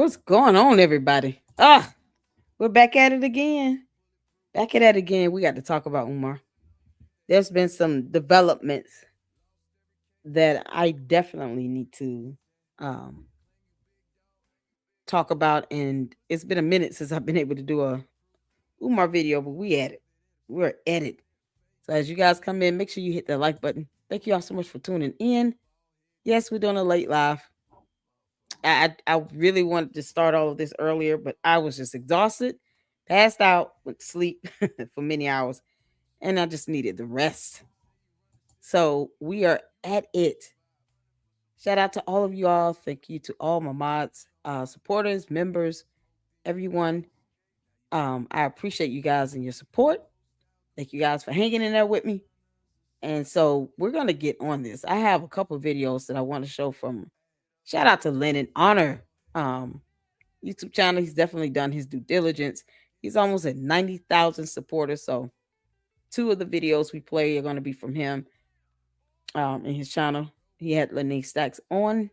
What's going on, everybody? We're back at it again. Back at it again. We got to talk about Umar. There's been some developments that I definitely need to um, talk about, and it's been a minute since I've been able to do a Umar video, but we at it. We're at it. So as you guys come in, make sure you hit that like button. Thank you all so much for tuning in. Yes, we're doing a late live. I really wanted to start all of this earlier, but I was just exhausted, passed out, went to sleep for many hours, and I just needed the rest. So we are at it. Shout out to all of you all. Thank you to all my mods, supporters, members, everyone. I appreciate you guys and your support. Thank you guys for hanging in there with me. And so we're gonna get on this. I have a couple of videos that I want to show from. Shout out to Lenae Honor. Um, YouTube channel. He's definitely done his due diligence. He's almost at 90,000 supporters. So two of the videos we play are going to be from him in his channel. He had Lenae Stacks on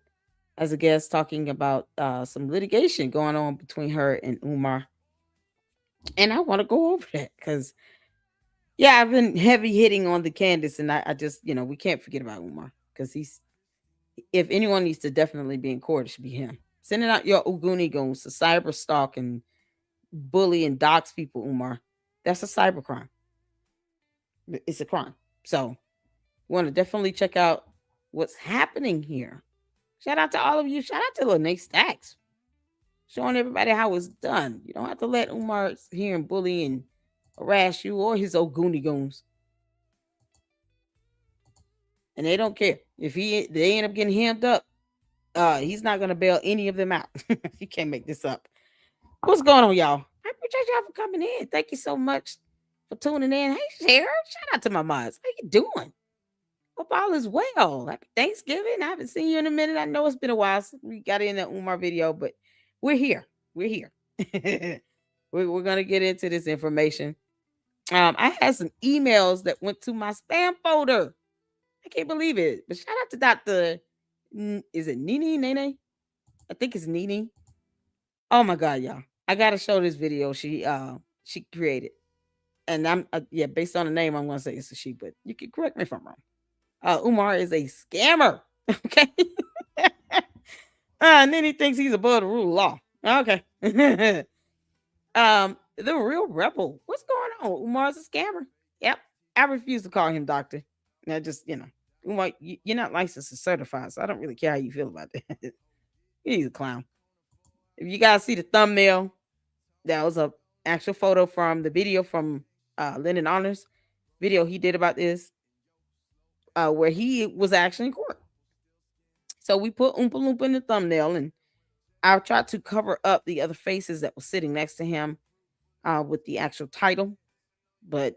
as a guest talking about some litigation going on between her and Umar. And I want to go over that because, yeah, I've been heavy hitting on the Candace, and I just, we can't forget about Umar because if anyone needs to definitely be in court, it should be him. Sending out your Uguni goons to cyber stalk and bully and dox people, Umar. That's a cyber crime. It's a crime. So you want to definitely check out what's happening here. Shout out to all of you. Shout out to Lenae Stacks. Showing everybody how it's done. You don't have to let Umar here and bully and harass you or his old Goonie goons. And they don't care. If they end up getting hemmed up, he's not gonna bail any of them out. You can't make this up. What's going on, y'all? I appreciate y'all for coming in. Thank you so much for tuning in. Hey, Sarah. Shout out to my mods. How you doing? Hope all is well. Happy Thanksgiving. I haven't seen you in a minute. I know it's been a while since we got in that Umar video, but we're here. We're here. we're gonna get into this information. I had some emails that went to my spam folder. I can't believe it. But shout out to Dr. Is it Nene? I think it's Nene. Oh my god, y'all. I gotta show this video she created. And I'm based on the name, I'm gonna say it's a she, but you can correct me if I'm wrong. Umar is a scammer. Okay. And then he thinks he's above the rule of law. Okay. The real rebel. What's going on? Umar's a scammer. Yep. I refuse to call him doctor. Now just, Umar, you're not licensed or certified, so I don't really care how you feel about that. He's a clown. If you guys see the thumbnail, that was a actual photo from the video from Lennon Honors video he did about this, where he was actually in court. So we put Oompa Loompa in the thumbnail, and I tried to cover up the other faces that were sitting next to him with the actual title, but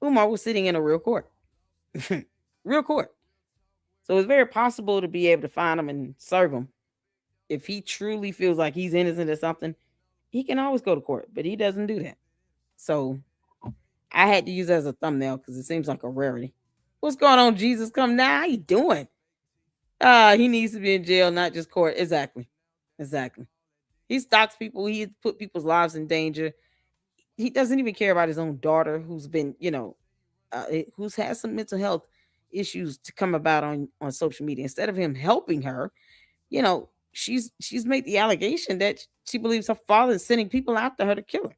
Umar was sitting in a real court. Real court. So it's very possible to be able to find him and serve him. If he truly feels like he's innocent or something, he can always go to court, but he doesn't do that. So I had to use it as a thumbnail because it seems like a rarity. What's going on, Jesus? Come now. How you doing? He needs to be in jail, not just court. Exactly. He stalks people. He put people's lives in danger. He doesn't even care about his own daughter, who's been, who's had some mental health issues to come about on social media. Instead of him helping her, she's made the allegation that she believes her father is sending people after her to kill her.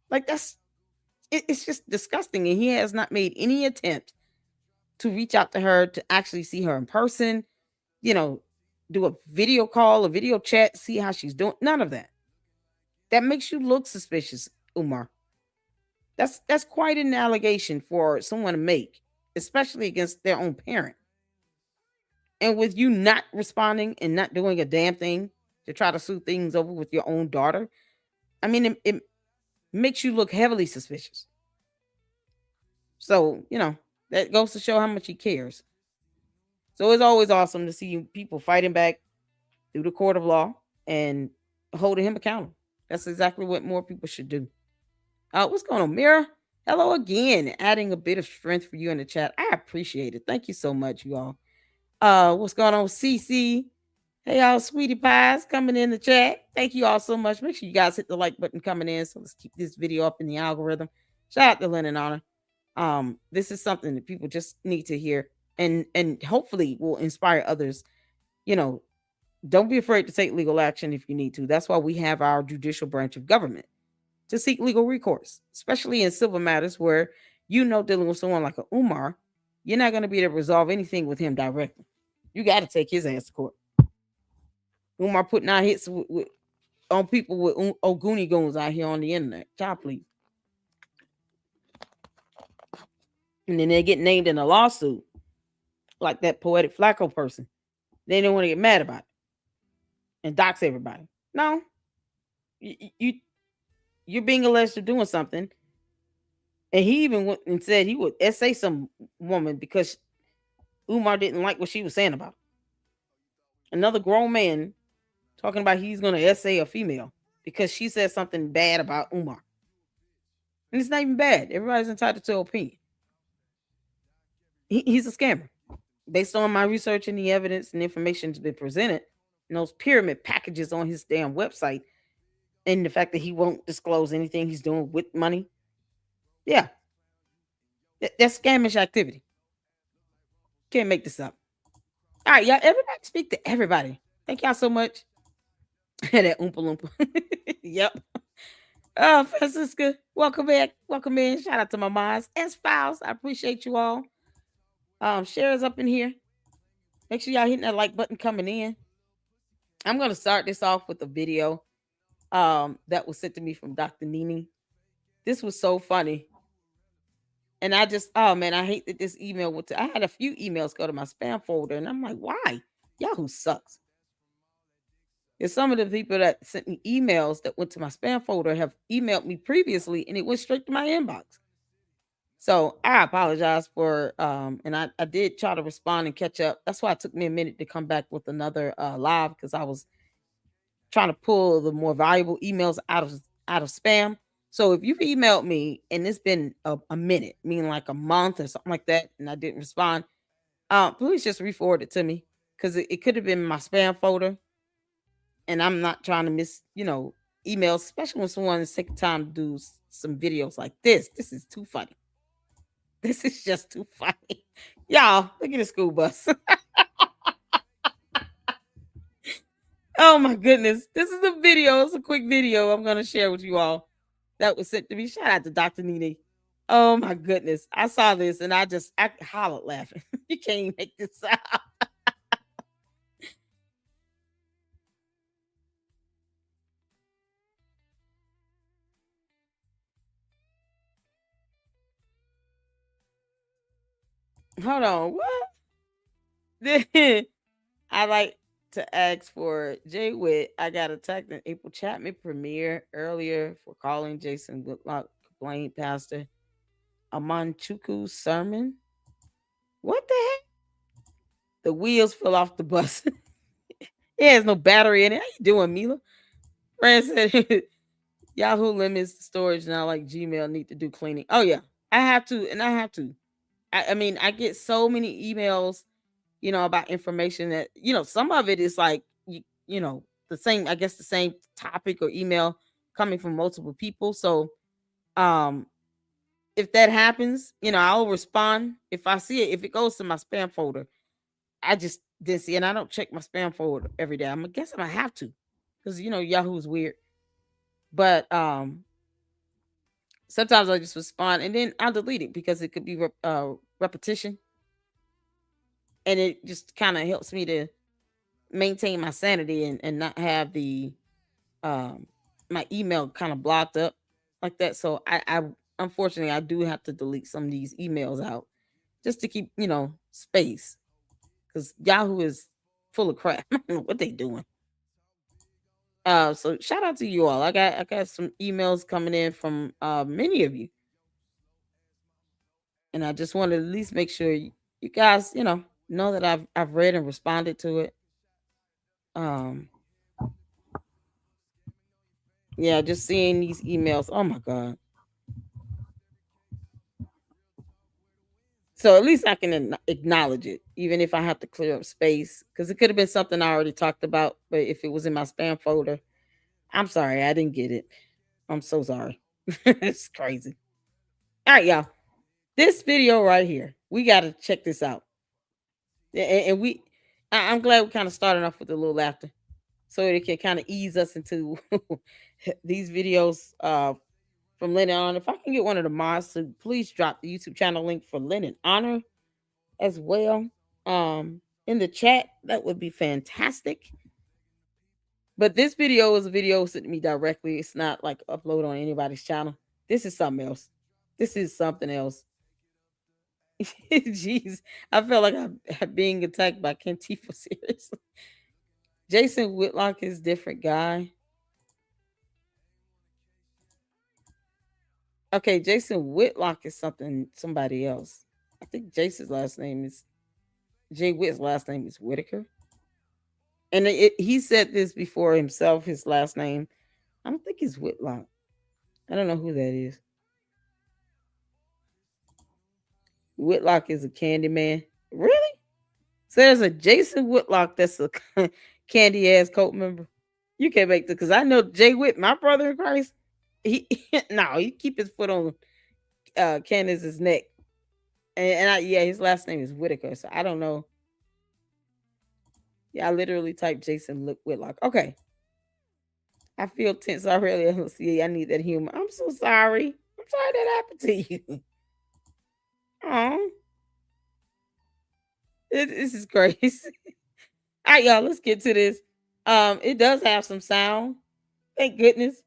Like it's just disgusting. And he has not made any attempt to reach out to her to actually see her in person, do a video call, a video chat, see how she's doing. None of that. That makes you look suspicious, Umar. That's quite an allegation for someone to make, especially against their own parent. And with you not responding and not doing a damn thing to try to smooth things over with your own daughter, I mean, it makes you look heavily suspicious. So, that goes to show how much he cares. So it's always awesome to see people fighting back through the court of law and holding him accountable. That's exactly what more people should do. What's going on, Mira? Hello again. Adding a bit of strength for you in the chat. I appreciate it. Thank you so much, you all. What's going on, CC? Hey, y'all, sweetie pies coming in the chat. Thank you all so much. Make sure you guys hit the like button coming in. So let's keep this video up in the algorithm. Shout out to Lynn and Honor. This is something that people just need to hear, and hopefully will inspire others. You know, don't be afraid to take legal action if you need to. That's why we have our judicial branch of government to seek legal recourse, especially in civil matters where dealing with someone like a Umar, you're not going to be able to resolve anything with him directly. You got to take his ass to court. Umar putting out hits on people with Oguni goons out here on the internet. Child, please. And then they get named in a lawsuit, like that Poetic Flacco person. They don't want to get mad about it and dox everybody. No, you you're being alleged of doing something. And he even went and said he would essay some woman because Umar didn't like what she was saying about him. Another grown man talking about he's going to essay a female because she said something bad about Umar. And it's not even bad. Everybody's entitled to opinion. He's a scammer. Based on my research and the evidence and information that's been presented, and those pyramid packages on his damn website, and the fact that he won't disclose anything he's doing with money, yeah, that's scamish activity. Can't make this up. All right, y'all. Everybody speak to everybody. Thank y'all so much. That oompa loompa. Yep. Francisca, welcome back. Welcome in. Shout out to my moms and spouse. I appreciate you all. Shares up in here. Make sure y'all hitting that like button coming in. I'm gonna start this off with a video that was sent to me from Dr. Nini. This was so funny. And I just, oh man, I hate that this email went to, I had a few emails go to my spam folder, and I'm like, why? Yahoo sucks. Because some of the people that sent me emails that went to my spam folder have emailed me previously, and it went straight to my inbox. So I apologize for, and I did try to respond and catch up. That's why it took me a minute to come back with another live, because I was trying to pull the more valuable emails out of spam. So if you've emailed me and it's been a minute, meaning like a month or something like that, and I didn't respond, please just re-forward it to me, because it could have been in my spam folder, and I'm not trying to miss, emails, especially when someone is taking time to do some videos like this. This is too funny. This is just too funny. Y'all, look at the school bus. Oh my goodness. This is a video. It's a quick video I'm going to share with you all that was sent to me. Shout out to Dr. Nene. Oh my goodness. I saw this and I hollered laughing. You can't even make this out. Hold on. What? I like to ask for Jay Witt. I got attacked in April Chapman premiere earlier for calling Jason Goodluck complaint pastor Amanchuku's sermon. What the heck? The wheels fell off the bus. It has no battery in it. How you doing, Mila? Fran said Yahoo limits the storage now, like Gmail need to do cleaning. Oh yeah, I have to, and I have to. I mean, I get so many emails, about information that some of it is like the same. I guess the same topic or email coming from multiple people. So, um, if that happens, I'll respond if I see it. If it goes to my spam folder, I just didn't see, and I don't check my spam folder every day. I guess I'm gonna have to, because Yahoo's weird. But sometimes I just respond and then I'll delete it because it could be repetition, and it just kind of helps me to maintain my sanity and not have the my email kind of blocked up like that. So I unfortunately I do have to delete some of these emails out just to keep space, because Yahoo is full of crap. I don't know what they doing. So shout out to you all. I got some emails coming in from many of you, and I just wanted to at least make sure you guys know that I've read and responded to it. Um, yeah, just seeing these emails. Oh my god. So at least I can acknowledge it, even if I have to clear up space, because it could have been something I already talked about. But if it was in my spam folder, I'm sorry, I didn't get it. I'm so sorry. It's crazy. All right, y'all. This video right here, we got to check this out. And I'm glad we kind of started off with a little laughter, so it can kind of ease us into these videos from Lenae on. If I can get one of the mods to please drop the YouTube channel link for Lenae Honor as well in the chat, that would be fantastic. But this video is a video sent to me directly. It's not like upload on anybody's channel. This is something else. This is something else. Jeez, I felt like I'm being attacked by Kentifa. Seriously, Jason Whitlock is different guy. Okay, Jason Whitlock is somebody else. I think Jason's last name is Jay Witt's last name is Whitaker. And he said this before himself, his last name. I don't think it's Whitlock. I don't know who that is. Whitlock is a candy man. Really? So there's a Jason Whitlock that's a candy ass cult member. You can't make the because I know Jay Witt, my brother in Christ. He no, he keep his foot on Candace's neck. Yeah, his last name is Whitaker. So I don't know. Yeah, I literally typed Jason Whitlock. Okay. I feel tense already. See, I need that humor. I'm so sorry. I'm sorry that happened to you. Oh, this is crazy. All right, y'all, let's get to this. It does have some sound. Thank goodness.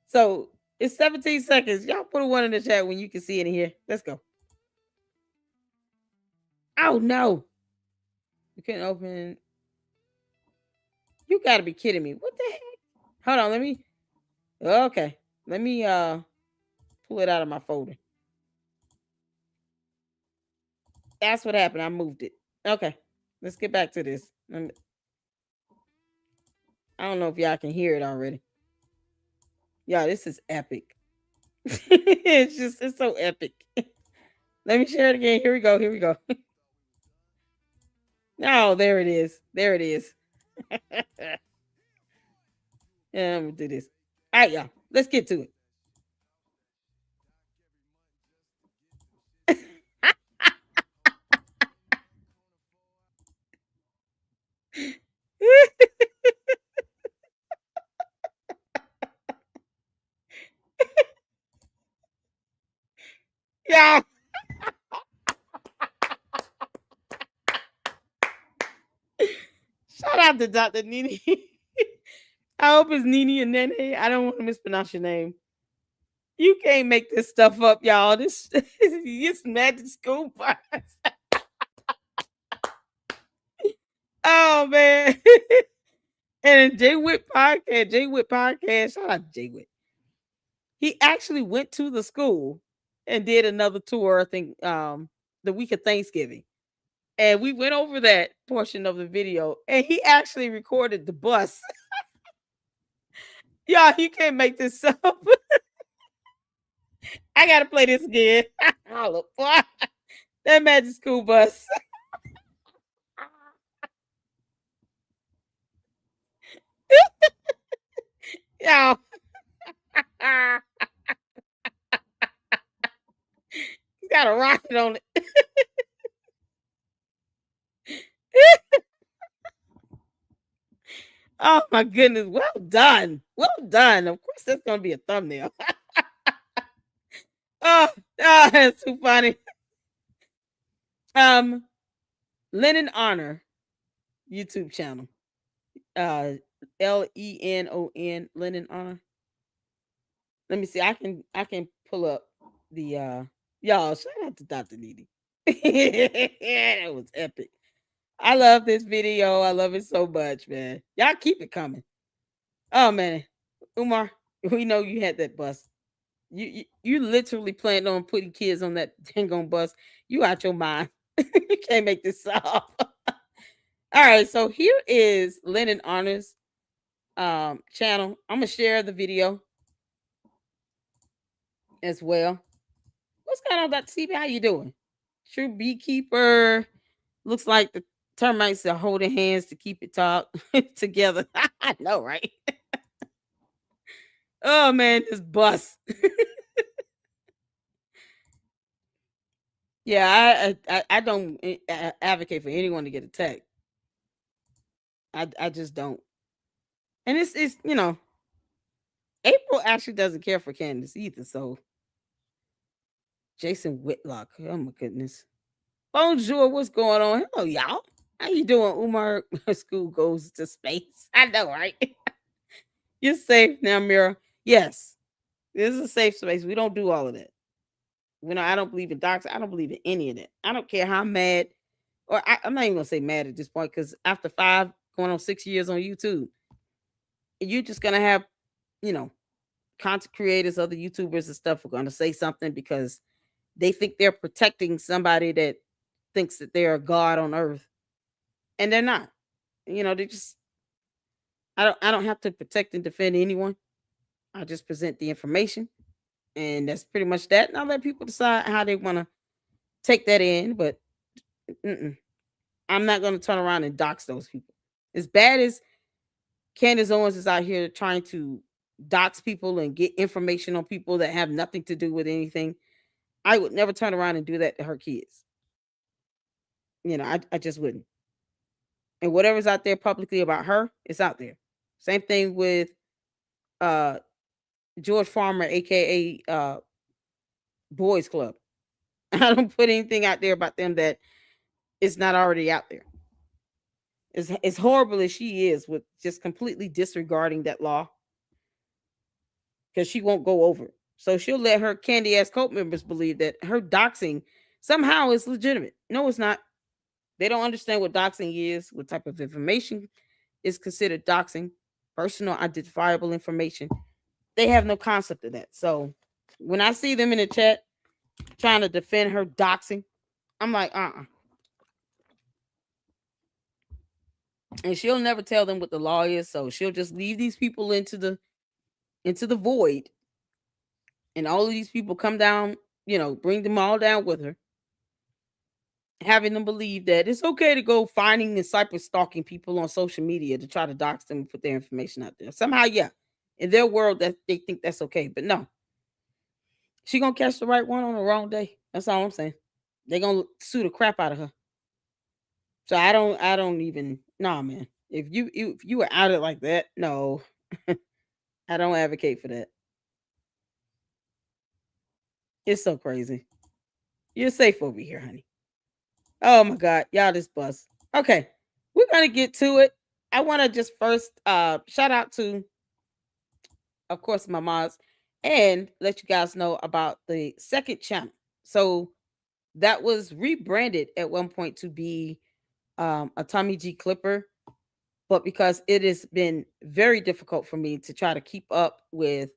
So it's 17 seconds. Y'all put a one in the chat when you can see it in here. Let's go. Oh no. You can't open. You gotta be kidding me. What the heck? Hold on, let me okay. Let me pull it out of my folder. That's what happened. I moved it. Okay. Let's get back to this. I don't know if y'all can hear it already. Y'all, this is epic. It's so epic. Let me share it again. Here we go. Here we go. Oh, there it is. There it is. Yeah, I'm gonna do this. All right, y'all. Let's get to it. Y'all, shout out to Dr. Nini. I hope it's Nini and Nene. I don't want to mispronounce your name. You can't make this stuff up, y'all. This it's magic school bus. Oh man. And Jay Witt podcast. Shout out to Jay Witt. He actually went to the school and did another tour, I think, the week of Thanksgiving. And we went over that portion of the video, and he actually recorded the bus. Y'all, you can't make this up. I gotta play this again. Oh, boy. That magic school bus. Y'all. You got a rocket on it. Oh my goodness. Well done. Well done. Of course, that's gonna be a thumbnail. Oh, that's too funny. Um, Lenae Honor YouTube channel. Lenon Lenae Honor. Let me see. I can pull up the y'all. Shout out to Dr. Needy. That was epic. I love this video. I love it so much, man. Y'all keep it coming. Oh man, Umar, we know you had that bus. You literally planned on putting kids on that dang on bus. You out your mind. You can't make this up. All right, so here is Lenae Honor's channel. I'm gonna share the video as well. What's going on, Dr. CB? How you doing? True beekeeper. Looks like the termites are holding hands to keep it together. I know, right? Oh man, this bus. Yeah, I don't advocate for anyone to get attacked. I just don't. And it's April actually doesn't care for Candace either. So Jason Whitlock. Oh my goodness. Bonjour, what's going on? Hello, y'all. How you doing, Umar? School goes to space. I know, right? You're safe now, Mira. Yes, this is a safe space. We don't do all of that. I don't believe in docs. I don't believe in any of that. I don't care how mad, or I'm not even gonna say mad at this point because after 5 going on 6 years on YouTube, you're just gonna have, you know, content creators, other YouTubers and stuff are gonna say something because they think they're protecting somebody that thinks that they're a god on earth, and they're not. They just I don't have to protect and defend anyone. I just present the information, and that's pretty much that. And I'll let people decide how they want to take that in. But mm-mm, I'm not going to turn around and dox those people. As bad as Candace Owens is out here trying to dox people and get information on people that have nothing to do with anything, I would never turn around and do that to her kids. I just wouldn't. And whatever's out there publicly about her, it's out there. Same thing with uh George Farmer, aka Boys Club. I don't put anything out there about them that is not already out there. As horrible as she is with just completely disregarding that law, because she won't go over it. So she'll let her candy ass cult members believe that her doxing somehow is legitimate. No, it's not. They don't understand what doxing is, what type of information is considered doxing, personal identifiable information. They have no concept of that. So when I see them in the chat trying to defend her doxing, I'm like, and she'll never tell them what the law is, so she'll just leave these people into the void, and all of these people come down, bring them all down with her, having them believe that it's okay to go finding and cyber stalking people on social media to try to dox them and put their information out there. Somehow, yeah, in their world that they think that's okay, but no, she gonna catch the right one on the wrong day. That's all I'm saying. They gonna sue the crap out of her. So I don't even, nah, man. If you were out it like that, no, I don't advocate for that. It's so crazy. You're safe over here, honey. Oh my God, y'all, this bus. Okay, we're gonna get to it. I want to just first shout out to, of course, my moms, and let you guys know about the second channel. So that was rebranded at one point to be a Tommy G Clipper, but because it has been very difficult for me to try to keep up with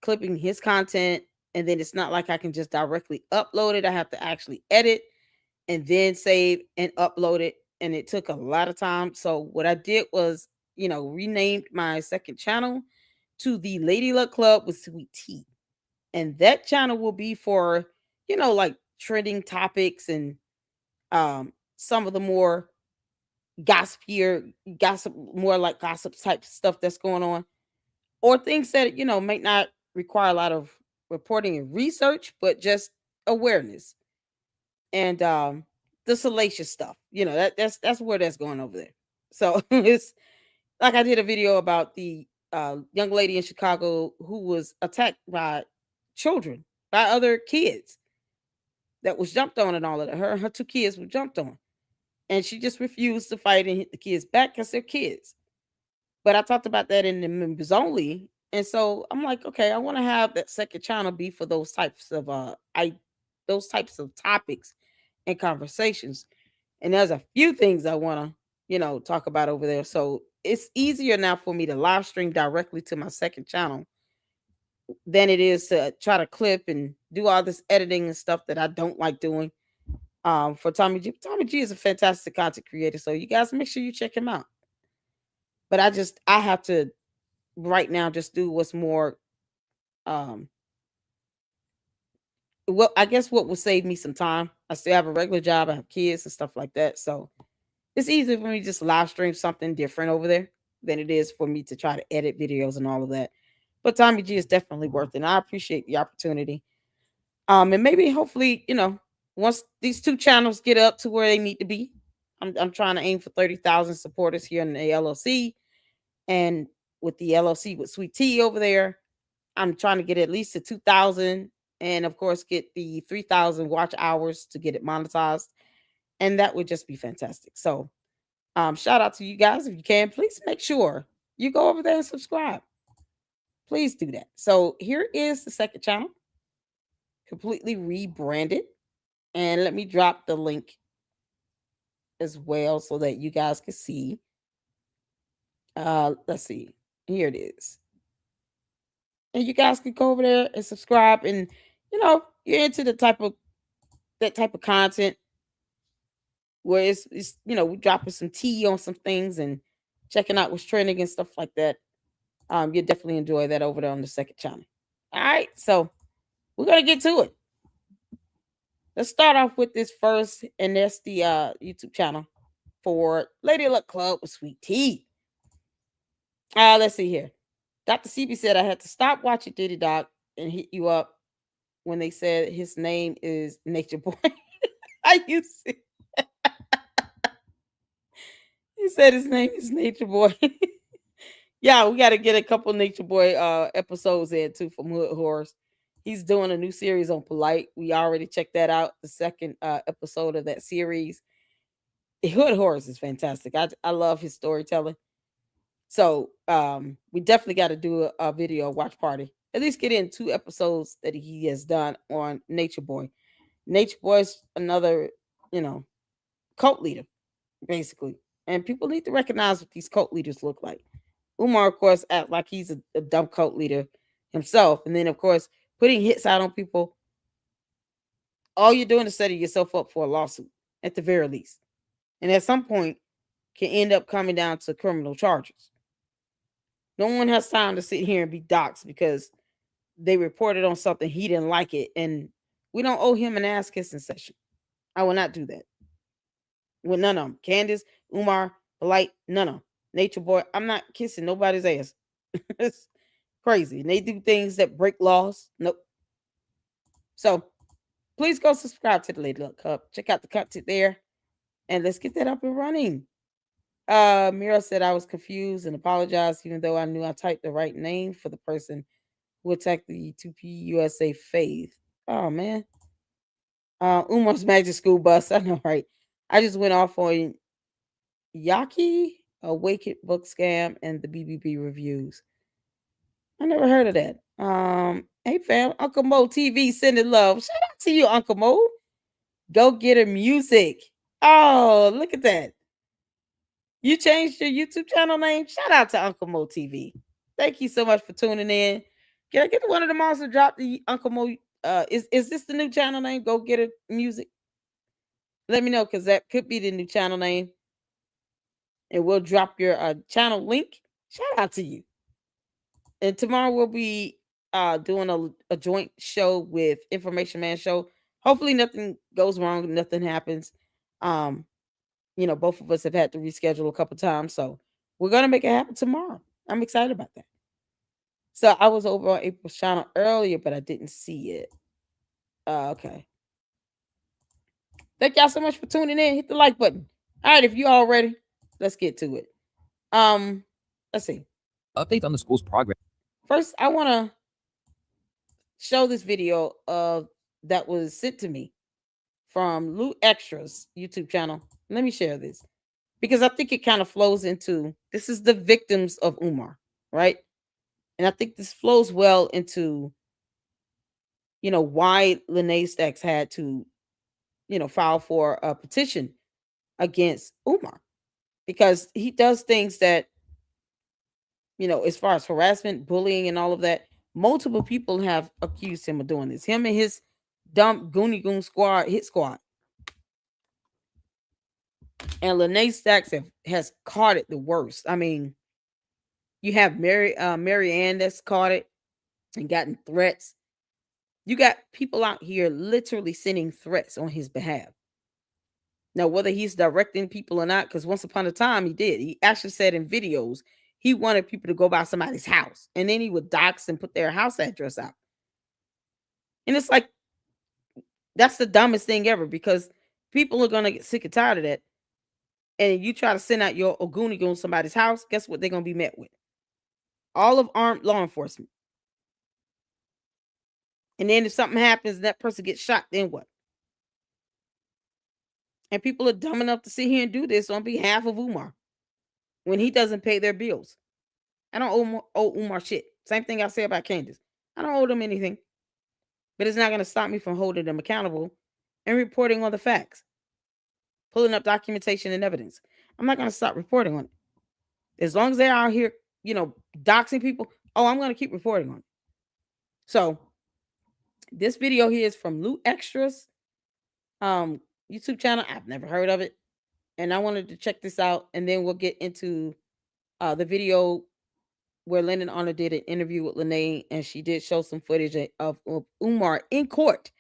clipping his content, and then it's not like I can just directly upload it. I have to actually edit and then save and upload it, and it took a lot of time. So what I did was, renamed my second channel to the Lady Luck Club with Sweet Tea. And that channel will be for, like trending topics and some of the more gossip, more like gossip type stuff that's going on, or things that might not require a lot of reporting and research, but just awareness and the salacious stuff. That's where that's going over there. So it's like I did a video about the young lady in Chicago who was attacked by children, by other kids, that was jumped on, and all of that. Her two kids were jumped on, and she just refused to fight and hit the kids back because they're kids. But I talked about that in the members only. And so I'm like, okay, I want to have that second channel be for those types of topics and conversations. And there's a few things I want to, talk about over there. So it's easier now for me to live stream directly to my second channel than it is to try to clip and do all this editing and stuff that I don't like doing. For Tommy G. Tommy G is a fantastic content creator. So you guys make sure you check him out. But I have to right now just do what's more um well, I guess what will save me some time I still have a regular job. I have kids and stuff like that. So it's easy for me to just live stream something different over there than it is for me to try to edit videos and all of that. But Tommy G is definitely worth it. And I appreciate the opportunity. And maybe hopefully, once these two channels get up to where they need to be, I'm trying to aim for 30,000 supporters here in the LLC. And with the LLC with Sweet Tea over there, I'm trying to get at least to 2,000 and of course get the 3,000 watch hours to get it monetized. And that would just be fantastic. So shout out to you guys. If you can, please make sure you go over there and subscribe. Please do that. So here is the second channel, completely rebranded. And let me drop the link as well so that you guys can see. Let's see. Here it is. And you guys can go over there and subscribe. And you're into the type of that type of content where it's we dropping some tea on some things and checking out what's trending and stuff like that. You definitely enjoy that over there on the second channel. All right, so we're gonna get to it. Let's start off with this first, and that's the YouTube channel for Lady Luck Club with Sweet Tea. Let's see here. Dr. CB said I had to stop watching Diddy Doc and hit you up when they said his name is Nature Boy. I used to. He said his name is Nature Boy. Yeah, we got to get a couple Nature Boy episodes in too from Hood Horrors. He's doing a new series on Polite. We already checked that out. The second episode of that series. Hood Horrors is fantastic. I love his storytelling. So we definitely got to do a video watch party. At least get in 2 episodes that he has done on Nature Boy. Nature Boy's another, cult leader, basically. And people need to recognize what these cult leaders look like. Umar, of course, act like he's a dumb cult leader himself. And then, of course, putting hits out on people. All you're doing is setting yourself up for a lawsuit, at the very least. And at some point, can end up coming down to criminal charges. No one has time to sit here and be doxxed because they reported on something he didn't like it. And we don't owe him an ass kissing session. I will not do that. With none of them. Candace, Umar, Polite, none of them. Nature Boy, I'm not kissing nobody's ass. It's crazy. And they do things that break laws. Nope. So please go subscribe to the Lady Luck Cup. Check out the content there. And let's get that up and running. Mira said I was confused and apologized, even though I knew I typed the right name for the person who attacked the 2P USA Faith. Oh man. Umar's Magic School Bus. I know, right? I just went off on Yaki, a Wicked Book Scam, and the BBB reviews. I never heard of that. Hey fam, Uncle Mo TV sending love. Shout out to you, Uncle Mo. Go get her music. Oh, look at that. You changed your YouTube channel name? Shout out to Uncle Mo TV. Thank you so much for tuning in. Can I get one of the monsters to drop the Uncle Mo? Is this the new channel name? Go get her music. Let me know because that could be the new channel name. And we'll drop your channel link. Shout out to you. And tomorrow we'll be doing a joint show with Information Man Show. Hopefully nothing goes wrong, nothing happens. Both of us have had to reschedule a couple times, so we're gonna make it happen tomorrow. I'm excited about that. So I was over on April's channel earlier, but I didn't see it. Okay. Thank y'all so much for tuning in. Hit the like button. All right, if you all ready, let's get to it. Let's see. Updates on the school's progress. First, I want to show this video that was sent to me from Lou Extra's YouTube channel. Let me share this because I think it kind of flows into this is the victims of Umar, right? And I think this flows well into why Lenae Stacks had to file for a petition against Umar because he does things that as far as harassment, bullying, and all of that. Multiple people have accused him of doing this. Him and his dumb Goonie Goon squad, hit squad. And Lenae Stacks has caught it the worst. I mean, you have Mary Ann that's caught it and gotten threats. You got people out here literally sending threats on his behalf. Now, whether he's directing people or not, because once upon a time he did. He actually said in videos he wanted people to go by somebody's house, and then he would dox and put their house address out. And it's like that's the dumbest thing ever because people are gonna get sick and tired of that. And you try to send out your Oguni on somebody's house, guess what they're gonna be met with? All of armed law enforcement. And then if something happens and that person gets shot, then what? And people are dumb enough to sit here and do this on behalf of Umar when he doesn't pay their bills. I don't owe Umar shit. Same thing I say about Candace. I don't owe them anything, but it's not going to stop me from holding them accountable and reporting on the facts, pulling up documentation and evidence. I'm not going to stop reporting on it. As long as they're out here, doxing people, I'm going to keep reporting on it. So this video here is from Loot Extras YouTube channel. I've never heard of it. And I wanted to check this out. And then we'll get into the video where Lyndon Honor did an interview with Lenae, and she did show some footage of Umar in court.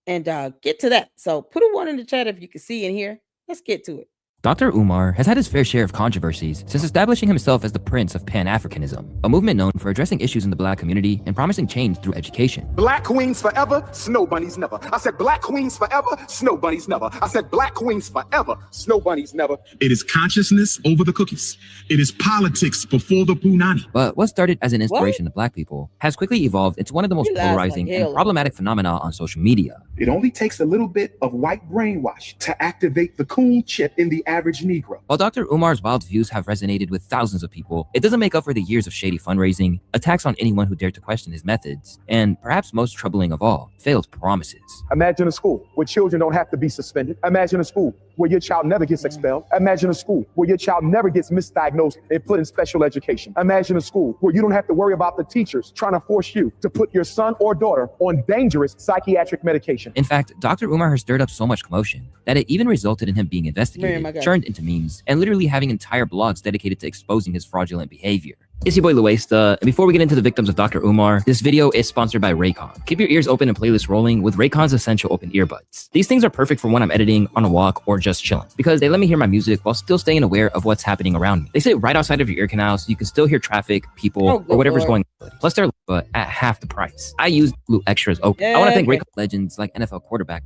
And get to that. So put a one in the chat if you can see and hear. Let's get to it. Dr. Umar has had his fair share of controversies since establishing himself as the Prince of Pan-Africanism, a movement known for addressing issues in the Black community and promising change through education. Black queens forever, snow bunnies never. I said black queens forever, snow bunnies never. I said black queens forever, snow bunnies never. It is consciousness over the cookies. It is politics before the punani. But what started as an inspiration to Black people has quickly evolved into one of the most polarizing and problematic phenomena on social media. It only takes a little bit of white brainwash to activate the cool chip in the average Negro. While Dr. Umar's wild views have resonated with thousands of people, it doesn't make up for the years of shady fundraising, attacks on anyone who dared to question his methods, and perhaps most troubling of all, failed promises. Imagine a school where children don't have to be suspended. Imagine a school where your child never gets expelled. Imagine a school where your child never gets misdiagnosed and put in special education. Imagine a school where you don't have to worry about the teachers trying to force you to put your son or daughter on dangerous psychiatric medication. In fact, Dr. Umar has stirred up so much commotion that it even resulted in him being investigated, turned into memes, and literally having entire blogs dedicated to exposing his fraudulent behavior. It's your boy Luesta, and before we get into the victims of Dr. Umar, this video is sponsored by Raycon. Keep your ears open and playlist rolling with Raycon's Essential Open Earbuds. These things are perfect for when I'm editing, on a walk, or just chilling, because they let me hear my music while still staying aware of what's happening around me. They sit right outside of your ear canal so you can still hear traffic, people, or whatever's going on. Plus they're but at half the price. I use Blue Extras Open. I want to thank Raycon legends like NFL quarterback.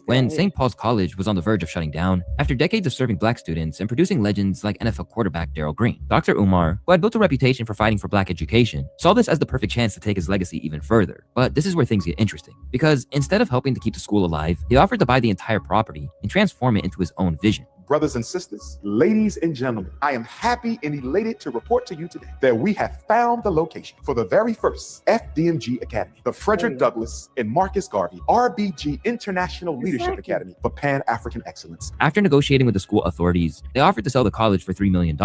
When St. Paul's College was on the verge of shutting down, after decades of serving Black students and producing legends like NFL quarterback Darryl Green, Dr. Umar, who had built a reputation for fighting for Black education, saw this as the perfect chance to take his legacy even further. But this is where things get interesting, because instead of helping to keep the school alive, he offered to buy the entire property and transform it into his own vision. Brothers and sisters, ladies and gentlemen, I am happy and elated to report to you today that we have found the location for the very first FDMG Academy, the Frederick Douglass and Marcus Garvey RBG International Leadership Academy for Pan-African Excellence. After negotiating with the school authorities, they offered to sell the college for $3 million,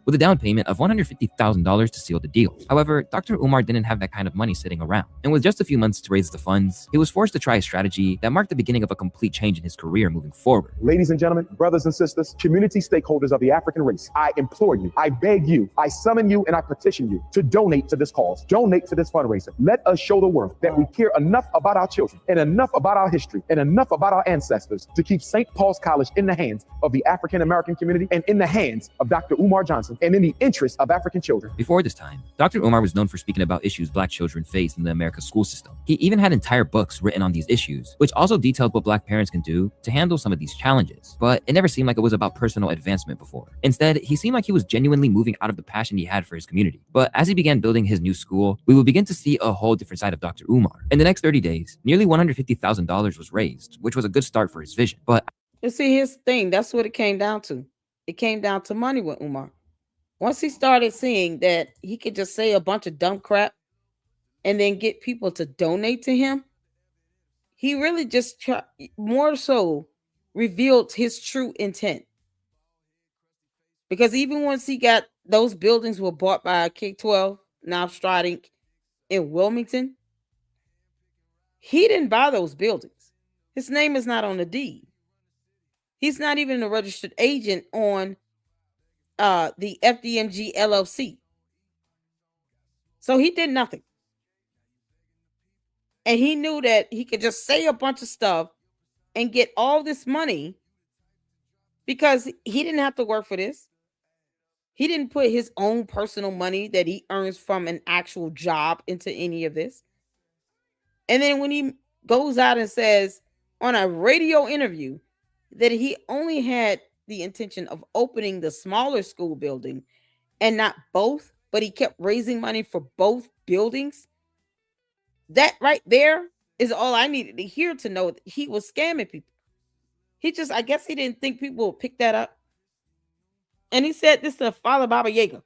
with a down payment of $150,000 to seal the deal. However, Dr. Umar didn't have that kind of money sitting around, and with just a few months to raise the funds, he was forced to try a strategy that marked the beginning of a complete change in his career moving forward. Ladies and gentlemen, brothers and sisters, community stakeholders of the African race, I implore you, I beg you, I summon you, and I petition you to donate to this cause, donate to this fundraiser. Let us show the world that we care enough about our children and enough about our history and enough about our ancestors to keep St. Paul's College in the hands of the African American community and in the hands of Dr. Umar Johnson and in the interest of African children. Before this time, Dr. Umar was known for speaking about issues Black children face in the American school system. He even had entire books written on these issues, which also detailed what Black parents can do to handle some of these challenges. But it never seemed like it was about personal advancement before. Instead, he seemed like he was genuinely moving out of the passion he had for his community. But as he began building his new school, we would begin to see a whole different side of Dr. Umar. In the next 30 days, nearly $150,000 was raised, which was a good start for his vision. But you see, here's the thing. That's what it came down to. It came down to money with Umar. Once he started seeing that he could just say a bunch of dumb crap and then get people to donate to him, he really just more so revealed his true intent. Because even once he got those buildings were bought by K-12, now Stride Inc. in Wilmington, he didn't buy those buildings. His name is not on the deed. He's not even a registered agent on the FDMG LLC. So he did nothing. And he knew that he could just say a bunch of stuff and get all this money because he didn't have to work for this. He didn't put his own personal money that he earns from an actual job into any of this. And then when he goes out and says on a radio interview that he only had the intention of opening the smaller school building and not both, but he kept raising money for both buildings, that right there is all I needed to hear to know that he was scamming people. I guess he didn't think people would pick that up. And he said this to Father Baba Yaga,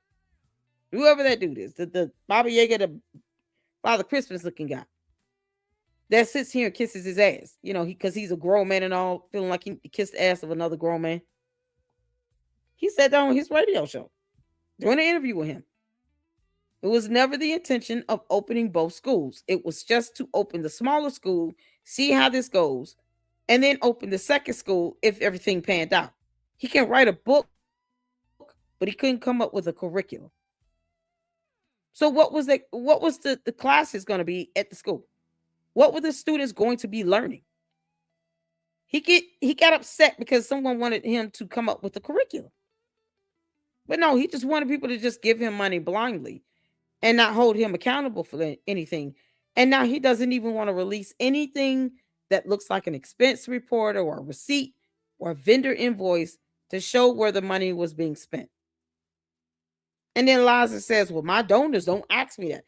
whoever that dude is, the Baba Yaga, the Father Christmas looking guy that sits here and kisses his ass, because he's a grown man and all, feeling like he kissed the ass of another grown man. He said that on his radio show during an interview with him. It was never the intention of opening both schools. It was just to open the smaller school, see how this goes, and then open the second school if everything panned out. He can write a book, but he couldn't come up with a curriculum. So what was the classes going to be at the school? What were the students going to be learning? He got upset because someone wanted him to come up with a curriculum. But no, he just wanted people to just give him money blindly and not hold him accountable for anything. And now he doesn't even want to release anything that looks like an expense report or a receipt or a vendor invoice to show where the money was being spent. And then Liza says, well, my donors don't ask me that.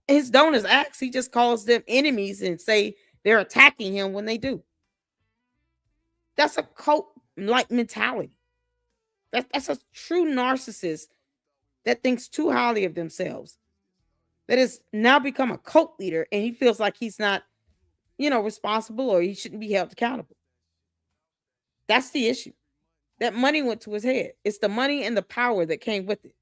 His donors ask, he just calls them enemies and say they're attacking him when they do. That's a cult-like mentality. That's a true narcissist that thinks too highly of themselves, that has now become a cult leader, and he feels like he's not, responsible, or he shouldn't be held accountable. That's the issue. That money went to his head. It's the money and the power that came with it.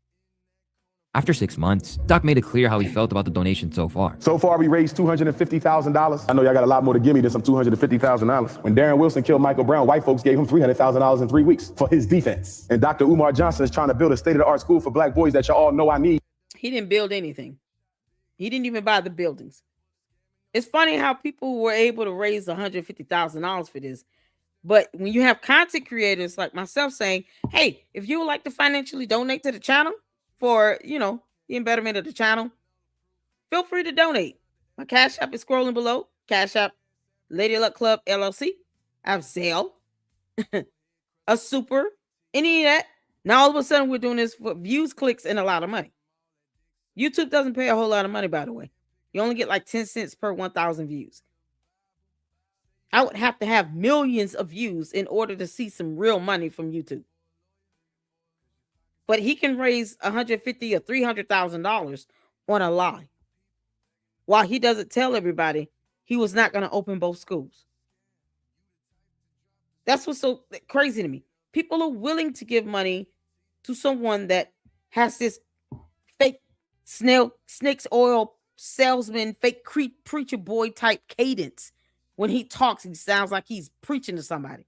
After 6 months, Doc made it clear how he felt about the donation so far. So far, we raised $250,000. I know y'all got a lot more to give me than some $250,000. When Darren Wilson killed Michael Brown, white folks gave him $300,000 in 3 weeks for his defense. And Dr. Umar Johnson is trying to build a state-of-the-art school for black boys that y'all all know I need. He didn't build anything. He didn't even buy the buildings. It's funny how people were able to raise $150,000 for this. But when you have content creators like myself saying, hey, if you would like to financially donate to the channel for, the embetterment of the channel, feel free to donate. My Cash App is scrolling below. Cash App, Lady Luck Club, LLC. I have Zelle, a super, any of that. Now all of a sudden we're doing this for views, clicks, and a lot of money. YouTube doesn't pay a whole lot of money, by the way. You only get like 10 cents per 1,000 views. I would have to have millions of views in order to see some real money from YouTube. But he can raise $150,000 or $300,000 on a lie, while he doesn't tell everybody he was not going to open both schools. That's what's so crazy to me. People are willing to give money to someone that has this fake snake's oil salesman, fake preacher boy type cadence. When he talks, he sounds like he's preaching to somebody.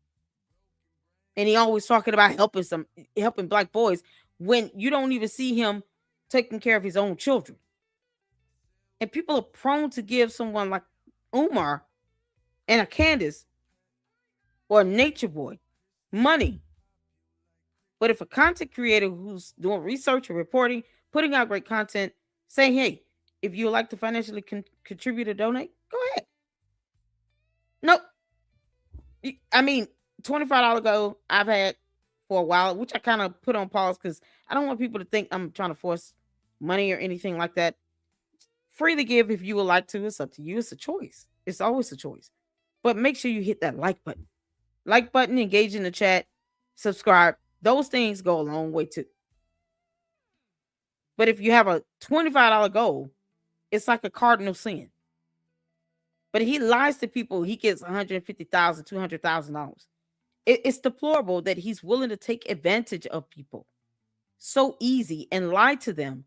And he always talking about helping black boys, when you don't even see him taking care of his own children. And people are prone to give someone like Umar and a Candace or a Nature Boy money. But if a content creator who's doing research or reporting, putting out great content, saying, hey, if you would like to financially contribute or donate, go ahead. Nope. I mean, $25 goal I've had for a while, which I kind of put on pause because I don't want people to think I'm trying to force money or anything like that. Free to give if you would like to. It's up to you. It's a choice. It's always a choice. But make sure you hit that like button. Like button, engage in the chat, subscribe. Those things go a long way too. But if you have a $25 goal, it's like a cardinal sin. But he lies to people. He gets $150,000, $200,000. It's deplorable that he's willing to take advantage of people so easy and lie to them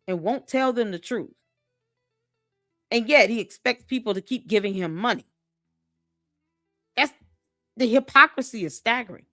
and won't tell them the truth. And yet he expects people to keep giving him money. The hypocrisy is staggering.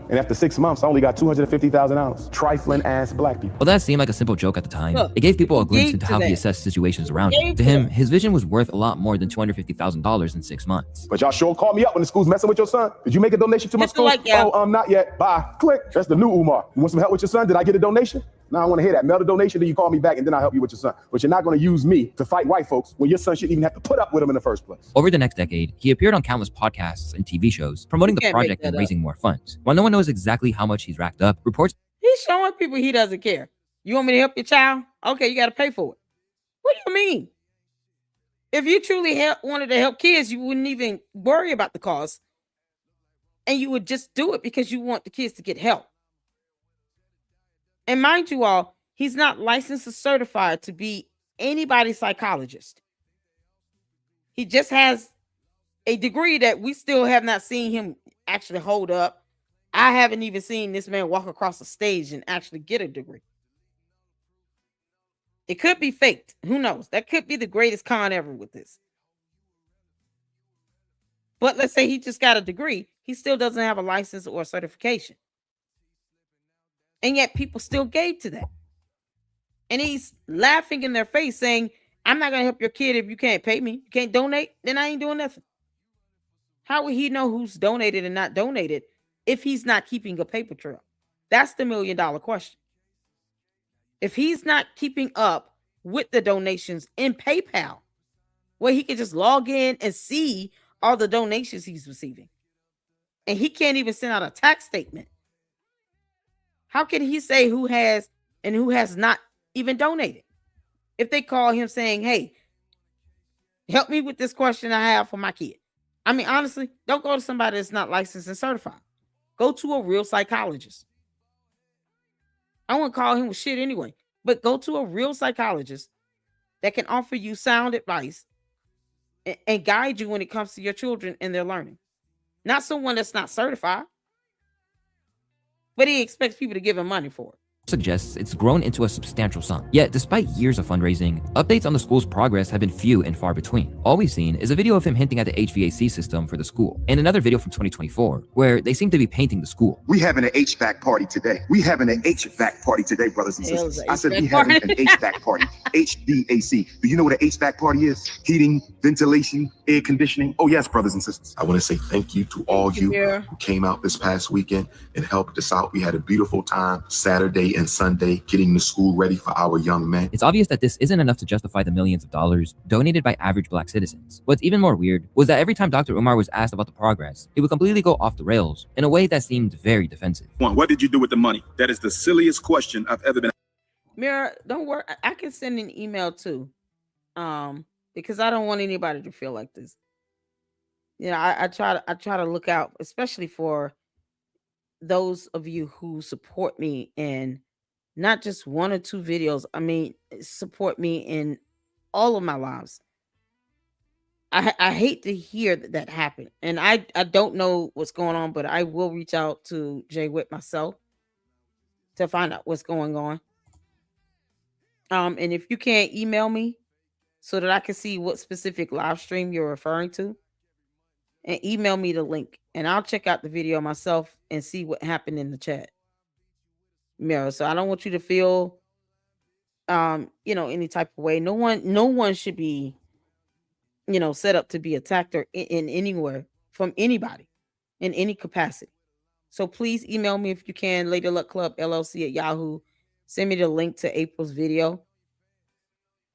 And after 6 months, I only got $250,000. Trifling ass black people. While that seemed like a simple joke at the time, Look, it gave people a glimpse into how he that. assessed situations around Gave him. to To him, that. his vision was worth a lot more than $250,000 in 6 months. But y'all sure call me up when the school's messing with your son. Did you make a donation to my Hit the school? like, yeah. Oh, not yet. Bye. Click. That's the new Umar. You want some help with your son? Did I get a donation? Now I want to hear that. Mail the donation, then you call me back, and then I'll help you with your son. But you're not going to use me to fight white folks when your son shouldn't even have to put up with them in the first place. Over the next decade, he appeared on countless podcasts and TV shows, promoting the project and raising more funds. While no one knows exactly how much he's racked up, reports he's showing people he doesn't care. You want me to help your child? Okay, you got to pay for it. What do you mean? If you truly wanted to help kids, you wouldn't even worry about the cost. And you would just do it because you want the kids to get help. And mind you all, he's not licensed or certified to be anybody's psychologist. He just has a degree that we still have not seen him actually hold up. I haven't even seen this man walk across the stage and actually get a degree. It could be faked. Who knows? That could be the greatest con ever with this. But let's say he just got a degree. He still doesn't have a license or a certification. And yet people still gave to that. And he's laughing in their face saying, I'm not going to help your kid if you can't pay me. You can't donate, then I ain't doing nothing. How would he know who's donated and not donated if he's not keeping a paper trail? That's the $1 million question. If he's not keeping up with the donations in PayPal, where he can just log in and see all the donations he's receiving, and he can't even send out a tax statement, how can he say who has and who has not even donated? If they call him saying, hey, help me with this question I have for my kid. I mean, honestly, don't go to somebody that's not licensed and certified. Go to a real psychologist. I won't call him with shit anyway, but go to a real psychologist that can offer you sound advice and guide you when it comes to your children and their learning. Not someone that's not certified, but he expects people to give him money for it. Suggests it's grown into a substantial sum. Yet, despite years of fundraising, updates on the school's progress have been few and far between. All we've seen is a video of him hinting at the HVAC system for the school, and another video from 2024, where they seem to be painting the school. We having an HVAC party today. We having an HVAC party today, brothers and sisters. I said we having an HVAC party. HVAC. Do you know what an HVAC party is? Heating, ventilation, air conditioning. Oh yes, brothers and sisters. I want to say thank you to all you who came out this past weekend and helped us out. We had a beautiful time Saturday and Sunday getting the school ready for our young men. It's obvious that this isn't enough to justify the millions of dollars donated by average black citizens. What's even more weird was that every time Dr. Umar was asked about the progress, he would completely go off the rails in a way that seemed very defensive. What did you do with the money? That is the silliest question I've ever been. Mira, don't worry. I can send an email too, because I don't want anybody to feel like this. You know, I try to look out, especially for those of you who support me in not just one or two videos. I mean, support me in all of my lives. I hate to hear that happen. And I don't know what's going on, but I will reach out to Jay Witt myself to find out what's going on. And if you can't email me so that I can see what specific live stream you're referring to, and email me the link, and I'll check out the video myself and see what happened in the chat. Mira, so I don't want you to feel any type of way. No one should be set up to be attacked or in anywhere from anybody in any capacity. So please email me if you can, Lady Luck Club LLC at Yahoo. Send me the link to April's video,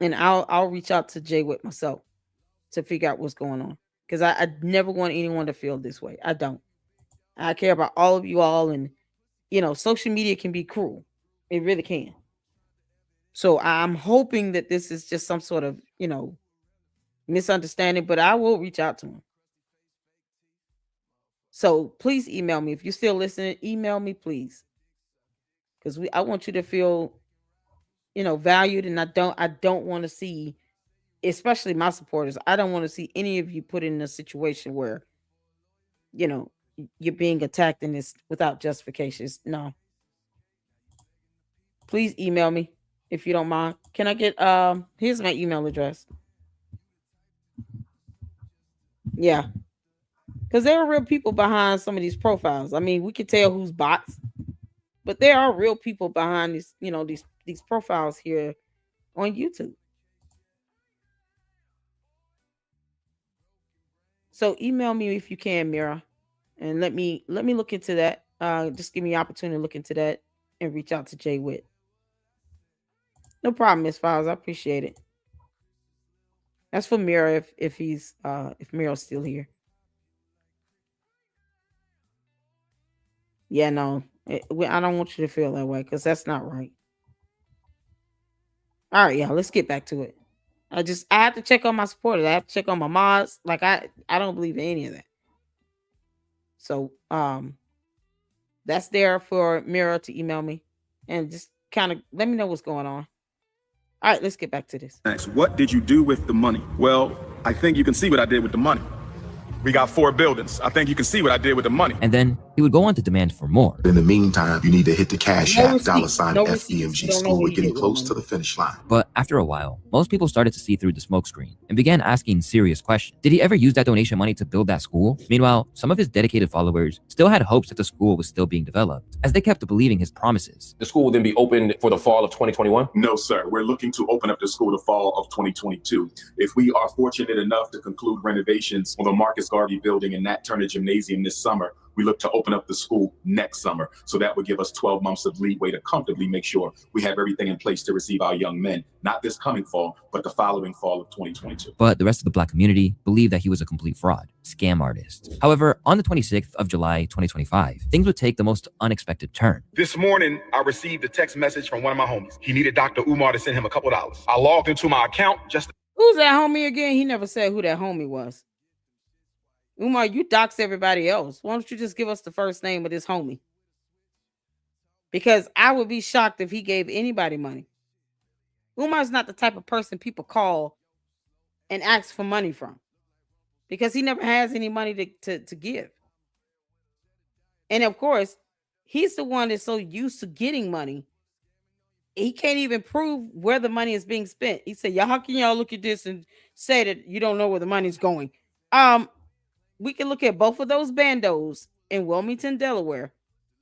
and I'll reach out to Jay Witt myself to figure out what's going on, because I never want anyone to feel this way. I don't. I care about all of you all, and social media can be cruel. It really can. So I'm hoping that this is just some sort of misunderstanding, but I will reach out to him. So please email me if you're still listening. Email me, please, because I want you to feel valued, and I don't want to see, especially my supporters, I don't want to see any of you put in a situation where you're being attacked in this without justifications. No. Please email me if you don't mind. Can I get here's my email address. Yeah. Because there are real people behind some of these profiles. I mean, we can tell who's bots, but there are real people behind these, these profiles here on YouTube. So email me if you can, Mira, and let me look into that. Just give me an opportunity to look into that and reach out to Jay Witt. No problem, Miss Files. I appreciate it. That's for Mira if he's if Mira's still here. Yeah, no, I don't want you to feel that way because that's not right. All right, yeah, let's get back to it. I have to check on my supporters. I have to check on my mods. Like I don't believe in any of that. So that's there for Mira to email me and just kind of let me know what's going on. All right, let's get back to this. Next, what did you do with the money? Well, I think you can see what I did with the money. We got 4 buildings. I think you can see what I did with the money. And then he would go on to demand for more. In the meantime, you need to hit the Cash App, $FBMG school. We're getting close to the finish line. But after a while, most people started to see through the smokescreen and began asking serious questions. Did he ever use that donation money to build that school? Meanwhile, some of his dedicated followers still had hopes that the school was still being developed, as they kept believing his promises. The school will then be opened for the fall of 2021? No, sir. We're looking to open up the school the fall of 2022. If we are fortunate enough to conclude renovations on the Marcus Garvey building and Nat Turner Gymnasium this summer, we look to open up the school next summer. So that would give us 12 months of leeway to comfortably make sure we have everything in place to receive our young men, not this coming fall, but the following fall of 2022. But the rest of the Black community believed that he was a complete fraud, scam artist. However, on the 26th of July, 2025, things would take the most unexpected turn. This morning, I received a text message from one of my homies. He needed Dr. Umar to send him a couple dollars. I logged into my account just... Who's that homie again? He never said who that homie was. Umar, you dox everybody else. Why don't you just give us the first name of this homie? Because I would be shocked if he gave anybody money. Umar's not the type of person people call and ask for money from, because he never has any money to give. And of course, he's the one that's so used to getting money, he can't even prove where the money is being spent. He said, "Y'all, how can y'all look at this and say that you don't know where the money's going?" We can look at both of those bandos in Wilmington, Delaware,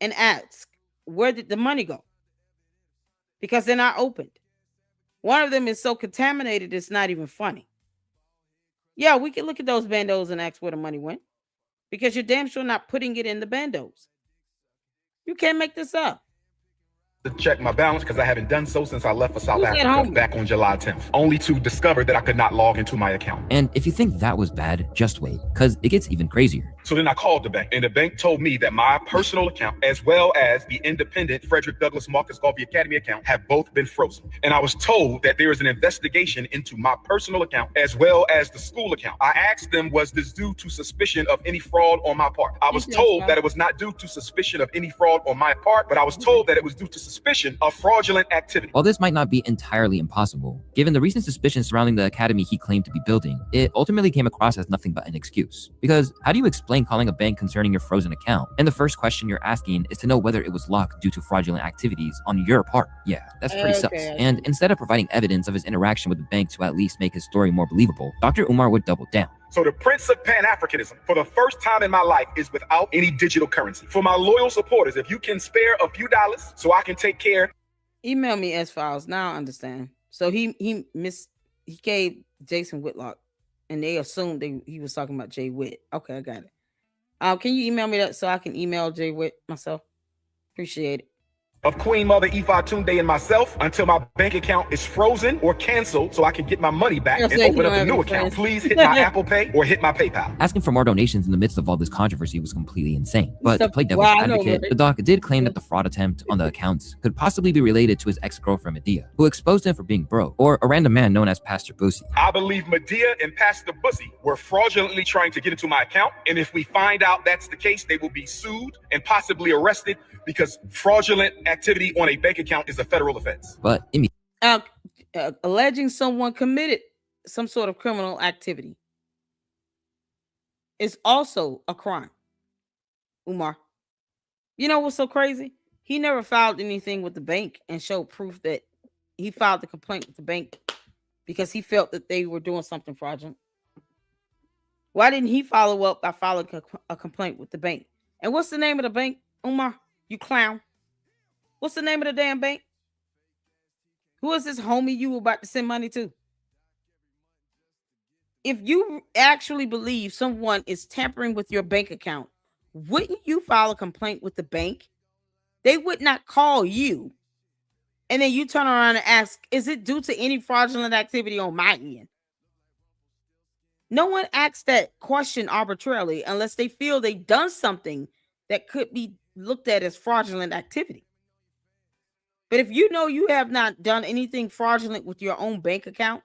and ask, where did the money go? Because they're not opened. One of them is so contaminated, it's not even funny. Yeah, we can look at those bandos and ask where the money went, because you're damn sure not putting it in the bandos. You can't make this up. To check my balance because I haven't done so since I left for South Africa back on July 10th, only to discover that I could not log into my account. And if you think that was bad, just wait, because it gets even crazier. So then I called the bank, and the bank told me that my personal account, as well as the independent Frederick Douglass Marcus Garvey Academy account, have both been frozen. And I was told that there is an investigation into my personal account, as well as the school account. I asked them, was this due to suspicion of any fraud on my part? I was told that it was not due to suspicion of any fraud on my part, but I was told that it was due to suspicion of fraudulent activity. While this might not be entirely impossible, given the recent suspicions surrounding the academy he claimed to be building, it ultimately came across as nothing but an excuse. Because how do you explain calling a bank concerning your frozen account, and the first question you're asking is to know whether it was locked due to fraudulent activities on your part? Yeah, that's pretty sus. And instead of providing evidence of his interaction with the bank to at least make his story more believable, Dr. Umar would double down. So the Prince of Pan-Africanism, for the first time in my life, is without any digital currency. For my loyal supporters, if you can spare a few dollars so I can take care. Email me S-Files. Now I understand. So he gave Jason Whitlock, and they assumed he was talking about Jay Witt. Okay, I got it. Can you email me that so I can email Jay Witt myself? Appreciate it. Of Queen Mother Ifa Tunde and myself until my bank account is frozen or canceled so I can get my money back and open up a new account. Please hit my Apple Pay or hit my PayPal. Asking for more donations in the midst of all this controversy was completely insane. But to play devil's advocate, the doc did claim that the fraud attempt on the accounts could possibly be related to his ex-girlfriend Medea, who exposed him for being broke, or a random man known as Pastor Boosie. I believe Medea and Pastor Boosie were fraudulently trying to get into my account, and if we find out that's the case, they will be sued and possibly arrested, because fraudulent activity on a bank account is a federal offense. But alleging someone committed some sort of criminal activity is also a crime. Umar, you know what's so crazy? He never filed anything with the bank and showed proof that he filed the complaint with the bank because he felt that they were doing something fraudulent. Why didn't he follow up by filing a complaint with the bank? And what's the name of the bank, Umar? You clown. What's the name of the damn bank? Who is this homie you were about to send money to? If you actually believe someone is tampering with your bank account, wouldn't you file a complaint with the bank? They would not call you. And then you turn around and ask, is it due to any fraudulent activity on my end? No one asks that question arbitrarily unless they feel they've done something that could be looked at as fraudulent activity. But if you know you have not done anything fraudulent with your own bank account,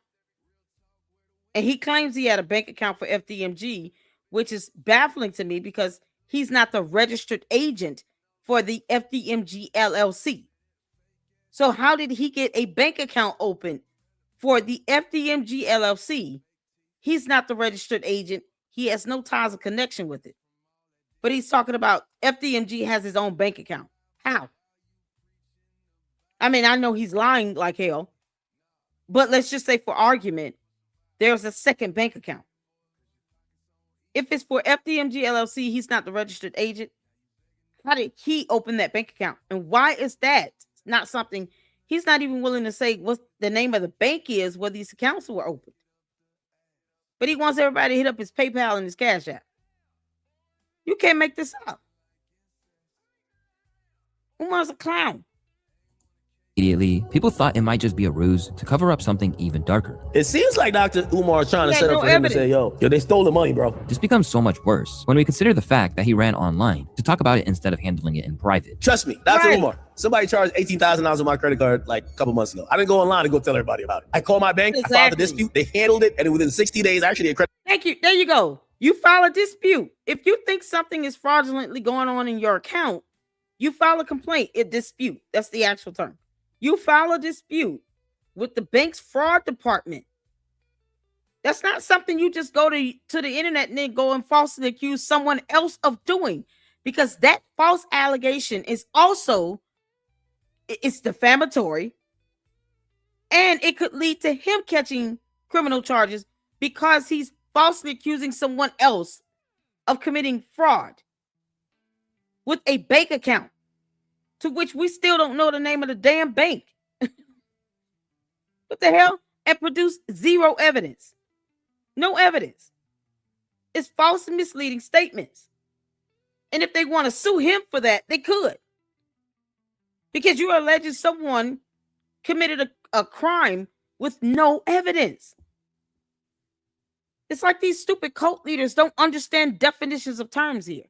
and he claims he had a bank account for FDMG, which is baffling to me because he's not the registered agent for the FDMG LLC. So how did he get a bank account open for the FDMG LLC? He's not the registered agent. He has no ties or connection with it. But he's talking about FDMG has his own bank account. How? I mean, I know he's lying like hell, but let's just say for argument, there's a second bank account. If it's for FDMG LLC, he's not the registered agent. How did he open that bank account? And why is that not something he's not even willing to say what the name of the bank is where these accounts were opened? But he wants everybody to hit up his PayPal and his Cash App. You can't make this up. Umar's a clown. Immediately, people thought it might just be a ruse to cover up something even darker. It seems like Dr. Umar is trying to set up for him to say, yo, they stole the money, bro. This becomes so much worse when we consider the fact that he ran online to talk about it instead of handling it in private. Trust me, Dr. Umar, somebody charged $18,000 on my credit card like a couple months ago. I didn't go online and go tell everybody about it. I called my bank, I filed a dispute, they handled it, and within 60 days, actually, a credit. Thank you. There you go. You file a dispute. If you think something is fraudulently going on in your account, you file a complaint, a dispute. That's the actual term. You file a dispute with the bank's fraud department. That's not something you just go to the internet and then go and falsely accuse someone else of doing, because that false allegation is also, it's defamatory, and it could lead to him catching criminal charges because he's falsely accusing someone else of committing fraud with a bank account to which we still don't know the name of the damn bank. What the hell? And produce zero evidence. No evidence. It's false and misleading statements. And if they want to sue him for that, they could. Because you're alleging someone committed a crime with no evidence. It's like these stupid cult leaders don't understand definitions of terms here.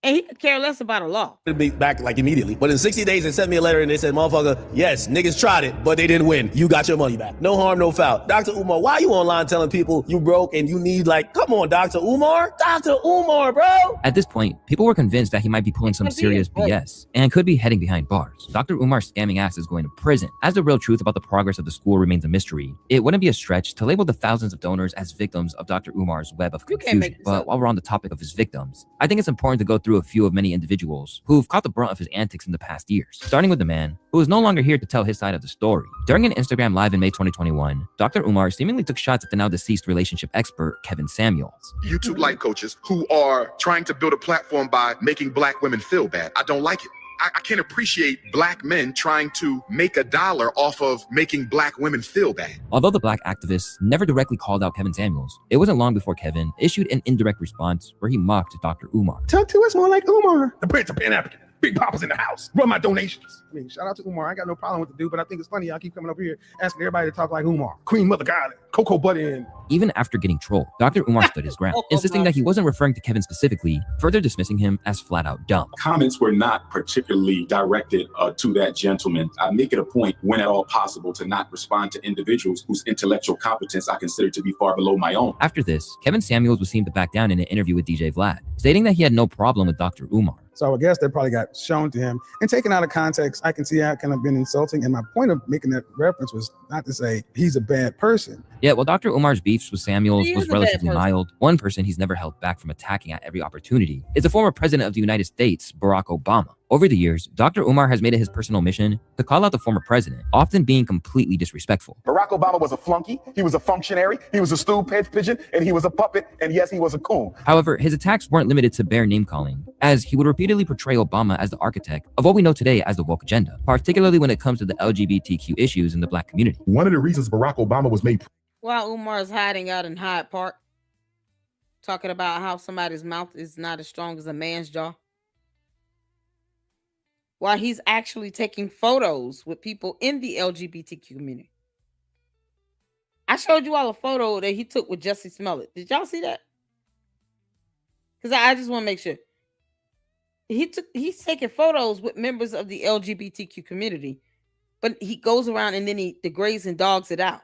And he could care less about a law. It'd be back like immediately. But in 60 days, they sent me a letter and they said, motherfucker, yes, niggas tried it, but they didn't win. You got your money back. No harm, no foul. Dr. Umar, why are you online telling people you broke and you need, like, come on, Dr. Umar? Dr. Umar, bro. At this point, people were convinced that he might be pulling some serious BS and could be heading behind bars. Dr. Umar's scamming ass is going to prison. As the real truth about the progress of the school remains a mystery, it wouldn't be a stretch to label the thousands of donors as victims of Dr. Umar's web of confusion. But while we're on the topic of his victims, I think it's important to go through a few of many individuals who've caught the brunt of his antics in the past years, starting with the man who is no longer here to tell his side of the story. During an Instagram live in May 2021, Dr. Umar seemingly took shots at the now deceased relationship expert Kevin Samuels. YouTube life coaches who are trying to build a platform by making black women feel bad. I don't like it. I can't appreciate black men trying to make a dollar off of making black women feel bad. Although the black activists never directly called out Kevin Samuels, it wasn't long before Kevin issued an indirect response where he mocked Dr. Umar. Talk to us more like Umar. The Prince of Pan-African. Big Papa's in the house. Run my donations. I mean, shout out to Umar. I got no problem with the dude, but I think it's funny y'all keep coming up here asking everybody to talk like Umar. Queen Mother God, Cocoa Butter in. Even after getting trolled, Dr. Umar stood his ground, insisting that he wasn't referring to Kevin specifically, further dismissing him as flat out dumb. Comments were not particularly directed to that gentleman. I make it a point, when at all possible, to not respond to individuals whose intellectual competence I consider to be far below my own. After this, Kevin Samuels was seen to back down in an interview with DJ Vlad, stating that he had no problem with Dr. Umar. So I guess that probably got shown to him and taken out of context. I can see how it kind of been insulting. And my point of making that reference was not to say he's a bad person. Yeah, while Dr. Umar's beefs with Samuels was relatively mild, one person he's never held back from attacking at every opportunity is the former president of the United States, Barack Obama. Over the years, Dr. Umar has made it his personal mission to call out the former president, often being completely disrespectful. Barack Obama was a flunky, he was a functionary, he was a stool pigeon, and he was a puppet, and yes, he was a coon. However, his attacks weren't limited to bare name-calling, as he would repeatedly portray Obama as the architect of what we know today as the woke agenda, particularly when it comes to the LGBTQ issues in the Black community. One of the reasons Barack Obama was made... While Umar is hiding out in Hyde Park, talking about how somebody's mouth is not as strong as a man's jaw, while he's actually taking photos with people in the LGBTQ community. I showed you all a photo that he took with Jussie Smollett. Did y'all see that? Because I just want to make sure. He's taking photos with members of the LGBTQ community, but he goes around and then he degrades and dogs it out.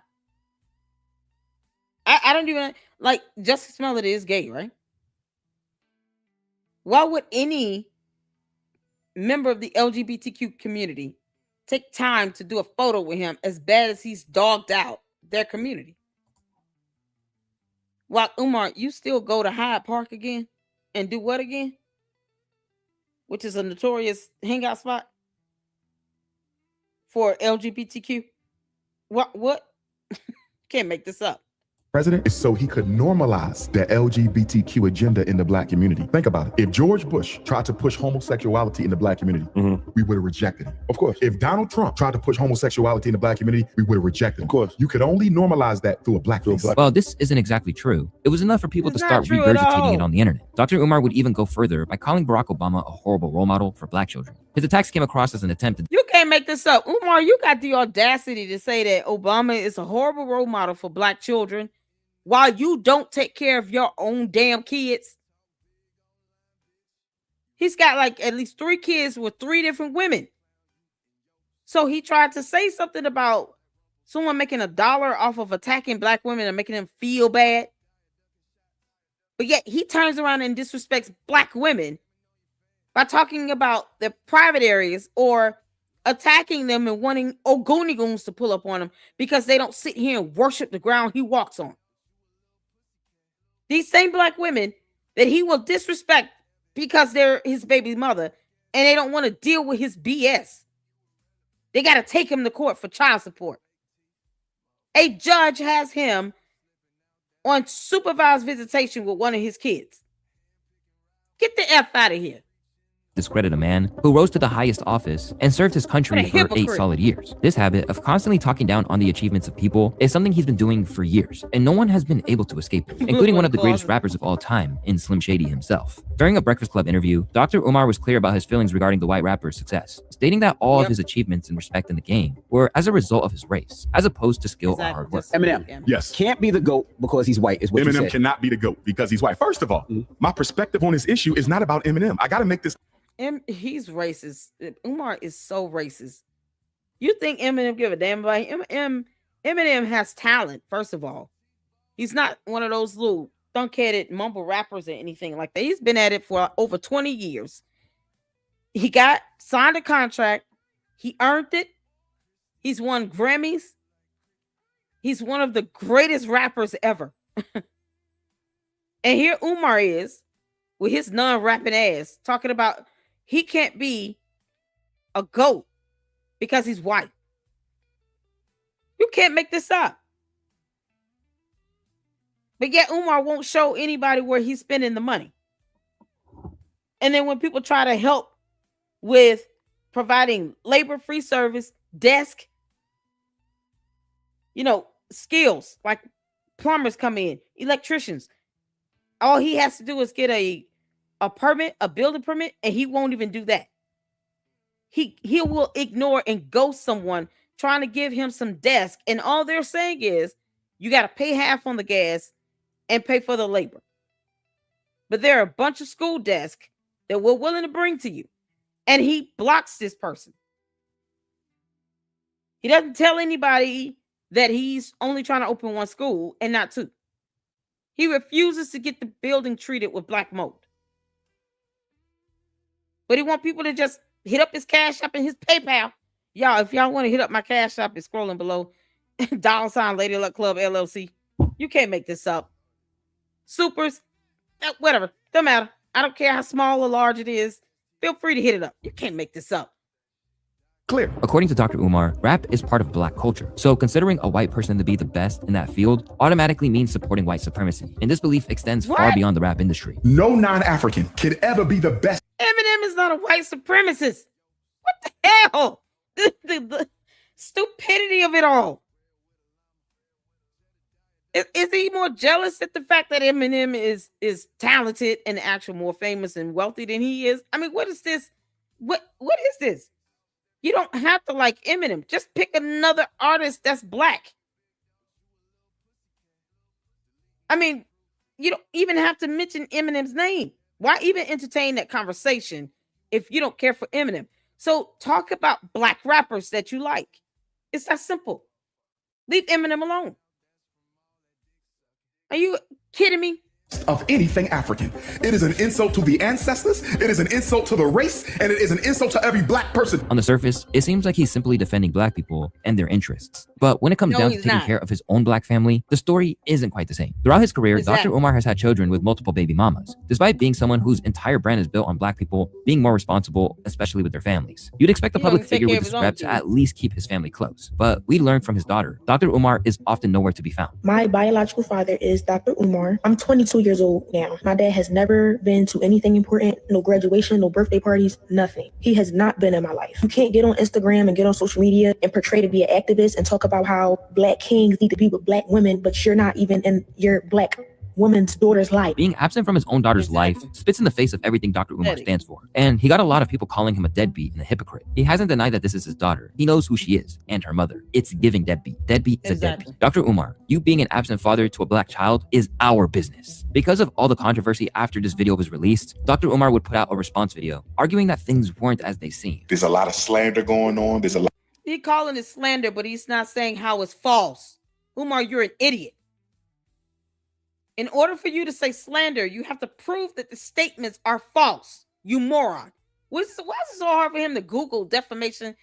I don't even like Jussie Smollett is gay, right? Why would any member of the LGBTQ community take time to do a photo with him as bad as he's dogged out their community? While Umar, you still go to Hyde Park again and do what again? Which is a notorious hangout spot for LGBTQ. What? Can't make this up. President is so he could normalize the LGBTQ agenda in the Black community. Think about it. If George Bush tried to push homosexuality in the Black community, we would have rejected him. Of course. If Donald Trump tried to push homosexuality in the Black community, we would have rejected him. Of course. You could only normalize that through a blackface. Well, this isn't exactly true. It was enough for people to start regurgitating it on the internet. Dr. Umar would even go further by calling Barack Obama a horrible role model for Black children. His attacks came across as an attempt to... You can't make this up. Umar, you got the audacity to say that Obama is a horrible role model for Black children while you don't take care of your own damn kids. He's got like at least 3 kids with 3 different women. So he tried to say something about someone making $1 off of attacking Black women and making them feel bad. But yet he turns around and disrespects Black women by talking about their private areas or attacking them and wanting Ogonigoons to pull up on them because they don't sit here and worship the ground he walks on. These same Black women that he will disrespect because they're his baby mother and they don't want to deal with his BS. They got to take him to court for child support. A judge has him on supervised visitation with one of his kids. Get the F out of here. Discredit a man who rose to the highest office and served his country for 8 solid years. This habit of constantly talking down on the achievements of people is something he's been doing for years, and no one has been able to escape it, including one of the greatest rappers of all time in Slim Shady himself. During a Breakfast Club interview, Dr. Umar was clear about his feelings regarding the white rapper's success, stating that all of his achievements and respect in the game were as a result of his race, as opposed to skill or hard work. Eminem, yes, can't be the GOAT because he's white, is what you said. Eminem cannot be the GOAT because he's white. First of all, my perspective on this issue is not about Eminem. I got to make this... He's racist. Umar is so racist. You think Eminem give a damn about him? Eminem has talent, first of all. He's not one of those little thunk-headed mumble rappers or anything like that. He's been at it for over 20 years. He signed a contract. He earned it. He's won Grammys. He's one of the greatest rappers ever. And here Umar is with his non-rapping ass talking about he can't be a GOAT because he's white. You can't make this up. But yet Umar won't show anybody where he's spending the money. And then when people try to help with providing labor, free service, desk, skills, like plumbers come in, electricians, all he has to do is get a permit, a building permit, and he won't even do that. He will ignore and ghost someone trying to give him some desk, and all they're saying is you got to pay half on the gas and pay for the labor. But there are a bunch of school desks that we're willing to bring to you, and he blocks this person. He doesn't tell anybody that he's only trying to open 1 school and not 2. He refuses to get the building treated with black mold. But he wants people to just hit up his Cash App and his PayPal. Y'all, if y'all want to hit up my Cash App, it's scrolling below. $ Lady Luck Club LLC. You can't make this up. Supers, whatever. Don't matter. I don't care how small or large it is. Feel free to hit it up. You can't make this up. Clear. According to Dr. Umar, rap is part of black culture. So considering a white person to be the best in that field automatically means supporting white supremacy. And this belief extends far beyond the rap industry. No non-African can ever be the best. Eminem is not a white supremacist. What the hell? The stupidity of it all. Is he more jealous at the fact that Eminem is talented and actually more famous and wealthy than he is? I mean, what is this? What is this? You don't have to like Eminem. Just pick another artist that's black. I mean, you don't even have to mention Eminem's name. Why even entertain that conversation if you don't care for Eminem? So talk about black rappers that you like. It's that simple. Leave Eminem alone. Are you kidding me? Of anything African. It is an insult to the ancestors, it is an insult to the race, and it is an insult to every black person. On the surface, it seems like he's simply defending black people and their interests. But when it comes down to taking care of his own black family, the story isn't quite the same. Throughout his career, Dr. Umar has had children with multiple baby mamas, despite being someone whose entire brand is built on black people being more responsible, especially with their families. You'd expect a public figure with this rep to at least keep his family close. But we learned from his daughter, Dr. Umar is often nowhere to be found. My biological father is Dr. Umar. I'm 22 years old now. My dad has never been to anything important, no graduation, no birthday parties, nothing. He has not been in my life. You can't get on Instagram and get on social media and portray to be an activist and talk about how black kings need to be with black women, but you're not even in your black woman's daughter's life. Being absent from his own daughter's life spits in the face of everything Dr. Umar stands for. And he got a lot of people calling him a deadbeat and a hypocrite. He hasn't denied that this is his daughter. He knows who she is and her mother. It's giving deadbeat. Deadbeat is a deadbeat. Dr. Umar, you being an absent father to a black child is our business. Because of all the controversy after this video was released, Dr. Umar would put out a response video arguing that things weren't as they seemed. There's a lot of slander going on. There's a lot. He's calling it slander, but he's not saying how it's false. Umar, you're an idiot. In order for you to say slander, you have to prove that the statements are false. You moron. Why is it so hard for him to Google defamation,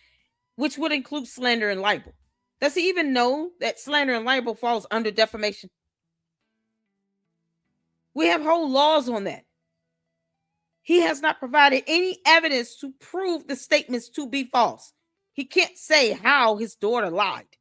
which would include slander and libel? Does he even know that slander and libel falls under defamation? We have whole laws on that. He has not provided any evidence to prove the statements to be false. He can't say how his daughter lied.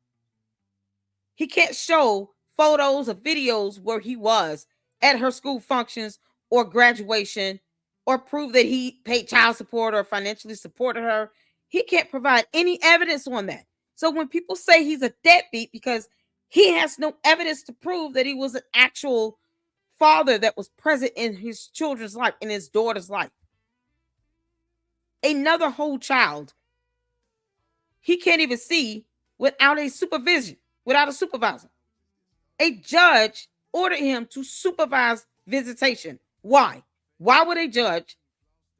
He can't show photos or videos where he was at her school functions or graduation, or prove that he paid child support or financially supported her. He can't provide any evidence on that. So when people say he's a deadbeat because he has no evidence to prove that he was an actual father that was present in his children's life, in his daughter's life, another whole child, he can't even see without a supervision, without a supervisor. A judge ordered him to supervise visitation. Why? Why would a judge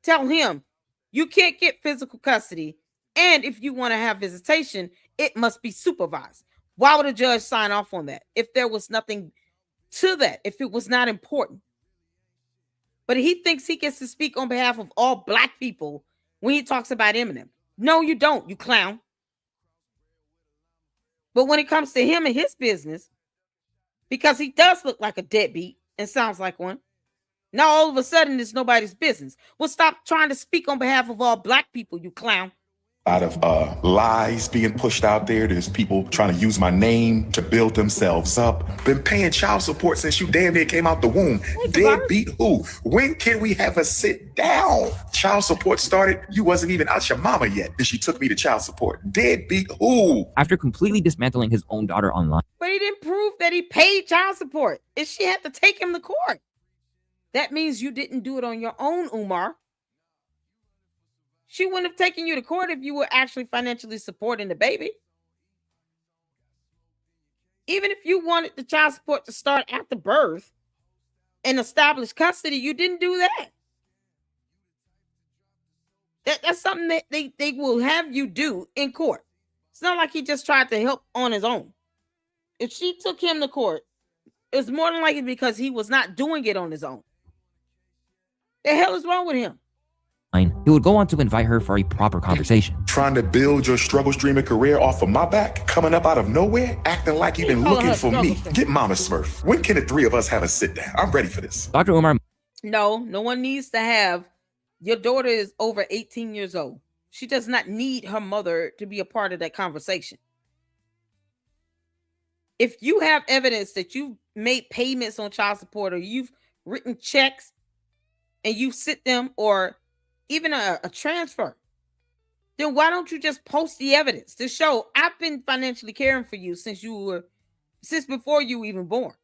tell him you can't get physical custody, and if you want to have visitation, it must be supervised? Why would a judge sign off on that if there was nothing to that, if it was not important? But he thinks he gets to speak on behalf of all black people when he talks about Eminem. No, you don't, you clown. But when it comes to him and his business, because he does look like a deadbeat and sounds like one, now all of a sudden it's nobody's business. Well, stop trying to speak on behalf of all black people, you clown. A lot of lies being pushed out there. There's people trying to use my name to build themselves up. Been paying child support since you damn near came out the womb. Deadbeat who? When can we have a sit down? Child support started, you wasn't even out your mama yet, and she took me to child support. Deadbeat who? After completely dismantling his own daughter online. But he didn't prove that he paid child support, and she had to take him to court. That means you didn't do it on your own, Umar. She wouldn't have taken you to court if you were actually financially supporting the baby. Even if you wanted the child support to start after birth and establish custody, you didn't do that. That's something that they will have you do in court. It's not like he just tried to help on his own. If she took him to court, it's more than likely because he was not doing it on his own. The hell is wrong with him? He would go on to invite her for a proper conversation. Trying to build your struggle streaming career off of my back, coming up out of nowhere, acting like you've been looking for me. Get Mama Smurf. When can the three of us have a sit down? I'm ready for this. Dr. Umar. No one needs to have Your daughter is over 18 years old. She does not need her mother to be a part of that conversation. If you have evidence that you've made payments on child support or you've written checks and you sent them, or even a transfer, then why don't you just post the evidence to show I've been financially caring for you since before you were even born.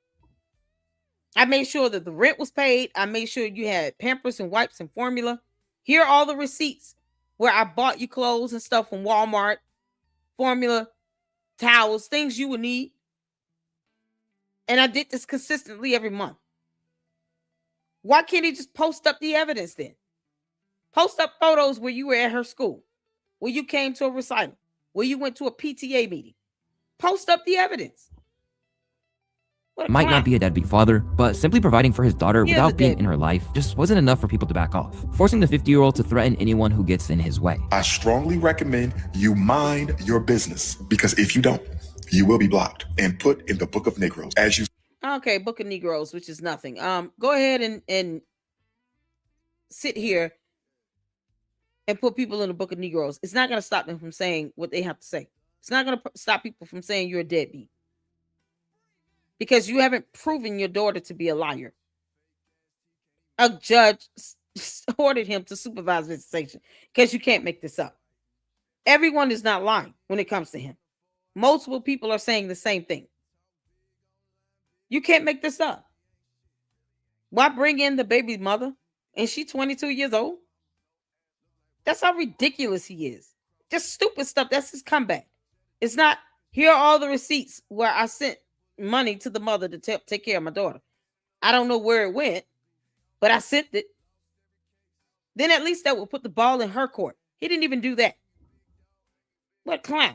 I made sure that the rent was paid. I made sure you had Pampers and wipes and formula. Here are all the receipts where I bought you clothes and stuff from Walmart, formula, towels, things you would need. And I did this consistently every month. Why can't he just post up the evidence then? Post up photos where you were at her school, where you came to a recital, where you went to a PTA meeting. Post up the evidence. Might not be a deadbeat father, but simply providing for his daughter without being in her life just wasn't enough for people to back off, forcing the 50-year-old to threaten anyone who gets in his way. I strongly recommend you mind your business, because if you don't, you will be blocked and put in the Book of Negroes. Okay, Book of Negroes, which is nothing. Go ahead and sit here and put people in the Book of Negroes. It's not going to stop them from saying what they have to say. It's not going to stop people from saying you're a deadbeat, because you haven't proven your daughter to be a liar. A judge ordered him to supervise visitation, because you can't make this up. Everyone is not lying when it comes to him. Multiple people are saying the same thing. You can't make this up. Why bring in the baby mother? And she's 22 years old? That's how ridiculous he is. Just stupid stuff. That's his comeback. It's not, here are all the receipts where I sent money to the mother to take care of my daughter. I don't know where it went, but I sent it. Then at least that will put the ball in her court. He didn't even do that. What a clown.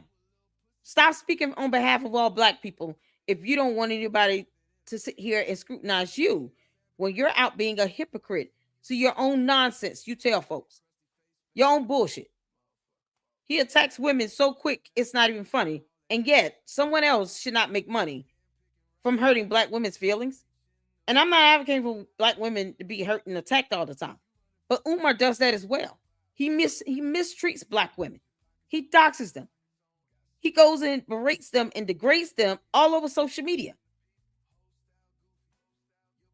Stop speaking on behalf of all Black people if you don't want anybody to sit here and scrutinize you when you're out being a hypocrite to your own nonsense you tell folks. Your own bullshit. He attacks women so quick it's not even funny, and yet someone else should not make money from hurting Black women's feelings. And I'm not advocating for Black women to be hurt and attacked all the time, but Umar does that as well. He mistreats Black women. He doxes them. He goes and berates them and degrades them all over social media.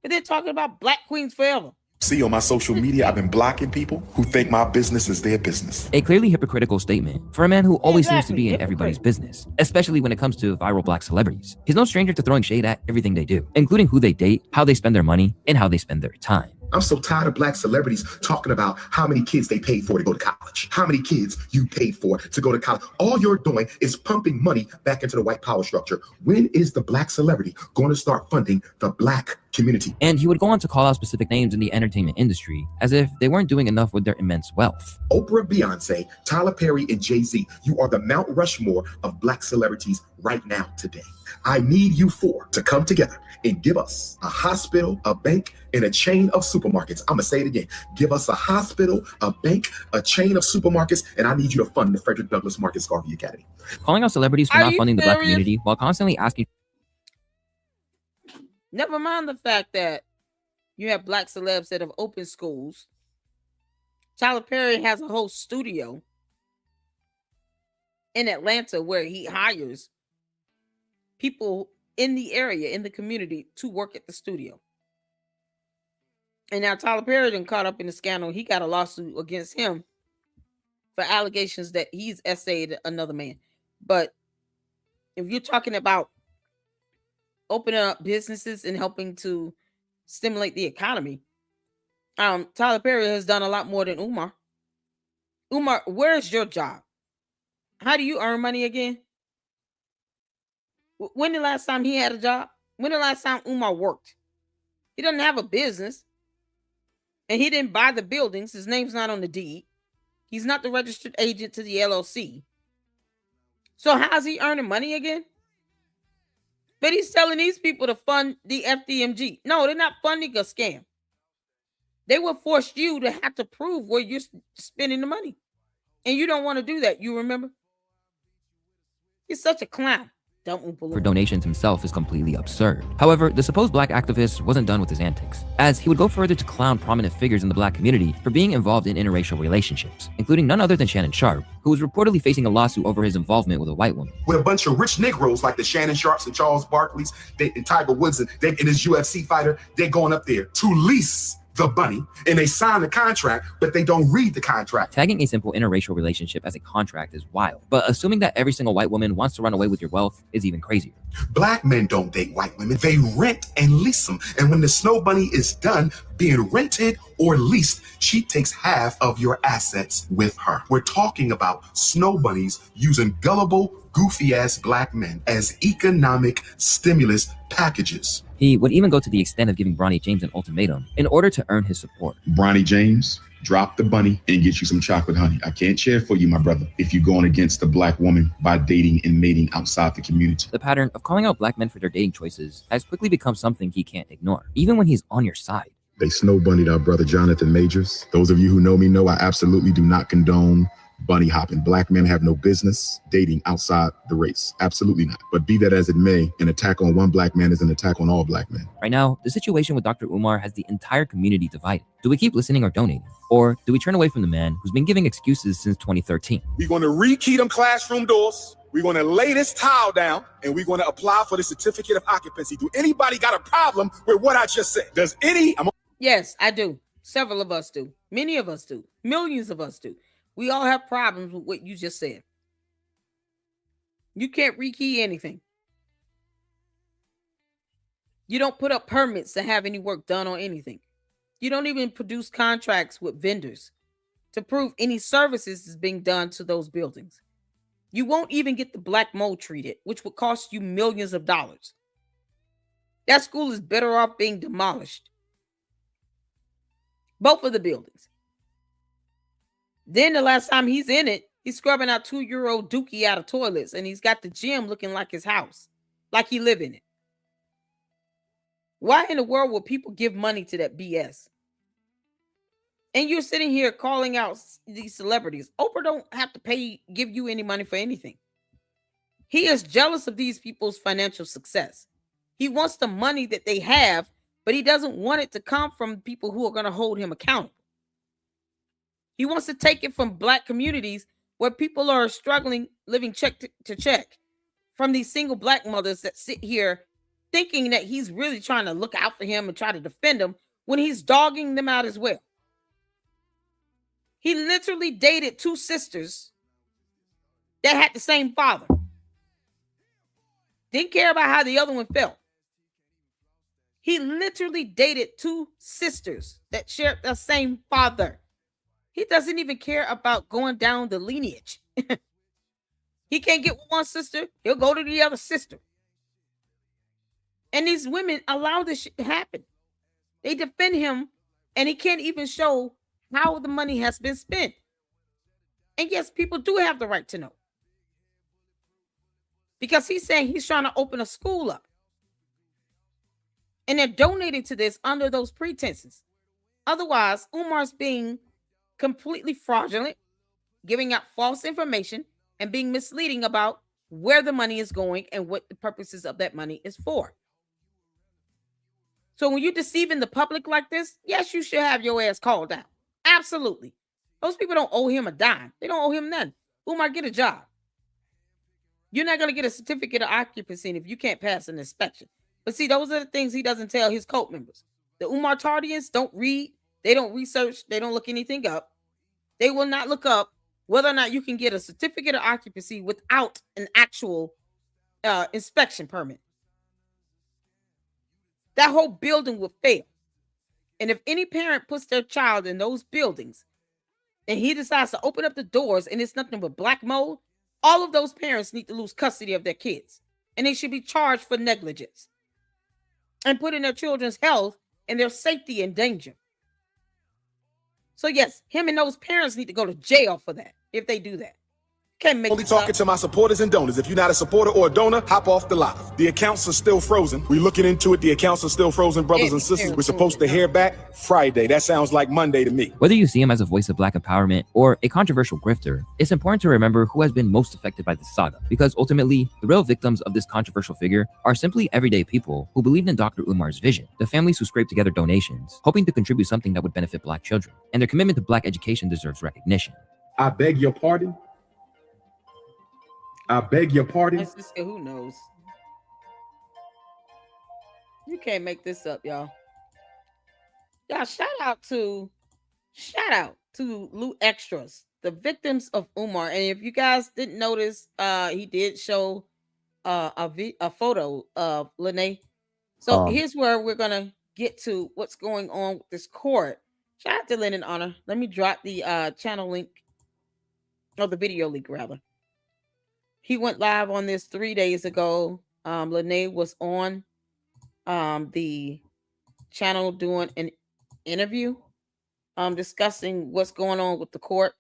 But they're talking about Black queens forever. See, on my social media, I've been blocking people who think my business is their business. A clearly hypocritical statement for a man who always seems to be in everybody's business, especially when it comes to viral Black celebrities. He's no stranger to throwing shade at everything they do, including who they date, how they spend their money, and how they spend their time. I'm so tired of Black celebrities talking about how many kids they paid for to go to college, how many kids you paid for to go to college. All you're doing is pumping money back into the white power structure. When is the Black celebrity going to start funding the Black community? And he would go on to call out specific names in the entertainment industry as if they weren't doing enough with their immense wealth. Oprah, Beyonce, Tyler Perry, and Jay-Z, you are the Mount Rushmore of Black celebrities right now today. I need you four to come together and give us a hospital, a bank, and a chain of supermarkets. I'm going to say it again. Give us a hospital, a bank, a chain of supermarkets, and I need you to fund the Frederick Douglass Marcus Garvey Academy. Calling out celebrities for not funding the Black community while constantly asking. Never mind the fact that you have Black celebs that have opened schools. Tyler Perry has a whole studio in Atlanta where he hires people in the area, in the community, to work at the studio. And now Tyler Perry done caught up in the scandal. He got a lawsuit against him for allegations that he's essayed another man. But if you're talking about opening up businesses and helping to stimulate the economy, Tyler Perry has done a lot more than Umar. Umar, where's your job? How do you earn money again? When the last time he had a job? When the last time Umar worked? He doesn't have a business. And he didn't buy the buildings. His name's not on the deed. He's not the registered agent to the LLC. So how's he earning money again? But he's telling these people to fund the FDMG. No, they're not funding a scam. They will force you to have to prove where you're spending the money. And you don't want to do that. You remember? He's such a clown. for donations himself is completely absurd. However, the supposed black activist wasn't done with his antics, as he would go further to clown prominent figures in the black community for being involved in interracial relationships, including none other than Shannon Sharpe, who was reportedly facing a lawsuit over his involvement with a white woman. With a bunch of rich Negroes like the Shannon Sharps and Charles Barkleys and Tiger Woods and his UFC fighter, they're going up there to lease the bunny, and they sign the contract, but they don't read the contract. Tagging a simple interracial relationship as a contract is wild, but assuming that every single white woman wants to run away with your wealth is even crazier. Black men don't date white women. They rent and lease them. And when the snow bunny is done being rented or leased, she takes half of your assets with her. We're talking about snow bunnies using gullible, goofy-ass black men as economic stimulus packages. He would even go to the extent of giving Bronny James an ultimatum in order to earn his support. Bronny James, drop the bunny and get you some chocolate honey. I can't share for you, my brother, if you're going against the black woman by dating and mating outside the community. The pattern of calling out black men for their dating choices has quickly become something he can't ignore, even when he's on your side. They snow bunnied our brother Jonathan Majors. Those of you who know me know I absolutely do not condone bunny hopping. Black men have no business dating outside the race. Absolutely not. But be that as it may, an attack on one black man is an attack on all black men. Right now, the situation with Dr. Umar has the entire community divided. Do we keep listening or donating? Or do we turn away from the man who's been giving excuses since 2013? We're going to rekey them classroom doors. We're going to lay this tile down, and we're going to apply for the certificate of occupancy. Do anybody got a problem with what I just said? Does any? Yes, I do. Several of us do. Many of us do. Millions of us do. We all have problems with what you just said. You can't rekey anything. You don't put up permits to have any work done on anything. You don't even produce contracts with vendors to prove any services is being done to those buildings. You won't even get the black mold treated, which would cost you millions of dollars. That school is better off being demolished. Both of the buildings. Then the last time he's in it, he's scrubbing out 2-year-old Dookie out of toilets, and he's got the gym looking like his house, like he live in it. Why in the world would people give money to that BS? And you're sitting here calling out these celebrities. Oprah don't have to give you any money for anything. He is jealous of these people's financial success. He wants the money that they have, but he doesn't want it to come from people who are going to hold him accountable. He wants to take it from black communities where people are struggling, living check to check, from these single black mothers that sit here thinking that he's really trying to look out for him and try to defend them when he's dogging them out as well. He literally dated 2 sisters that had the same father. Didn't care about how the other one felt. He literally dated 2 sisters that shared the same father. He doesn't even care about going down the lineage. He can't get with one sister, he'll go to the other sister. And these women allow this shit to happen. They defend him, and he can't even show how the money has been spent. And yes, people do have the right to know. Because he's saying he's trying to open a school up. And they're donating to this under those pretenses. Otherwise, Umar's being completely fraudulent, giving out false information, and being misleading about where the money is going and what the purposes of that money is for. So when you're deceiving the public like this, yes, you should have your ass called out. Absolutely. Those people don't owe him a dime. They don't owe him nothing. Umar, get a job. You're not going to get a certificate of occupancy if you can't pass an inspection. But see, those are the things he doesn't tell his cult members. The Umar Tardians don't read. They don't research. They don't look anything up. They will not look up whether or not you can get a certificate of occupancy without an actual inspection permit. That whole building will fail. And if any parent puts their child in those buildings and he decides to open up the doors and it's nothing but black mold, all of those parents need to lose custody of their kids. And they should be charged for negligence and putting their children's health and their safety in danger. So yes, him and those parents need to go to jail for that if they do that. Can't make Only talking to my supporters and donors. If you're not a supporter or a donor, hop off the live. The accounts are still frozen. We're looking into it. The accounts are still frozen, brothers and sisters. We're supposed to hear back Friday. That sounds like Monday to me. Whether you see him as a voice of Black empowerment or a controversial grifter, it's important to remember who has been most affected by this saga, because ultimately, the real victims of this controversial figure are simply everyday people who believed in Dr. Umar's vision, the families who scraped together donations, hoping to contribute something that would benefit Black children, and their commitment to Black education deserves recognition. I beg your pardon. I beg your pardon. Who knows? You can't make this up, y'all. Y'all, shout out to Loot Extras, the victims of Umar. And if you guys didn't notice, he did show a photo of Lenae. So here's where we're gonna get to what's going on with this court. Shout out to Lynn and Honor. Let me drop the channel link, or the video link rather. He went live on this 3 days ago. Lenae was on the channel doing an interview discussing what's going on with the court.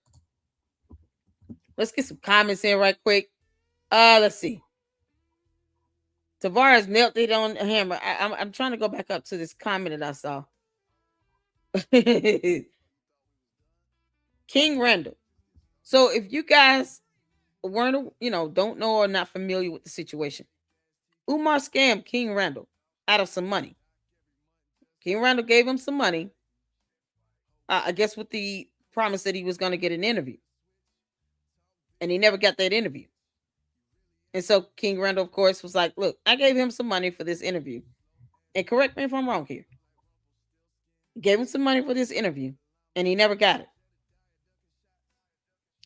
Let's get some comments in right quick. Let's see. Tavares knelt it on the hammer. I'm trying to go back up to this comment that I saw. King Randall. So if you guys weren't, don't know or not familiar with the situation, Umar scammed King Randall out of some money. King Randall gave him some money, I guess with the promise that he was going to get an interview. And he never got that interview. And so King Randall, of course, was like, look, I gave him some money for this interview. And correct me if I'm wrong here. Gave him some money for this interview, and he never got it.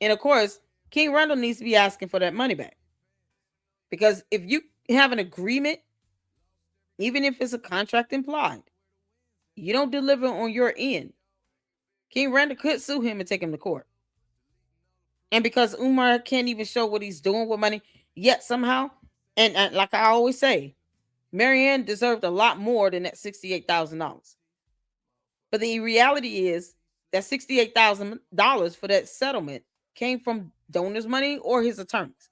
And of course, King Randall needs to be asking for that money back. Because if you have an agreement, even if it's a contract implied, you don't deliver on your end, King Randall could sue him and take him to court. And because Umar can't even show what he's doing with money, yet somehow, and like I always say, Marianne deserved a lot more than that $68,000. But the reality is that $68,000 for that settlement came from donors' money or his attorneys,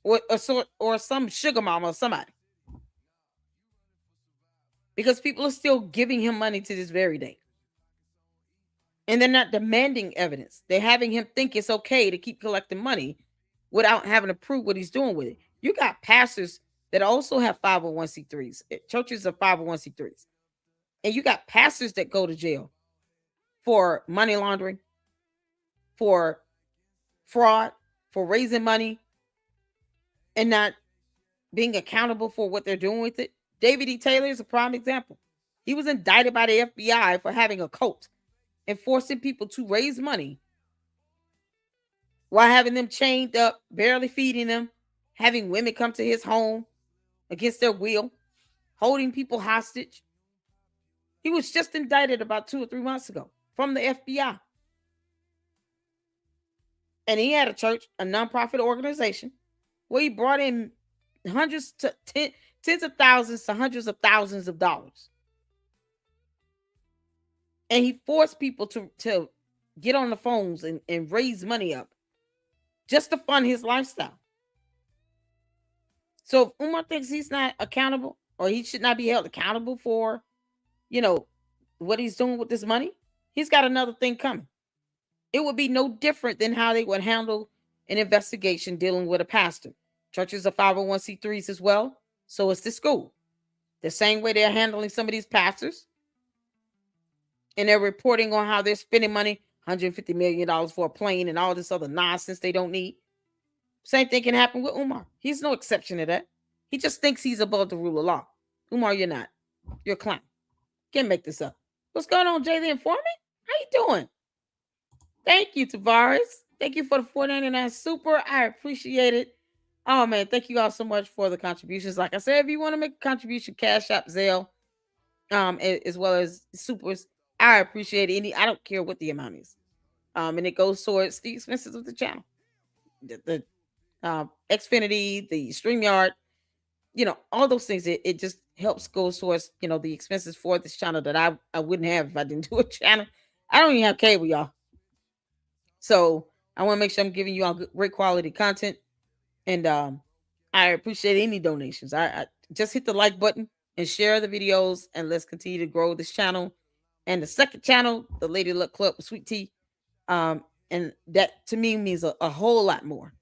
or some sugar mama or somebody. Because people are still giving him money to this very day. And they're not demanding evidence. They're having him think it's okay to keep collecting money without having to prove what he's doing with it. You got pastors that also have 501c3s. Churches are 501c3s. And you got pastors that go to jail for money laundering, for fraud, for raising money, and not being accountable for what they're doing with it. David E. Taylor is a prime example. He was indicted by the FBI for having a cult and forcing people to raise money while having them chained up, barely feeding them, having women come to his home against their will, holding people hostage. He was just indicted about 2 or 3 months ago from the FBI. And he had a church, a nonprofit organization, where he brought in tens of thousands to hundreds of thousands of dollars. And he forced people to get on the phones and raise money up just to fund his lifestyle. So if Umar thinks he's not accountable, or he should not be held accountable for, what he's doing with this money, he's got another thing coming. It would be no different than how they would handle an investigation dealing with a pastor. Churches are 501c3s as well. So it's the school. The same way they're handling some of these pastors. And they're reporting on how they're spending money, $150 million for a plane and all this other nonsense they don't need. Same thing can happen with Umar. He's no exception to that. He just thinks he's above the rule of law. Umar, you're not. You're a clown. Can't make this up. What's going on, Jay the Informant? How you doing? Thank you, Tavares. Thank you for the $4.99 super. I appreciate it. Oh, man, thank you all so much for the contributions. Like I said, if you want to make a contribution, Cash App, Zelle, as well as supers, I appreciate it. I don't care what the amount is. And it goes towards the expenses of the channel. The Xfinity, the StreamYard, all those things. It just helps go towards, the expenses for this channel that I wouldn't have if I didn't do a channel. I don't even have cable, y'all. So I want to make sure I'm giving you all great quality content. And I appreciate any donations. I just hit the like button and share the videos, and let's continue to grow this channel. And the second channel, the Lady Luck Club with Sweet Tea. And that to me means a whole lot more.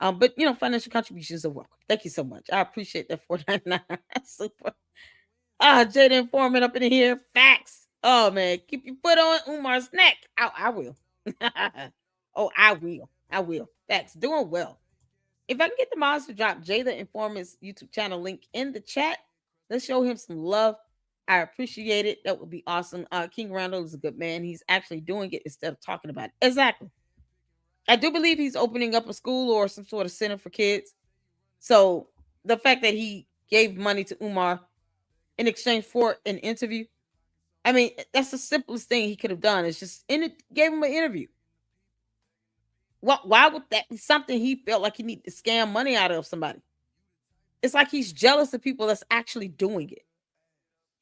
But financial contributions are welcome. Thank you so much. I appreciate that. $4.99. Super. Jada Informant up in here. Facts. Oh man, keep your foot on Umar's neck. I will. Oh, I will. Facts. Doing well. If I can get the mods to drop Jada Informant's YouTube channel link in the chat, let's show him some love. I appreciate it. That would be awesome. King Randall is a good man. He's actually doing it instead of talking about it. Exactly. I do believe he's opening up a school or some sort of center for kids. So the fact that he gave money to Umar in exchange for an interview, I mean, that's the simplest thing he could have done. It's just gave him an interview. Why would that be something he felt like he needed to scam money out of somebody? It's like he's jealous of people that's actually doing it.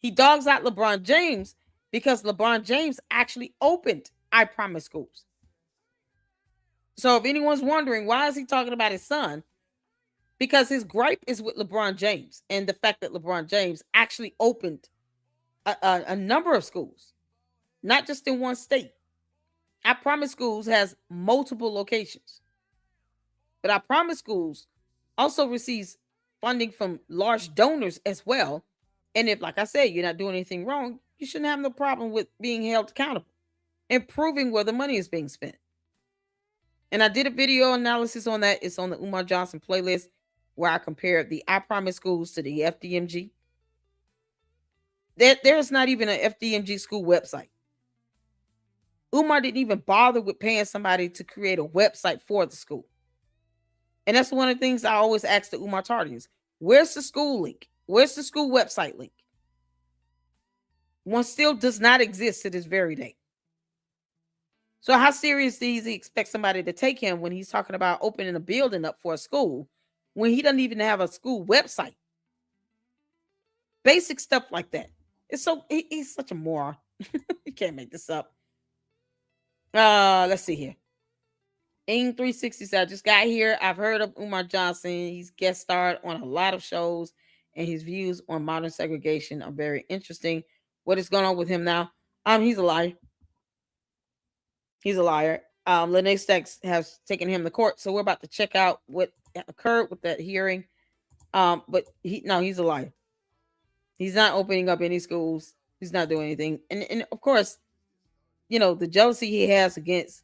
He dogs out LeBron James because LeBron James actually opened I Promise schools. So if anyone's wondering, why is he talking about his son? Because his gripe is with LeBron James and the fact that LeBron James actually opened a number of schools, not just in one state. I Promise Schools has multiple locations. But I Promise Schools also receives funding from large donors as well. And if, like I said, you're not doing anything wrong, you shouldn't have no problem with being held accountable and proving where the money is being spent. And I did a video analysis on that. It's on the Umar Johnson playlist where I compared the I Promise Schools to the FDMG. There's not even an FDMG school website. Umar didn't even bother with paying somebody to create a website for the school. And that's one of the things I always ask the Umar Tardians. Where's the school link? Where's the school website link? One still does not exist to this very day. So how serious does he expect somebody to take him when he's talking about opening a building up for a school when he doesn't even have a school website? Basic stuff like that. He's such a moron. You can't make this up. Let's see here. Ing 360 said, I just got here. I've heard of Umar Johnson. He's guest starred on a lot of shows, and his views on modern segregation are very interesting. What is going on with him now? He's a liar. He's a liar. Lenae Stacks has taken him to court, so we're about to check out what occurred with that hearing. But he's a liar. He's not opening up any schools. He's not doing anything. And of course, the jealousy he has against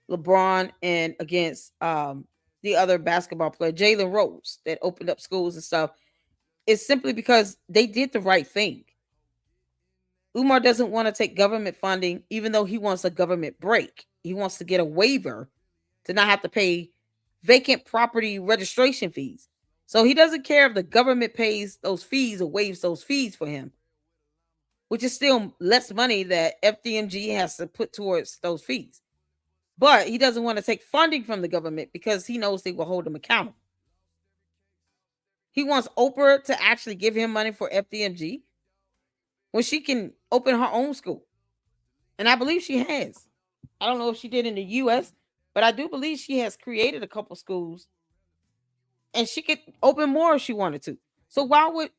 LeBron and against the other basketball player, Jalen Rose, that opened up schools and stuff, is simply because they did the right thing. Umar doesn't want to take government funding, even though he wants a government break. He wants to get a waiver to not have to pay vacant property registration fees. So he doesn't care if the government pays those fees or waives those fees for him, which is still less money that FDMG has to put towards those fees. But he doesn't want to take funding from the government because he knows they will hold him accountable. He wants Oprah to actually give him money for FDMG when she can open her own school. And I believe she has. I don't know if she did in the U.S., but I do believe she has created a couple schools. And she could open more if she wanted to. So why would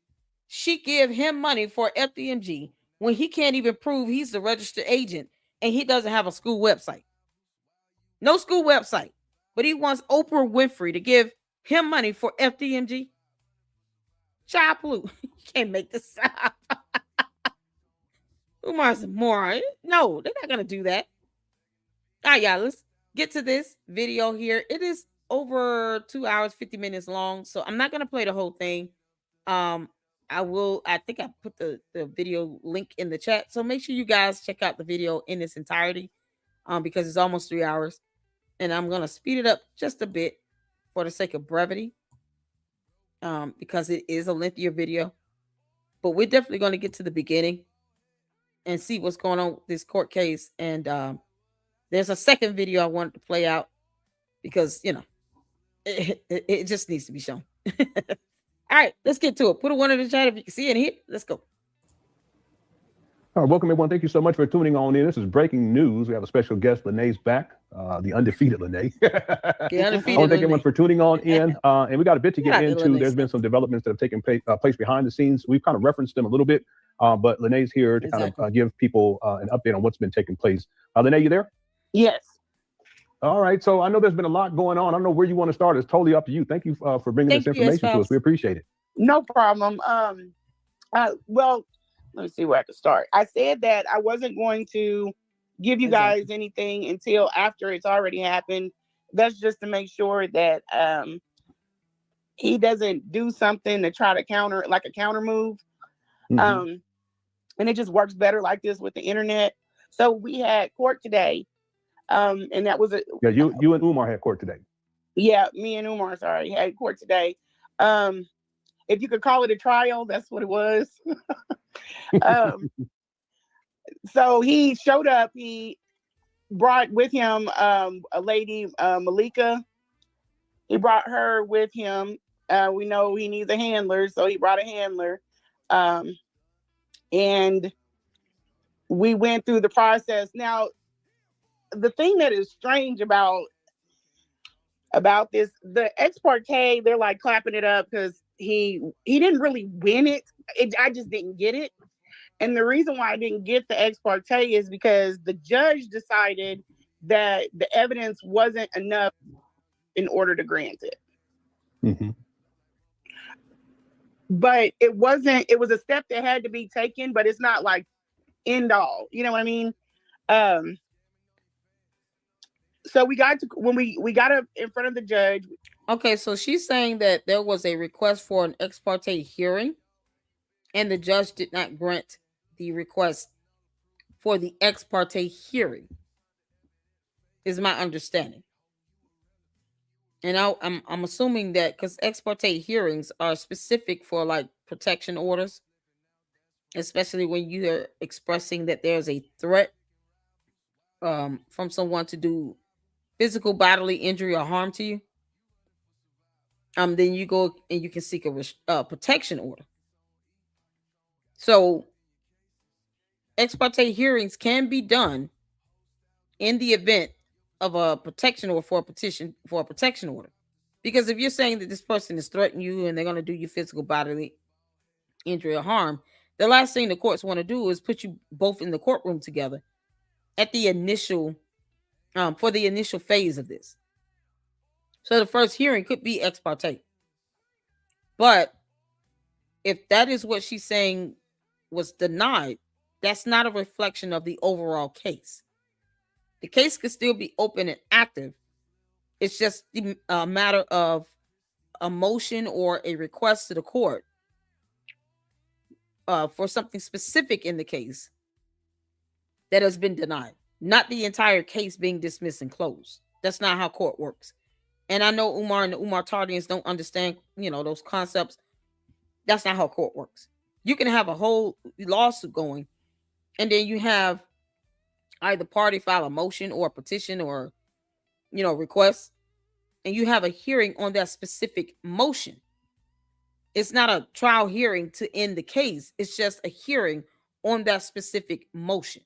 she give him money for FDMG when he can't even prove he's the registered agent and he doesn't have a school website? No school website. But he wants Oprah Winfrey to give him money for FDMG. Child pollution. You can't make this up. Umar's a moron. No, they're not going to do that. All right, y'all. Let's get to this video here. It is over 2 hours, 50 minutes long. So I'm not going to play the whole thing. I think I put the video link in the chat. So make sure you guys check out the video in its entirety because it's almost 3 hours. And I'm going to speed it up just a bit for the sake of brevity because it is a lengthier video. But we're definitely going to get to the beginning and see what's going on with this court case. And there's a second video I wanted to play out because, it just needs to be shown. All right, let's get to it. Put a one in the chat if you can see it here. Let's go. All right, welcome everyone. Thank you so much for tuning on in. This is breaking news. We have a special guest. Lenae's back. the undefeated Lenae. The undefeated I want to thank everyone for tuning on in. And we got a bit to get into. There's been some developments that have taken place behind the scenes. We've kind of referenced them a little bit, but Lenae's here to kind of give people an update on what's been taking place. Lenae, you there? Yes. All right. So I know there's been a lot going on. I don't know where you want to start. It's totally up to you. Thank you for bringing this information to us. We appreciate it. No problem. Well, let me see where I can start. I said that I wasn't going to give you guys anything until after it's already happened. That's just to make sure that he doesn't do something to try to counter, like a counter move. And it just works better like this with the internet. So we had court today. And that was you and Umar had court today. Yeah, me and Umar, had court today. If you could call it a trial, that's what it was. So he showed up. He brought with him a lady, Malika. He brought her with him. We know he needs a handler, so he brought a handler. And we went through the process. Now, the thing that is strange about this, the ex parte, they're like clapping it up because he didn't really win it. I just didn't get it. And the reason why I didn't get the ex parte is because the judge decided that the evidence wasn't enough in order to grant it. But it wasn't, it was a step that had to be taken, but it's not like end all. You know what I mean? So we got to, when we got up in front of the judge. Okay, so she's saying that there was a request for an ex parte hearing, and the judge did not grant the request for the ex parte hearing, is my understanding. And I'm assuming that because ex parte hearings are specific for like protection orders, especially when you are expressing that there's a threat from someone to do physical bodily injury or harm to you. Then you go and you can seek a protection order. So ex parte hearings can be done in the event of a protection order for a protection order. Because if you're saying that this person is threatening you and they're going to do you physical bodily injury or harm, the last thing the courts want to do is put you both in the courtroom together at the initial for the initial phase of this. So the first hearing could be ex parte. But if that is what she's saying was denied, that's not a reflection of the overall case. The case could still be open and active. It's just a matter of a motion or a request to the court for something specific in the case that has been denied, not the entire case being dismissed and closed. That's not how court works. And I know Umar and the Umar Tardians don't understand, those concepts. That's not how court works. You can have a whole lawsuit going, and then you have either party file a motion or a petition or, request, and you have a hearing on that specific motion. It's not a trial hearing to end the case. It's just a hearing on that specific motion.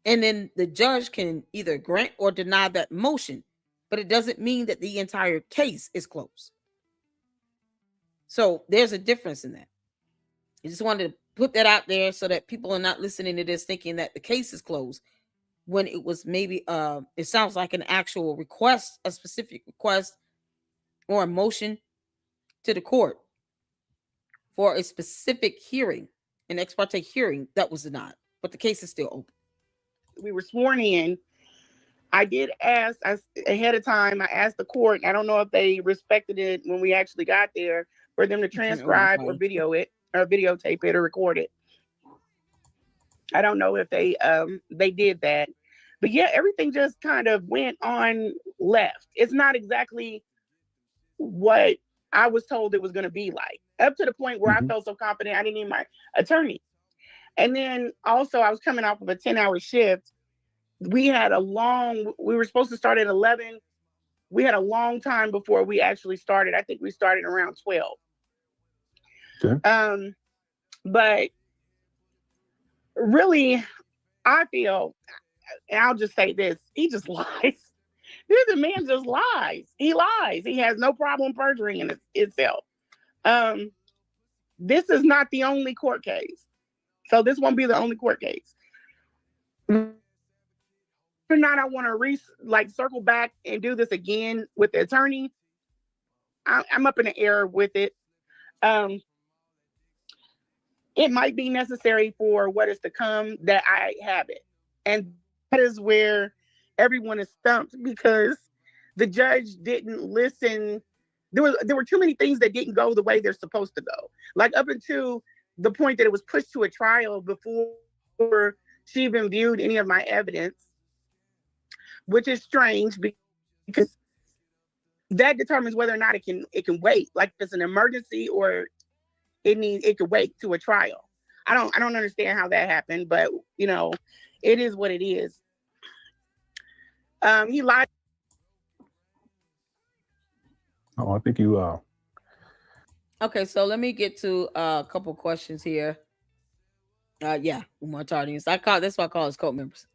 And then the judge can either grant or deny that motion, but it doesn't mean that the entire case is closed. So there's a difference in that. I just wanted to put that out there so that people are not listening to this thinking that the case is closed when it was maybe it sounds like an actual request, a specific request or a motion to the court for a specific hearing, an ex parte hearing that was denied, but the case is still open. We were sworn in. I did ask ahead of time. I asked the court. I don't know if they respected it when we actually got there for them to transcribe or video it or videotape it or record it. I don't know if they did that, but yeah, everything just kind of went on left. It's not exactly what I was told it was going to be like, up to the point where I felt so confident I didn't need my attorney. And then also I was coming off of a 10-hour shift. We were supposed to start at 11. We had a long time before we actually started. I think we started around 12. Okay. But really, I feel I'll just say this: he just lies. The man just lies. He lies. He has no problem perjuring in itself. This is not the only court case, so this won't be the only court case. Or not, I want to circle back and do this again with the attorney. I'm up in the air with it. It might be necessary for what is to come that I have it, and that is where everyone is stumped because the judge didn't listen. There were too many things that didn't go the way they're supposed to go. Like up until the point that it was pushed to a trial before she even viewed any of my evidence, which is strange because that determines whether or not it can wait. Like if it's an emergency or it could wait to a trial. I don't understand how that happened, but it is what it is. He lied. Oh, I think you Okay, so let me get to a couple questions here. Yeah, Umar Tardians. That's why I call us cult members.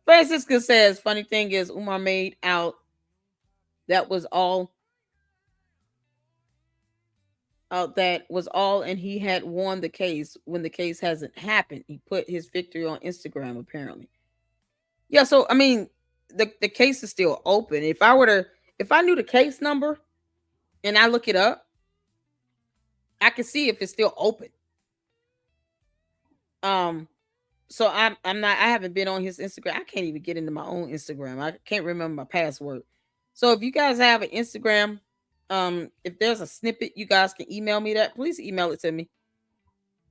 Francisco says, funny thing is Umar made out that was all and he had won the case when the case hasn't happened. He put his victory on Instagram apparently. Yeah, so I mean the case is still open. If I knew the case number and I look it up, I can see if it's still open. So I haven't been on his Instagram. I can't even get into my own Instagram. I can't remember my password. So if you guys have an Instagram, if there's a snippet, you guys can email me that. Please email it to me.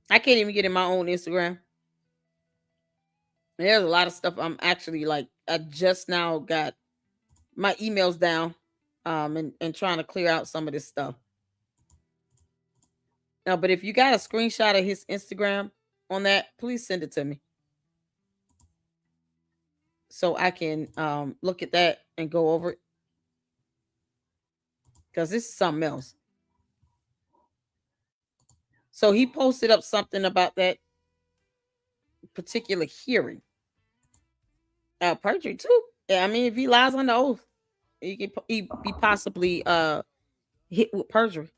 I can't even get in my own Instagram. There's a lot of stuff I'm actually I just now got my emails down and trying to clear out some of this stuff. Now, but if you got a screenshot of his Instagram on that, please send it to me so I can look at that and go over it, because this is something else. So he posted up something about that particular hearing. Perjury too. Yeah, I mean, if he lies on the oath, he be possibly hit with perjury.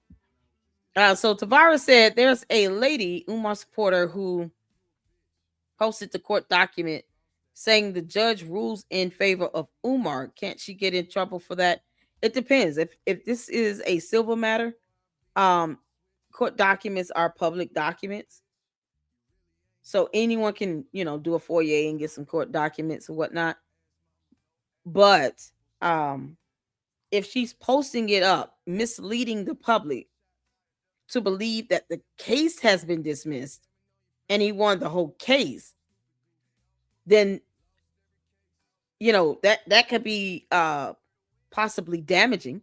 So Tavares said there's a lady, Umar supporter, who posted the court document saying the judge rules in favor of Umar. Can't she get in trouble for that? It depends. If this is a civil matter, court documents are public documents. So anyone can, do a FOIA and get some court documents and whatnot. But if she's posting it up, misleading the public to believe that the case has been dismissed and he won the whole case, then that could be possibly damaging.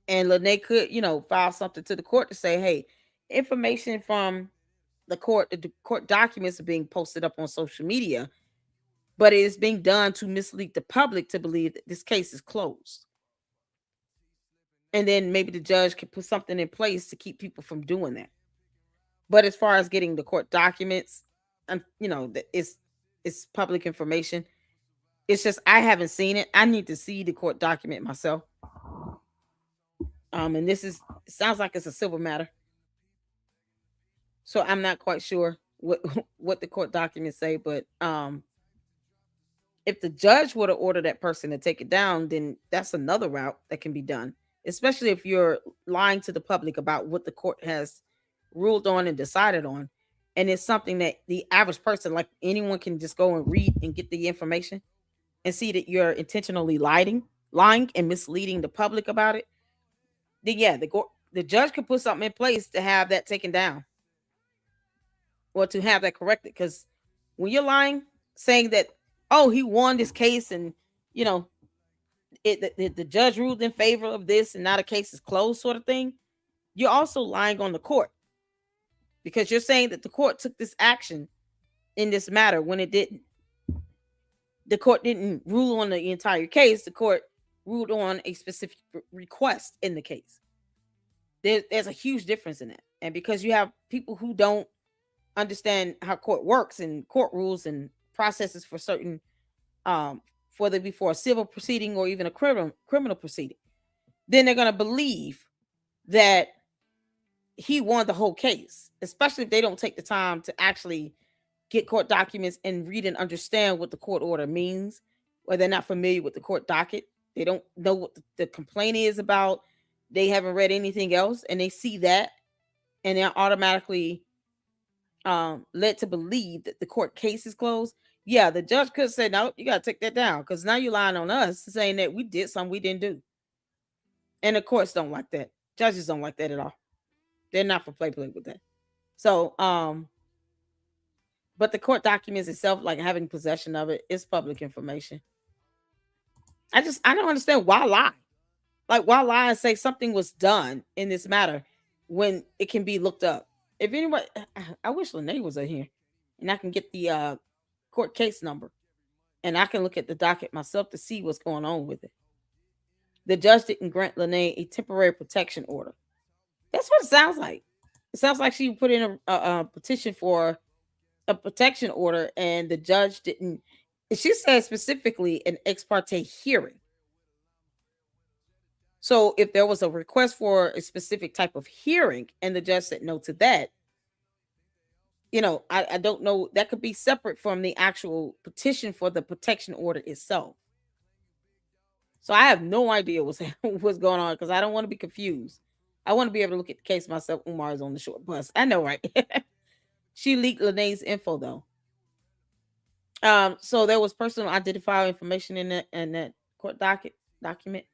And Lenae could, file something to the court to say, hey, information from the court documents are being posted up on social media, but it is being done to mislead the public to believe that this case is closed. And then maybe the judge can put something in place to keep people from doing that. But as far as getting the court documents, it's public information. It's just I haven't seen it. I need to see the court document myself. And it sounds like it's a civil matter. So I'm not quite sure what the court documents say, but if the judge were to order that person to take it down, then that's another route that can be done, especially if you're lying to the public about what the court has ruled on and decided on. And it's something that the average person, like anyone, can just go and read and get the information and see that you're intentionally lying and misleading the public about it. Then yeah, the judge could put something in place to have that taken down or to have that corrected. Because when you're lying, saying that, oh, he won this case and the judge ruled in favor of this and now the case is closed, sort of thing, you're also lying on the court, because you're saying that the court took this action in this matter when it didn't. The court didn't rule on the entire case. The court ruled on a specific request in the case. There's a huge difference in that. And because you have people who don't understand how court works and court rules and processes for certain, whether it be for a civil proceeding or even a criminal proceeding, then they're going to believe that he won the whole case, especially if they don't take the time to actually get court documents and read and understand what the court order means, or they're not familiar with the court docket. They don't know what the complaint is about. They haven't read anything else, and they see that, and they're automatically led to believe that the court case is closed. Yeah, the judge could say, no, you got to take that down, because now you're lying on us, saying that we did something we didn't do. And the courts don't like that. Judges don't like that at all. They're not for play with that. So, but the court documents itself, like having possession of it, is public information. I don't understand why lie. Like, why lie and say something was done in this matter when it can be looked up? If anybody, I wish Lenae was in here and I can get the court case number and I can look at the docket myself to see what's going on with it. The judge didn't grant Lenae a temporary protection order. That's what it sounds like. It sounds like she put in a petition for a protection order, and the judge didn't. She said specifically an ex parte hearing. So if there was a request for a specific type of hearing and the judge said no to that, I don't know. That could be separate from the actual petition for the protection order itself. So I have no idea what's going on, because I don't want to be confused. I want to be able to look at the case myself. Umar is on the short bus. I know, right? She leaked Lenae's info, though. So there was personal identifier information in that court document.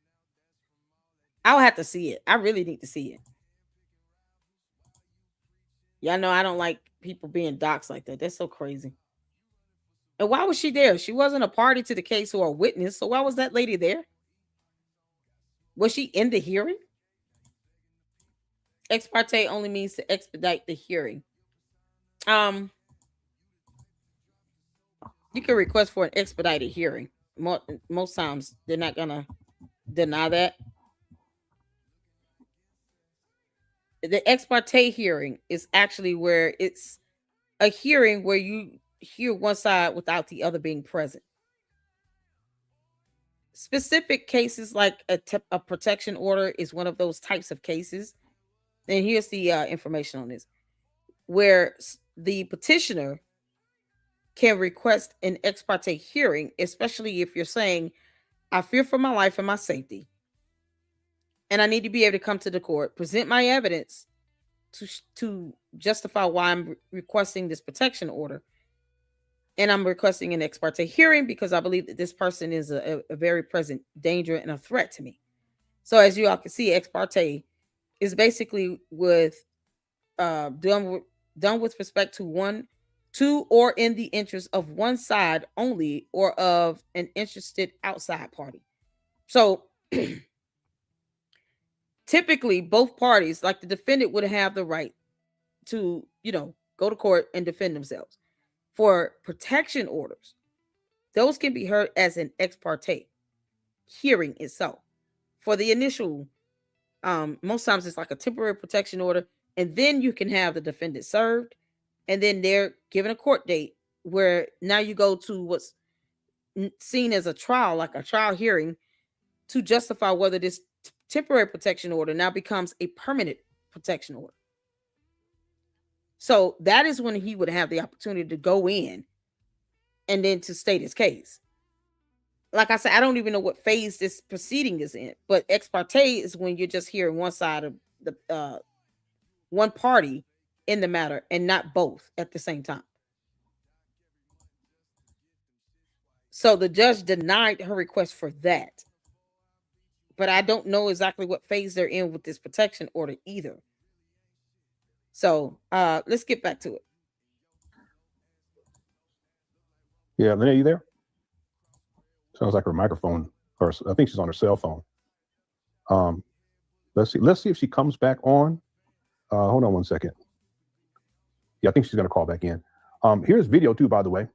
I'll have to see it. I really need to see it. Y'all know I don't like people being doxxed like that. That's so crazy. And why was she there? She wasn't a party to the case or a witness. So why was that lady there? Was she in the hearing? Ex parte only means to expedite the hearing. You can request for an expedited hearing. Most times they're not gonna deny that. The ex parte hearing is actually where it's a hearing where you hear one side without the other being present. Specific cases like a protection order is one of those types of cases. And here's the information on this, where the petitioner can request an ex parte hearing, especially if you're saying, I fear for my life and my safety, and I need to be able to come to the court, present my evidence to justify why I'm requesting this protection order. And I'm requesting an ex parte hearing because I believe that this person is a very present danger and a threat to me. So as you all can see, ex parte is basically with done with respect to or in the interest of one side only, or of an interested outside party. So typically both parties, like the defendant, would have the right to, go to court and defend themselves. For protection orders, those can be heard as an ex parte hearing itself. For the initial, most times it's like a temporary protection order, and then you can have the defendant served, and then they're given a court date where now you go to what's seen as a trial, like a trial hearing, to justify whether this temporary protection order now becomes a permanent protection order. So that is when he would have the opportunity to go in and then to state his case. Like I said, I don't even know what phase this proceeding is in, but ex parte is when you're just hearing one side of the one party in the matter and not both at the same time. So the judge denied her request for that. But I don't know exactly what phase they're in with this protection order either. So let's get back to it. Yeah, Lenae, you there? Sounds like her microphone, or I think she's on her cell phone. Let's see if she comes back on. Hold on one second. Yeah, I think she's gonna call back in. Here's video too, by the way.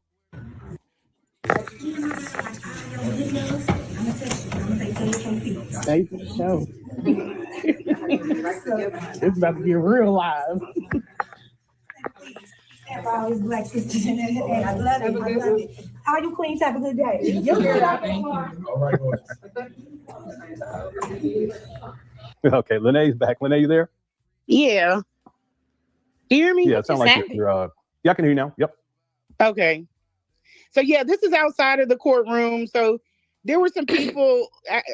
Stay for the show. It's about to get real live. for all his black sisters. Hey, I love it. I love it. All you queens have a good day. You're All right, okay, Lenae's back. Lenae, you there? Yeah. Do you hear me? Yeah, it sounds like you're. Yeah, I can hear you now. Yep. Okay. So yeah, this is outside of the courtroom. So there were some people.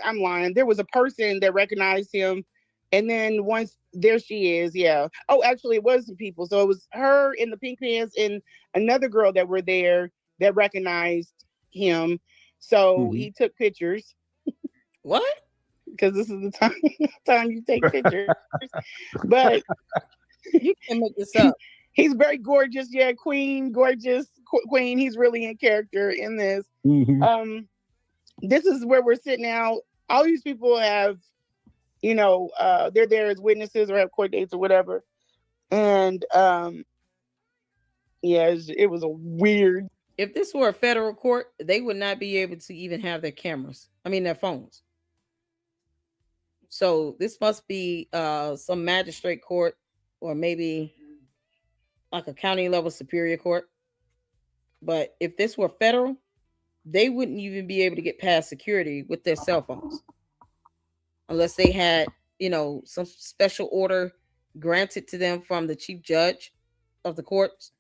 I'm lying. There was a person that recognized him, and then once there she is. Yeah. Oh, actually, it was some people. So it was her in the pink pants and another girl that were there that recognized him. So he took pictures. What? Because this is the time you take pictures. But you can make this up. He's very gorgeous. Yeah, gorgeous queen. He's really in character in this. This is where we're sitting now. All these people have, they're there as witnesses or have court dates or whatever. And it was a weird. If this were a federal court, they would not be able to even have their their phones. So this must be some magistrate court or maybe like a county level superior court. But if this were federal, they wouldn't even be able to get past security with their cell phones unless they had, some special order granted to them from the chief judge of the courts.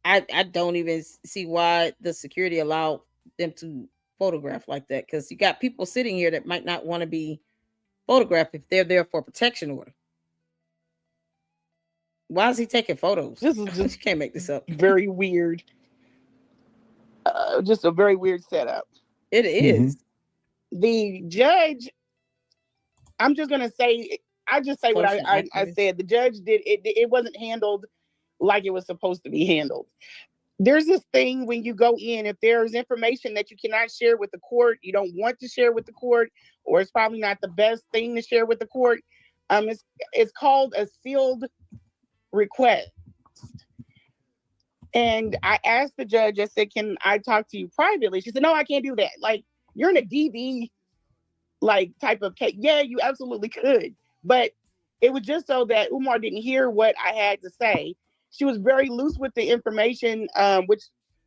I don't even see why the security allowed them to photograph like that, because you got people sitting here that might not want to be photographed if they're there for a protection order. Why is he taking photos? This is just you can't make this up. Very weird. Just a very weird setup. It is. The judge, I'm just gonna say, I just say what I said. The judge did it. It wasn't handled like it was supposed to be handled. There's this thing when you go in, if there's information that you cannot share with the court, you don't want to share with the court, or it's probably not the best thing to share with the court. It's called a sealed request. And I asked the judge, I said, can I talk to you privately? She said, no, I can't do that. Like, you're in a DV type of case. Yeah, you absolutely could. But it was just so that Umar didn't hear what I had to say. She was very loose with the information, which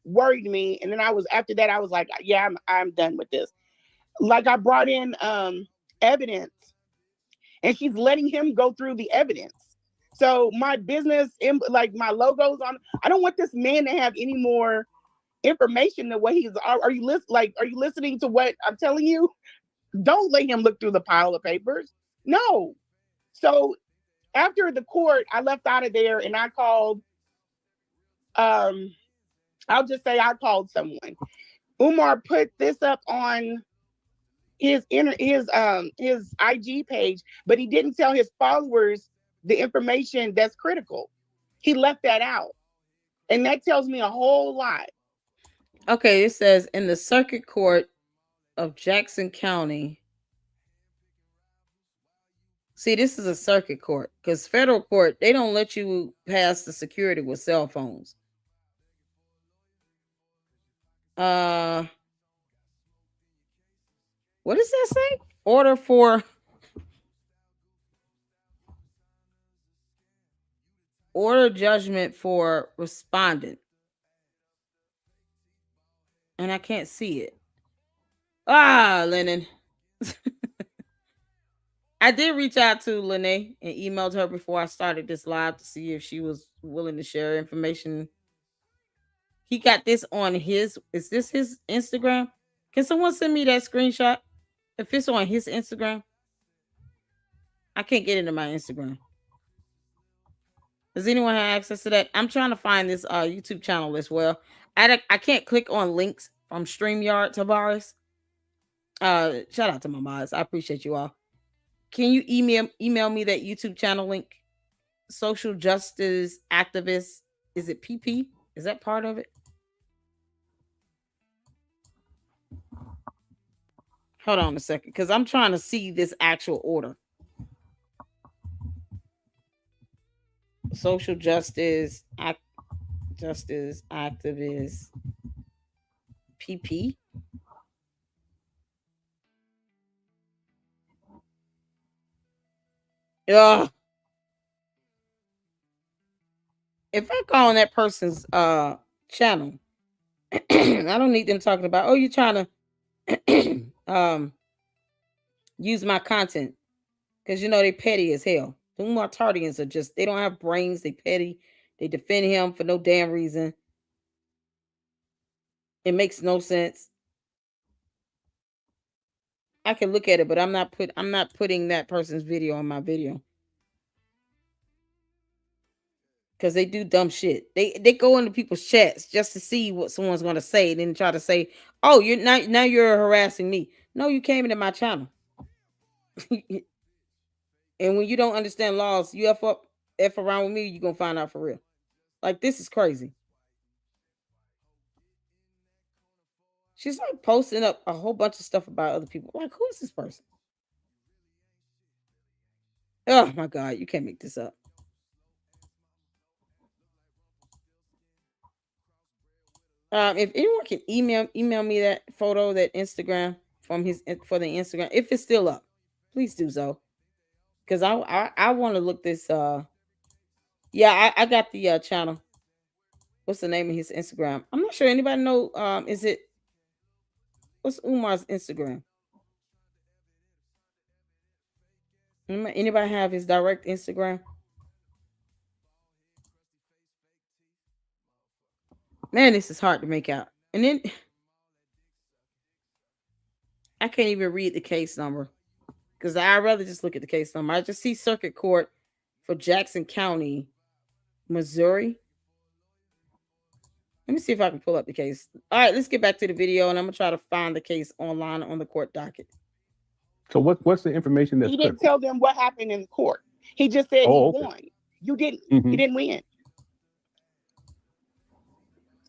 worried me. And then after that, I was like, yeah, I'm done with this. Like, I brought in evidence and she's letting him go through the evidence. So my business, like my logos on, I don't want this man to have any more information than what he's. Are you listening to what I'm telling you? Don't let him look through the pile of papers. No. So after the court, I left out of there and I called. I'll just say I called someone. Umar put this up on his IG page, but he didn't tell his followers the information that's critical. He left that out. And that tells me a whole lot. Okay, it says in the circuit court of Jackson County. See, this is a circuit court, because federal court, they don't let you pass the security with cell phones. What does that say? Order judgment for respondent. And I can't see it. Lennon. I did reach out to Lenae and emailed her before I started this live to see if she was willing to share information. He got this on is this his Instagram? Can someone send me that screenshot? If it's on his Instagram. I can't get into my Instagram. Does anyone have access to that? I'm trying to find this YouTube channel as well. I can't click on links from StreamYard, Tavares. Shout out to my mods. I appreciate you all. Can you email me that YouTube channel link? Social justice activist. Is it PP? Is that part of it? Hold on a second, because I'm trying to see this actual order. Social justice activist PP. Ugh. if I go on that person's channel, I don't need them talking about, oh, you're trying to use my content, because they petty as hell. The Martardians are just, they don't have brains, they petty, they defend him for no damn reason. It makes no sense. I can look at it, but I'm not putting that person's video on my video. Because they do dumb shit. They go into people's chats just to see what someone's gonna say, and then try to say, oh, you're now you're harassing me. No, you came into my channel. And when you don't understand laws, you F around with me, you're gonna find out for real. Like, this is crazy. She's like posting up a whole bunch of stuff about other people. Like, who is this person? Oh my God, you can't make this up. If anyone can email me that photo, that Instagram for the Instagram, if it's still up, please do so. Because I want to look this. Yeah, I got the channel. What's the name of his Instagram? I'm not sure anybody know. What's Umar's Instagram? Anybody have his direct Instagram? Man, this is hard to make out. And then I can't even read the case number, because I'd rather just look at the case number. I just see Circuit Court for Jackson County, Missouri. Let me see if I can pull up the case. All right, let's get back to the video, and I'm gonna try to find the case online on the court docket. So what's the information that's he didn't tell them what happened in court. He just said he won. You didn't. Mm-hmm. He didn't win.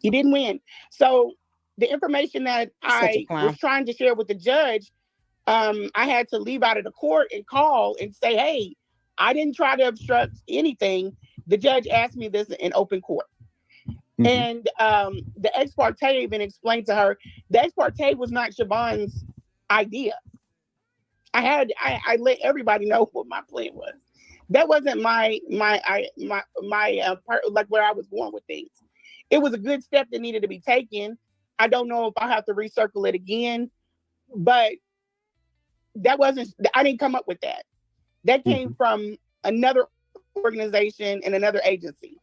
He didn't win. So the information that I was trying to share with the judge, I had to leave out of the court and call and say, hey, I didn't try to obstruct anything. The judge asked me this in open court. Mm-hmm. And the ex parte even explained to her, the ex parte was not Siobhan's idea. I let everybody know what my plan was. That wasn't my part, like where I was going with things. It was a good step that needed to be taken. I don't know if I'll have to recircle it again, but I didn't come up with that. That came from another organization and another agency.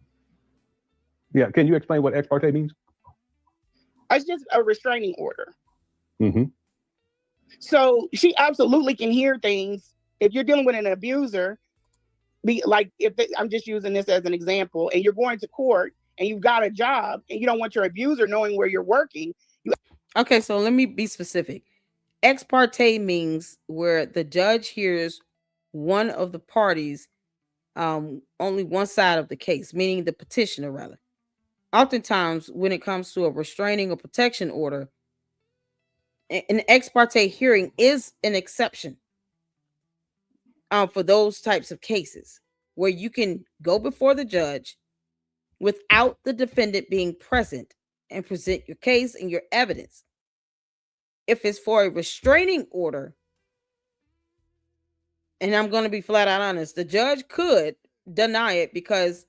Yeah, can you explain what ex parte means? It's just a restraining order. Mm-hmm. So she absolutely can hear things. If you're dealing with an abuser, I'm just using this as an example, and you're going to court and you've got a job and you don't want your abuser knowing where you're working. Okay, so let me be specific. Ex parte means where the judge hears one of the parties, only one side of the case, meaning the petitioner rather. Oftentimes, when it comes to a restraining or protection order, an ex parte hearing is an exception for those types of cases where you can go before the judge without the defendant being present and present your case and your evidence. If it's for a restraining order, and I'm going to be flat out honest, the judge could deny it, because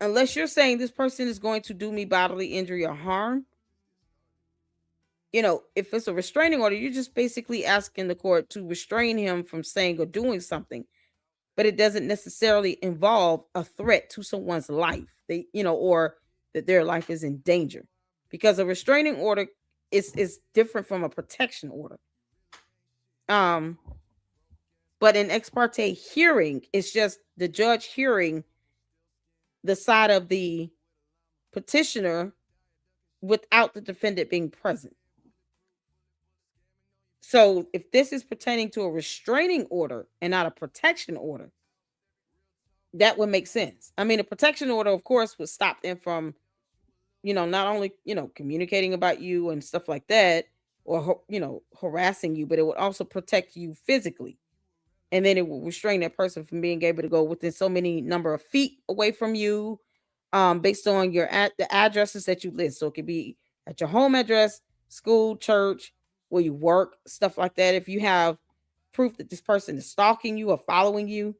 unless you're saying this person is going to do me bodily injury or harm, if it's a restraining order, you're just basically asking the court to restrain him from saying or doing something, but it doesn't necessarily involve a threat to someone's life, or that their life is in danger, because a restraining order is different from a protection order. But an ex parte hearing is just the judge hearing the side of the petitioner without the defendant being present. So if this is pertaining to a restraining order and not a protection order, that would make sense. I mean, a protection order, of course, would stop them from, not only, communicating about you and stuff like that, or, harassing you, but it would also protect you physically. And then it will restrain that person from being able to go within so many number of feet away from you, based on the addresses that you list. So it could be at your home address, school, church, where you work, stuff like that. If you have proof that this person is stalking you or following you,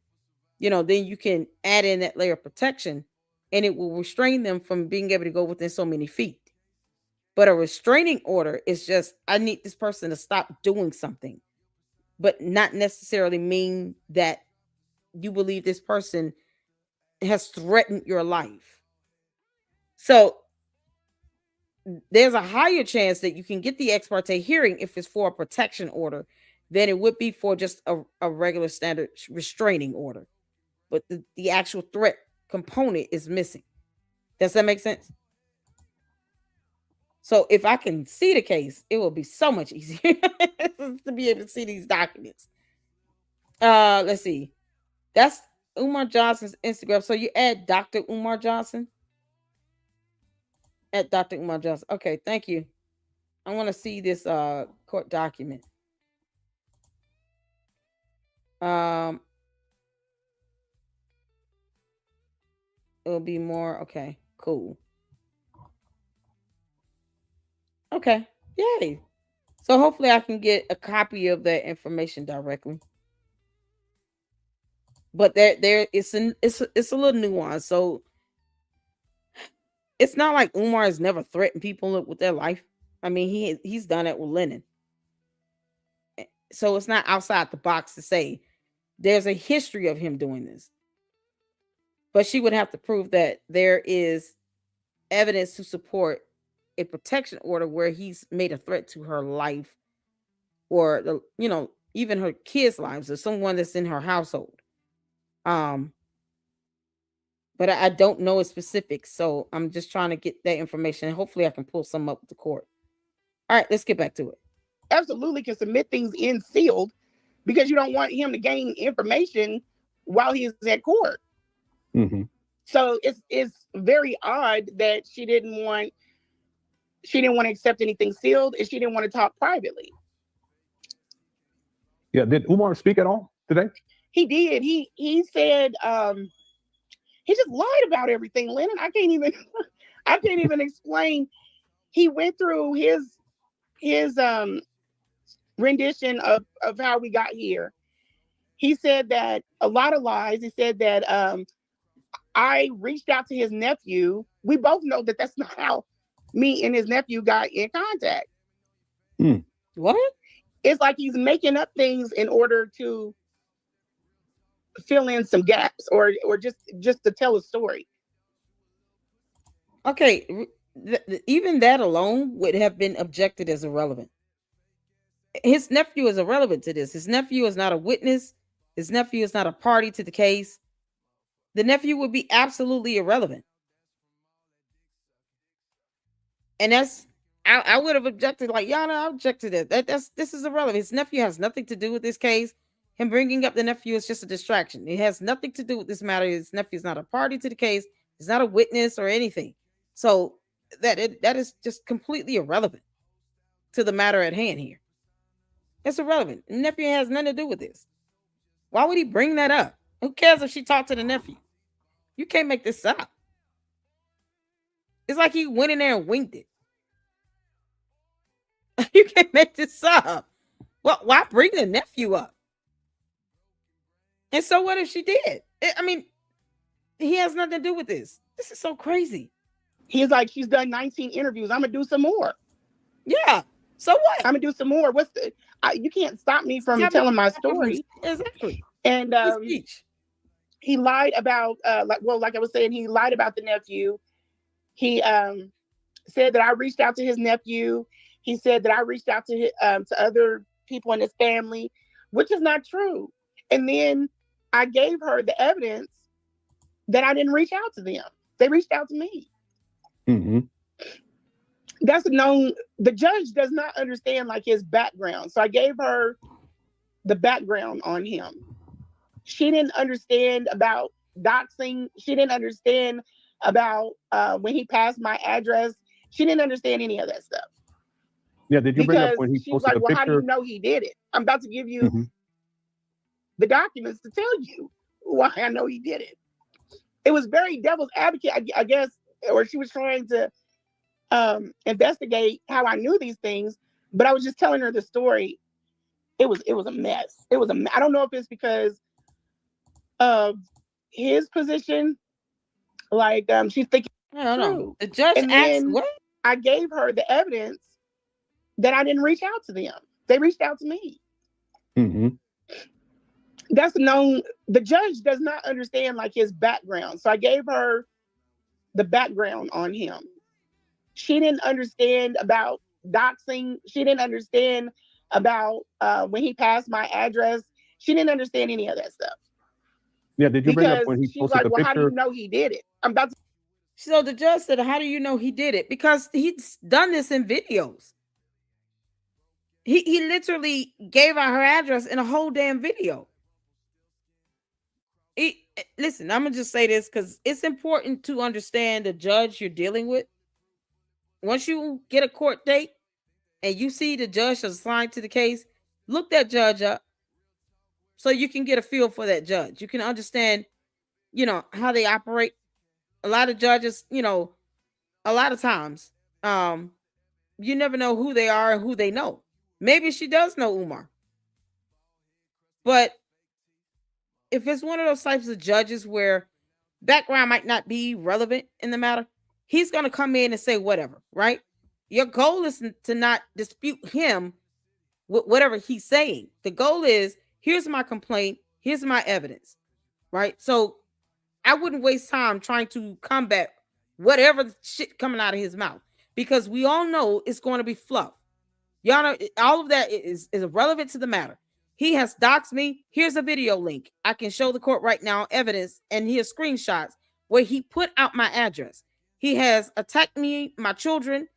then you can add in that layer of protection. and it will restrain them from being able to go within so many feet. But a restraining order is just, I need this person to stop doing something, but not necessarily mean that you believe this person has threatened your life. So there's a higher chance that you can get the ex parte hearing if it's for a protection order than it would be for just a regular standard restraining order. But the actual threat component is missing. Does that make sense? So if I can see the case, it will be so much easier to be able to see these documents. Let's see. That's Umar Johnson's Instagram. So you add Dr. Umar Johnson? At Dr. Umar Johnson. Okay, thank you. I want to see this court document. It'll be more. Okay, cool. Okay, yay. So hopefully I can get a copy of that information directly. But it's a little nuance. So it's not like Umar has never threatened people with their life. I mean, he's done it with Lenae. So it's not outside the box to say there's a history of him doing this. But she would have to prove that there is evidence to support a protection order where he's made a threat to her life, or even her kids' lives, or someone that's in her household. But I don't know its specifics, so I'm just trying to get that information. Hopefully I can pull some up with the court. All right, let's get back to it. Absolutely can submit things in sealed because you don't want him to gain information while he is at court. Mm-hmm. So it's very odd that she didn't want to accept anything sealed, and she didn't want to talk privately. Yeah, did Umar speak at all today? He did. He said he just lied about everything, Lennon. I can't even explain. He went through his rendition of how we got here. He said that a lot of lies. He said that I reached out to his nephew. We both know that that's not how me and his nephew got in contact. What? It's like he's making up things in order to fill in some gaps or just to tell a story. Okay, even that alone would have been objected as irrelevant. His nephew is irrelevant to this. His nephew is not a witness. His nephew is not a party to the case. The nephew would be absolutely irrelevant. And I would have objected, like, Yana, I object to this. This is irrelevant. His nephew has nothing to do with this case. Him bringing up the nephew is just a distraction. It has nothing to do with this matter. His nephew is not a party to the case. He's not a witness or anything. So that is just completely irrelevant to the matter at hand here. It's irrelevant. The nephew has nothing to do with this. Why would he bring that up? Who cares if she talked to the nephew? You can't make this up. It's like he went in there and winged it. You can't make this up. Well, why bring the nephew up? And so what if she did? I mean, he has nothing to do with this. This is so crazy. He's like, she's done 19 interviews. I'm going to do some more. Yeah. So what? I'm going to do some more. You can't stop me from telling my story. Exactly. And he lied about, like I was saying, he lied about the nephew. He said that I reached out to his nephew. He said that I reached out to other people in his family, which is not true. And then I gave her the evidence that I didn't reach out to them. They reached out to me. Mm-hmm. That's known. The judge does not understand like his background. So I gave her the background on him. She didn't understand about doxing. She didn't understand about when he passed my address. She didn't understand any of that stuff. Yeah, did you bring up when he she was posted like, well, a picture? How do you know he did it? I'm about to give you the documents to tell you why I know he did it. It was very devil's advocate, I guess, or she was trying to investigate how I knew these things, but I was just telling her the story. It was a mess. I don't know if it's because of his position Like she's thinking I don't know. The judge and asked what? I gave her the evidence that I didn't reach out to them. They reached out to me. Mm-hmm. That's known. The judge does not understand like his background. So I gave her the background on him. She didn't understand about doxing. She didn't understand about when he passed my address. She didn't understand any of that stuff. Yeah, did you bring up when he she's posted like, the well, picture? How do you know he did it? I'm about to. So the judge said, how do you know he did it? Because he's done this in videos. He literally gave out her address in a whole damn video. Listen, I'm going to just say this because it's important to understand the judge you're dealing with. Once you get a court date and you see the judge assigned to the case, look that judge up so you can get a feel for that judge. You can understand, how they operate. A lot of judges, a lot of times, you never know who they are and who they know. Maybe she does know Umar. But if it's one of those types of judges where background might not be relevant in the matter, he's going to come in and say whatever, right? Your goal is to not dispute him with whatever he's saying. The goal is, here's my complaint, here's my evidence, right? So I wouldn't waste time trying to combat whatever shit coming out of his mouth, because we all know it's going to be fluff. Y'all know all of that is irrelevant to the matter. He has doxed me. Here's a video link. I can show the court right now evidence, and here's screenshots where he put out my address. He has attacked me, my children.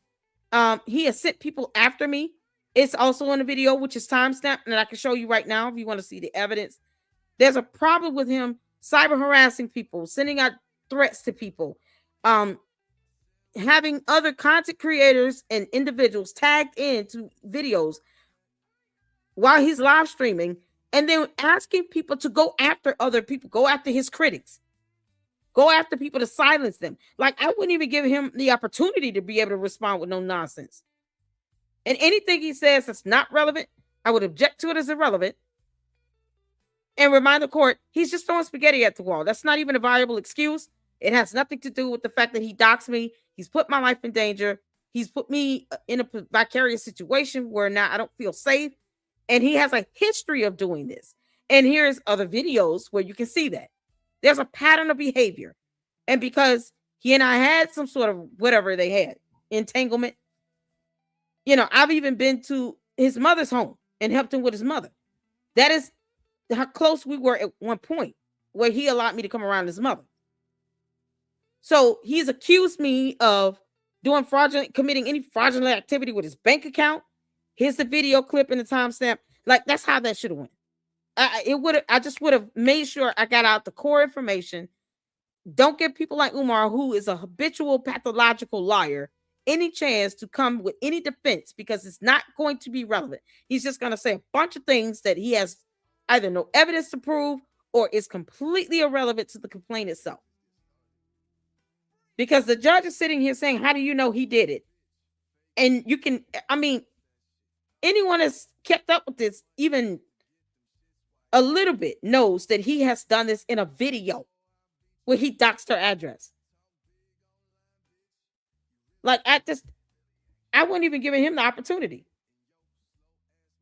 He has sent people after me. It's also in the video, which is timestamped, and I can show you right now if you want to see the evidence. There's a problem with him cyber harassing people, sending out threats to people, having other content creators and individuals tagged into videos while he's live streaming, and then asking people to go after other people, go after his critics, go after people to silence them. Like, I wouldn't even give him the opportunity to be able to respond with no nonsense. And anything he says that's not relevant, I would object to it as irrelevant and remind the court he's just throwing spaghetti at the wall. That's not even a viable excuse. It has nothing to do with the fact that he doxed me. He's put my life in danger. He's put me in a vicarious situation where now I don't feel safe. And he has a history of doing this. And here's other videos where you can see that. There's a pattern of behavior. And because he and I had some sort of whatever they had, entanglement, I've even been to his mother's home and helped him with his mother. That is how close we were at one point where he allowed me to come around his mother. So he's accused me of committing any fraudulent activity with his bank account. Here's the video clip and the timestamp. Like, that's how that should have went. I just would have made sure I got out the core information. Don't give people like Umar, who is a habitual pathological liar, any chance to come with any defense, because it's not going to be relevant. He's just going to say a bunch of things that he has either no evidence to prove or is completely irrelevant to the complaint itself. Because the judge is sitting here saying, how do you know he did it? And anyone that's kept up with this even a little bit knows that he has done this in a video where he doxed her address. Like, I wouldn't even give him the opportunity.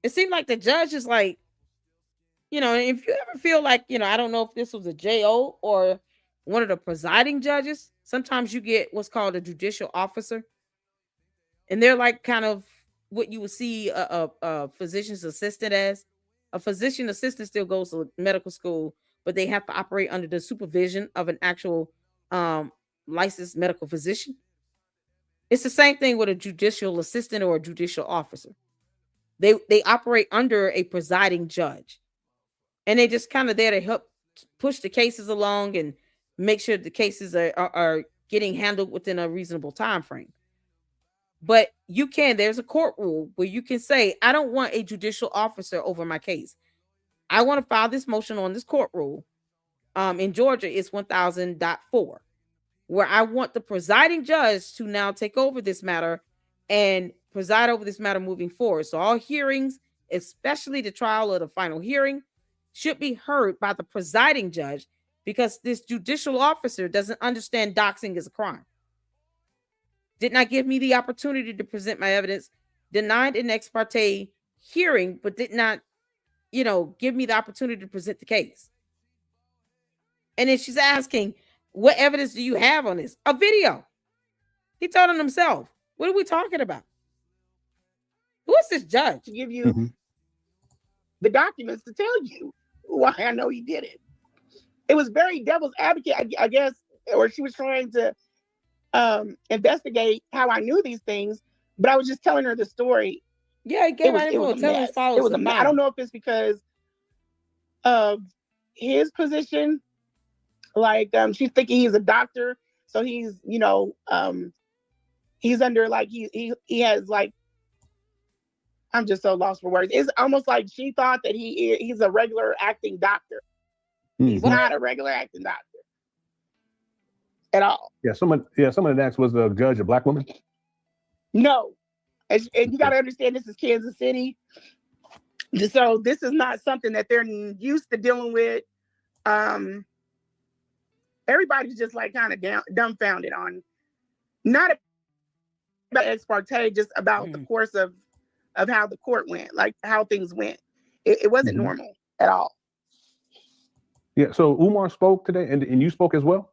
It seemed like the judge is like, if you ever feel like, I don't know if this was a JO or one of the presiding judges, sometimes you get what's called a judicial officer. And they're like kind of what you would see a physician's assistant as. A physician assistant still goes to medical school, but they have to operate under the supervision of an actual licensed medical physician. It's the same thing with a judicial assistant or a judicial officer. They operate under a presiding judge. And they just kind of there to help push the cases along and make sure the cases are getting handled within a reasonable time frame. But there's a court rule where you can say, I don't want a judicial officer over my case. I want to file this motion on this court rule. In Georgia, it's 1000.4, where I want the presiding judge to now take over this matter and preside over this matter moving forward. So all hearings, especially the trial or the final hearing, should be heard by the presiding judge, because this judicial officer doesn't understand doxing is a crime. Did not give me the opportunity to present my evidence, denied an ex parte hearing, but did not, give me the opportunity to present the case. And then she's asking, what evidence do you have on this? A video. He told on himself. What are we talking about? Who is this judge? To give you the documents to tell you why I know he did it. It was very devil's advocate, I guess, or she was trying to investigate how I knew these things, but I was just telling her the story. Yeah, it was a mess. It was a mess. I don't know if it's because of his position. Like, she's thinking he's a doctor, so he's, he's under, like, he has, like, I'm just so lost for words. It's almost like she thought that he's a regular acting doctor. He's not a regular acting doctor at all. Yeah, someone had asked, was the judge a Black woman? No. And you got to understand, this is Kansas City. So this is not something that they're used to dealing with. Everybody's just like kind of dumbfounded on, not about ex parte, just about the course of how the court went, like how things went. It wasn't normal at all. Yeah. So Umar spoke today, and you spoke as well.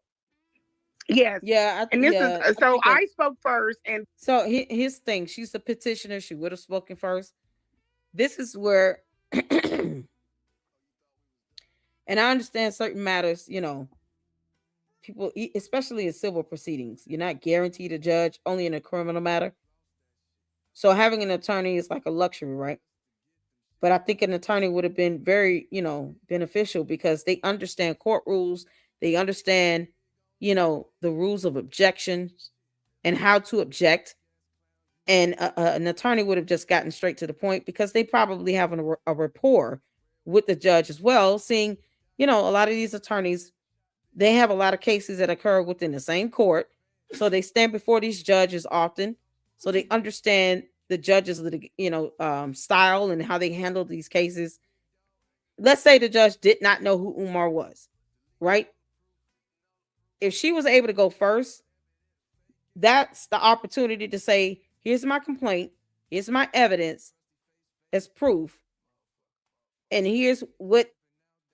Yes. Yeah. I spoke first, and so his thing. She's the petitioner. She would have spoken first. This is where, and I understand certain matters. People, especially in civil proceedings, you're not guaranteed a judge, only in a criminal matter. So having an attorney is like a luxury, right? But I think an attorney would have been very, beneficial because they understand court rules. They understand, the rules of objections and how to object. And an attorney would have just gotten straight to the point because they probably have a rapport with the judge as well. Seeing, a lot of these attorneys, they have a lot of cases that occur within the same court. So they stand before these judges often. So they understand the judge's, style and how they handle these cases. Let's say the judge did not know who Umar was, right? If she was able to go first, that's the opportunity to say, here's my complaint. Here's my evidence as proof. And here's what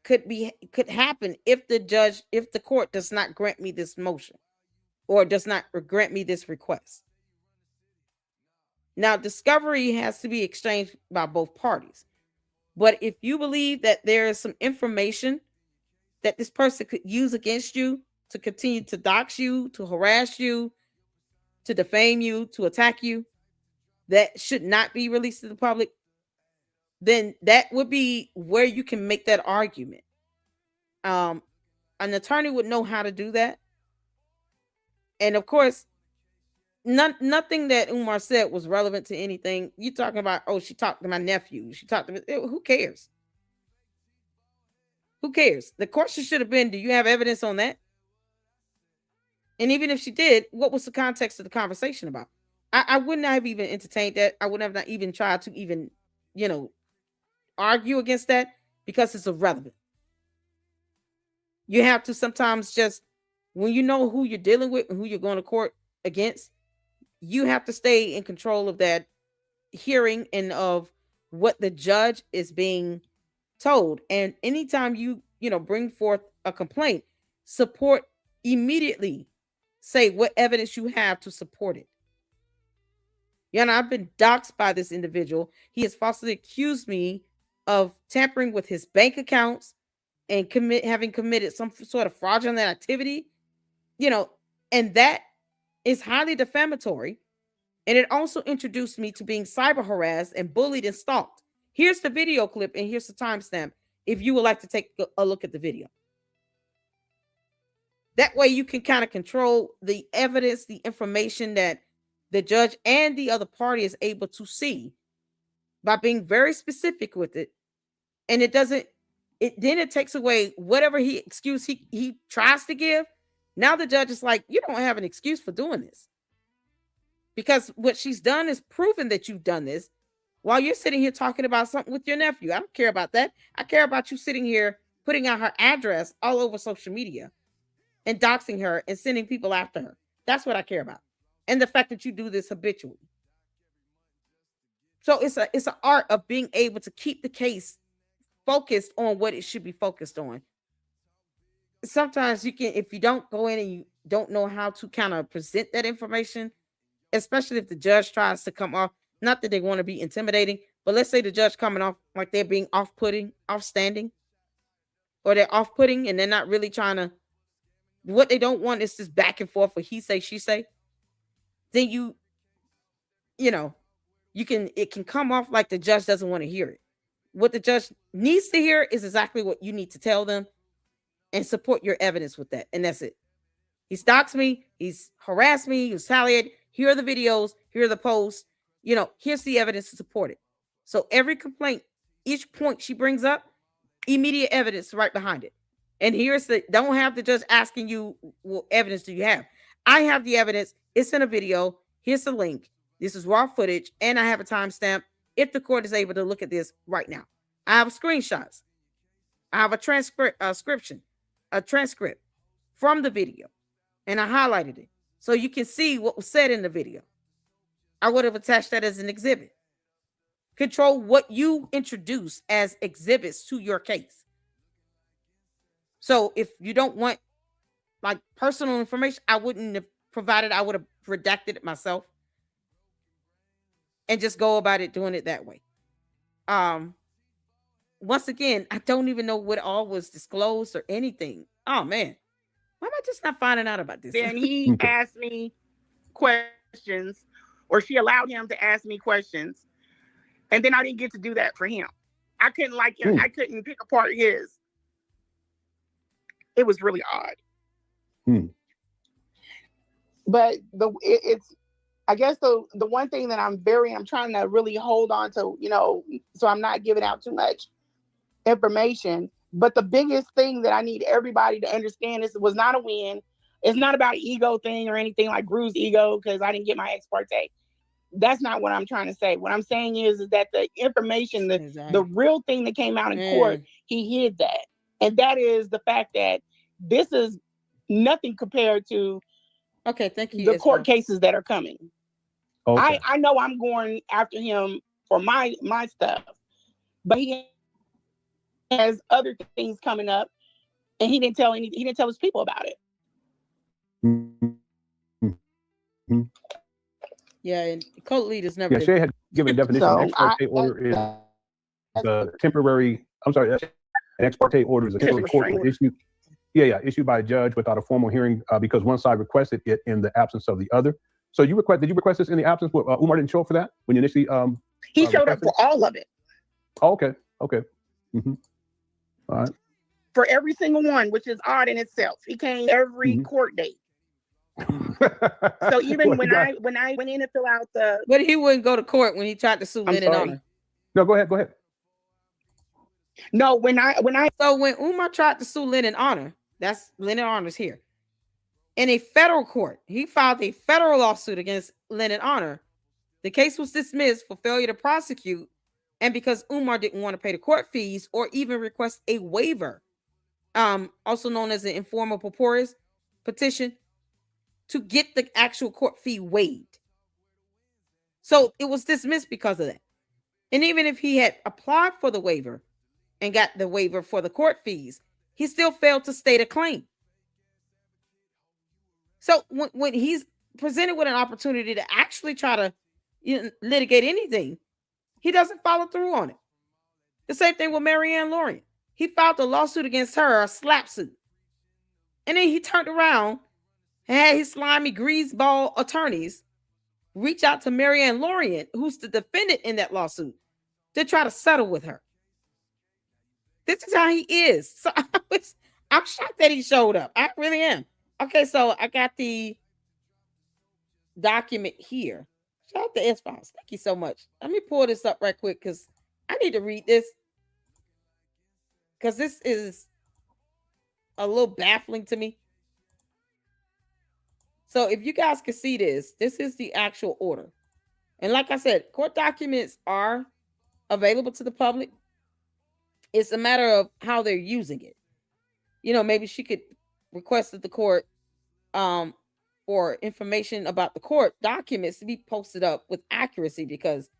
could happen if the court does not grant me this motion or does not grant me this request. Now, discovery has to be exchanged by both parties. But if you believe that there is some information that this person could use against you to continue to dox you, to harass you, to defame you, to attack you, that should not be released to the public, then that would be where you can make that argument. An attorney would know how to do that. And of course, nothing that Umar said was relevant to anything. You talking about, she talked to my nephew. She talked to me. Who cares? Who cares? The question should have been, do you have evidence on that? And even if she did, what was the context of the conversation about? I would not have even entertained that. I would have not even tried to even, argue against that because it's irrelevant. You have to sometimes just, when you know who you're dealing with and who you're going to court against, you have to stay in control of that hearing and of what the judge is being told. And anytime you bring forth a complaint, support immediately. Say what evidence you have to support it. I've been doxxed by this individual. He has falsely accused me of tampering with his bank accounts and having committed some sort of fraudulent activity, and that is highly defamatory. And it also introduced me to being cyber harassed and bullied and stalked. Here's the video clip and here's the timestamp if you would like to take a look at the video. That way you can kind of control the evidence, the information that the judge and the other party is able to see by being very specific with it. And it takes away whatever excuse he tries to give. Now the judge is like, you don't have an excuse for doing this. Because what she's done is proven that you've done this while you're sitting here talking about something with your nephew. I don't care about that. I care about you sitting here putting out her address all over social media and doxing her and sending people after her. That's what I care about. And the fact that you do this habitually. So it's an art of being able to keep the case focused on what it should be focused on. Sometimes you can, if you don't go in and you don't know how to kind of present that information, especially if the judge tries to come off, not that they want to be intimidating, but let's say the judge coming off like they're being off-putting, off-standing, or they're off-putting and they're not really trying to, what they don't want is this back and forth for he say, she say. Then you know, it can come off like the judge doesn't want to hear it. What the judge needs to hear is exactly what you need to tell them and support your evidence with that. And that's it. He stalks me. He's harassed me. He's retaliated. Here are the videos. Here are the posts. Here's the evidence to support it. So every complaint, each point she brings up, immediate evidence right behind it. And don't have the judge asking you, what evidence do you have? I have the evidence. It's in a video. Here's the link. This is raw footage. And I have a timestamp if the court is able to look at this right now. I have screenshots. I have a transcript from the video. And I highlighted it so you can see what was said in the video. I would have attached that as an exhibit. Control what you introduce as exhibits to your case. So if you don't want like personal information, I wouldn't have provided. I would have redacted it myself and just go about it doing it that way. Once again, I don't even know what all was disclosed or anything. Oh man, why am I just not finding out about this? Then he asked me questions, or she allowed him to ask me questions, and then I didn't get to do that for him. I couldn't I couldn't pick apart his. It was really odd. But it's I guess the one thing that I'm trying to really hold on to, so I'm not giving out too much information. But the biggest thing that I need everybody to understand is it was not a win. It's not about ego thing or anything like Gru's ego because I didn't get my ex parte. That's not what I'm trying to say. What I'm saying is that the information, the real thing that came out in court, he hid that. And that is the fact that this is nothing compared to thank you, the court cases that are coming. Okay. I know I'm going after him for my stuff, but he has other things coming up, and he didn't tell his people about it. Yeah, and cult leaders never. Yeah, Shay had given a definition. An ex parte order is a temporary. I'm sorry, an ex parte order is a temporary court issue. Issued by a judge without a formal hearing because one side requested it in the absence of the other. So did you request this in the absence? Umar didn't show up for that when you initially. He showed up for all of it. Oh, okay. Mm-hmm. All right. For every single one, which is odd in itself. He came every court date. So even when I went in to fill out but he wouldn't go to court when he tried to sue Lenae Honor. No, go ahead. No, when Umar tried to sue Lenae Honor, that's Lenae Honor's here. In a federal court, he filed a federal lawsuit against Lenae Honor. The case was dismissed for failure to prosecute, and because Umar didn't want to pay the court fees or even request a waiver, also known as an informal purpose petition, to get the actual court fee waived. So it was dismissed because of that. And even if he had applied for the waiver and got the waiver for the court fees, he still failed to state a claim. So when he's presented with an opportunity to actually try to litigate anything, he doesn't follow through on it. The same thing with Marianne Lorient. He filed a lawsuit against her, a slap suit. And then he turned around and had his slimy greaseball attorneys reach out to Marianne Lorient, who's the defendant in that lawsuit, to try to settle with her. This is how he is. So I'm shocked that he showed up. I really am. Okay, so I got the document here. Shout out to S-Files. Thank you so much. Let me pull this up right quick because I need to read this. Because this is a little baffling to me. So if you guys can see this is the actual order. And like I said, court documents are available to the public. It's a matter of how they're using it. Maybe she could request that the court for information about the court documents to be posted up with accuracy, because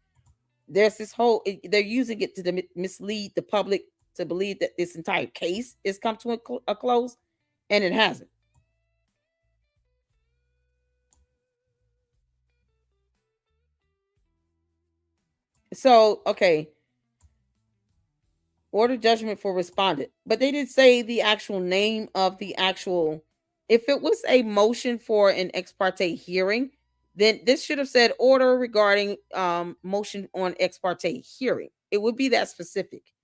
there's this whole they're using it to mislead the public to believe that this entire case is come to a close, and it hasn't. So, okay, order judgment for respondent, but they didn't say the actual name of the actual. If it was a motion for an ex parte hearing, then this should have said order regarding motion on ex parte hearing. It would be that specific.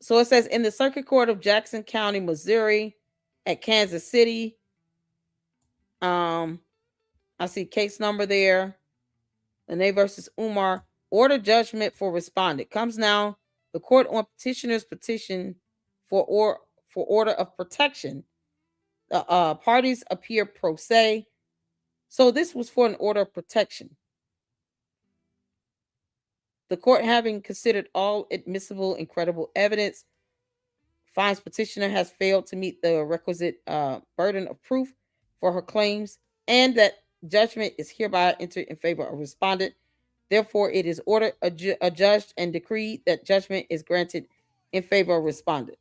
So it says in the Circuit Court of Jackson County, Missouri, at Kansas City. I see case number there. Lenae versus Umar. Order judgment for respondent comes now. The court on petitioner's petition for order of protection. The parties appear pro se. So this was for an order of protection. The court, having considered all admissible and credible evidence, finds petitioner has failed to meet the requisite burden of proof for her claims, and that judgment is hereby entered in favor of respondent. Therefore, it is ordered, adjudged, and decreed that judgment is granted in favor of respondent.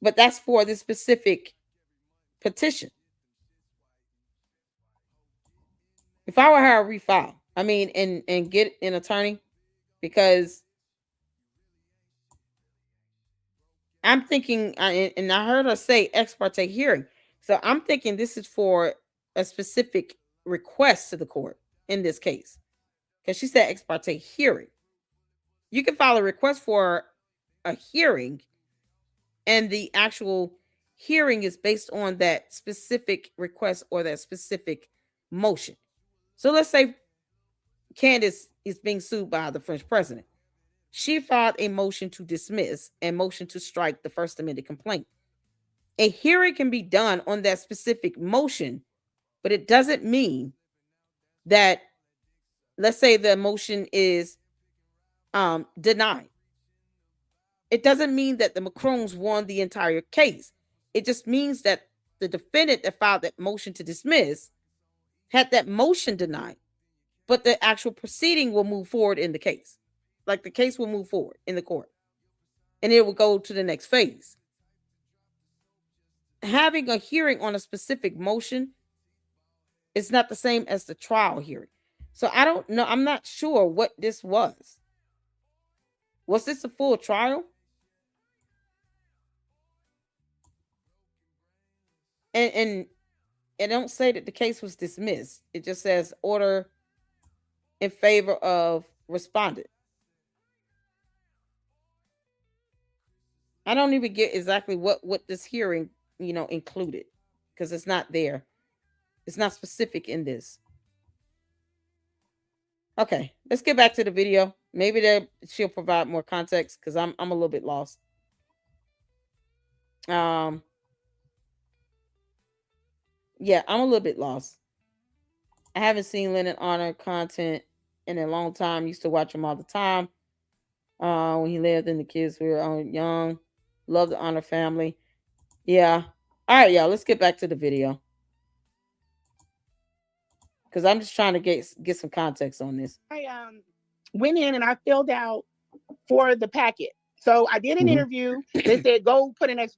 But that's for this specific petition. If I were her, I'd refile. I mean, and get an attorney, because I'm thinking, and I heard her say ex parte hearing. So I'm thinking this is for a specific request to the court in this case, because she said ex parte hearing. You can file a request for a hearing, and the actual hearing is based on that specific request or that specific motion. So let's say Candace is being sued by the French president. She filed a motion to dismiss and motion to strike the First Amendment complaint. A hearing can be done on that specific motion, but it doesn't mean that, let's say the motion is denied. It doesn't mean that the Macrons won the entire case. It just means that the defendant that filed that motion to dismiss had that motion denied, but the actual proceeding will move forward in the case. Like the case will move forward in the court, and it will go to the next phase. Having a hearing on a specific motion is not the same as the trial hearing. So I don't know. I'm not sure what this was. Was this a full trial? And it don't say that the case was dismissed. It just says order in favor of respondent. I don't even get exactly what this hearing, included, because it's not there. It's not specific in this. Okay, let's get back to the video. Maybe she'll provide more context, because I'm a little bit lost. Yeah, I'm a little bit lost. I haven't seen Leonard Honor content in a long time. Used to watch him all the time. When he lived and the kids were young. Love the Honor family. Yeah. All right, y'all. Let's get back to the video, because I'm just trying to get some context on this. I went in and I filled out for the packet. So I did an interview. They said, go put an ex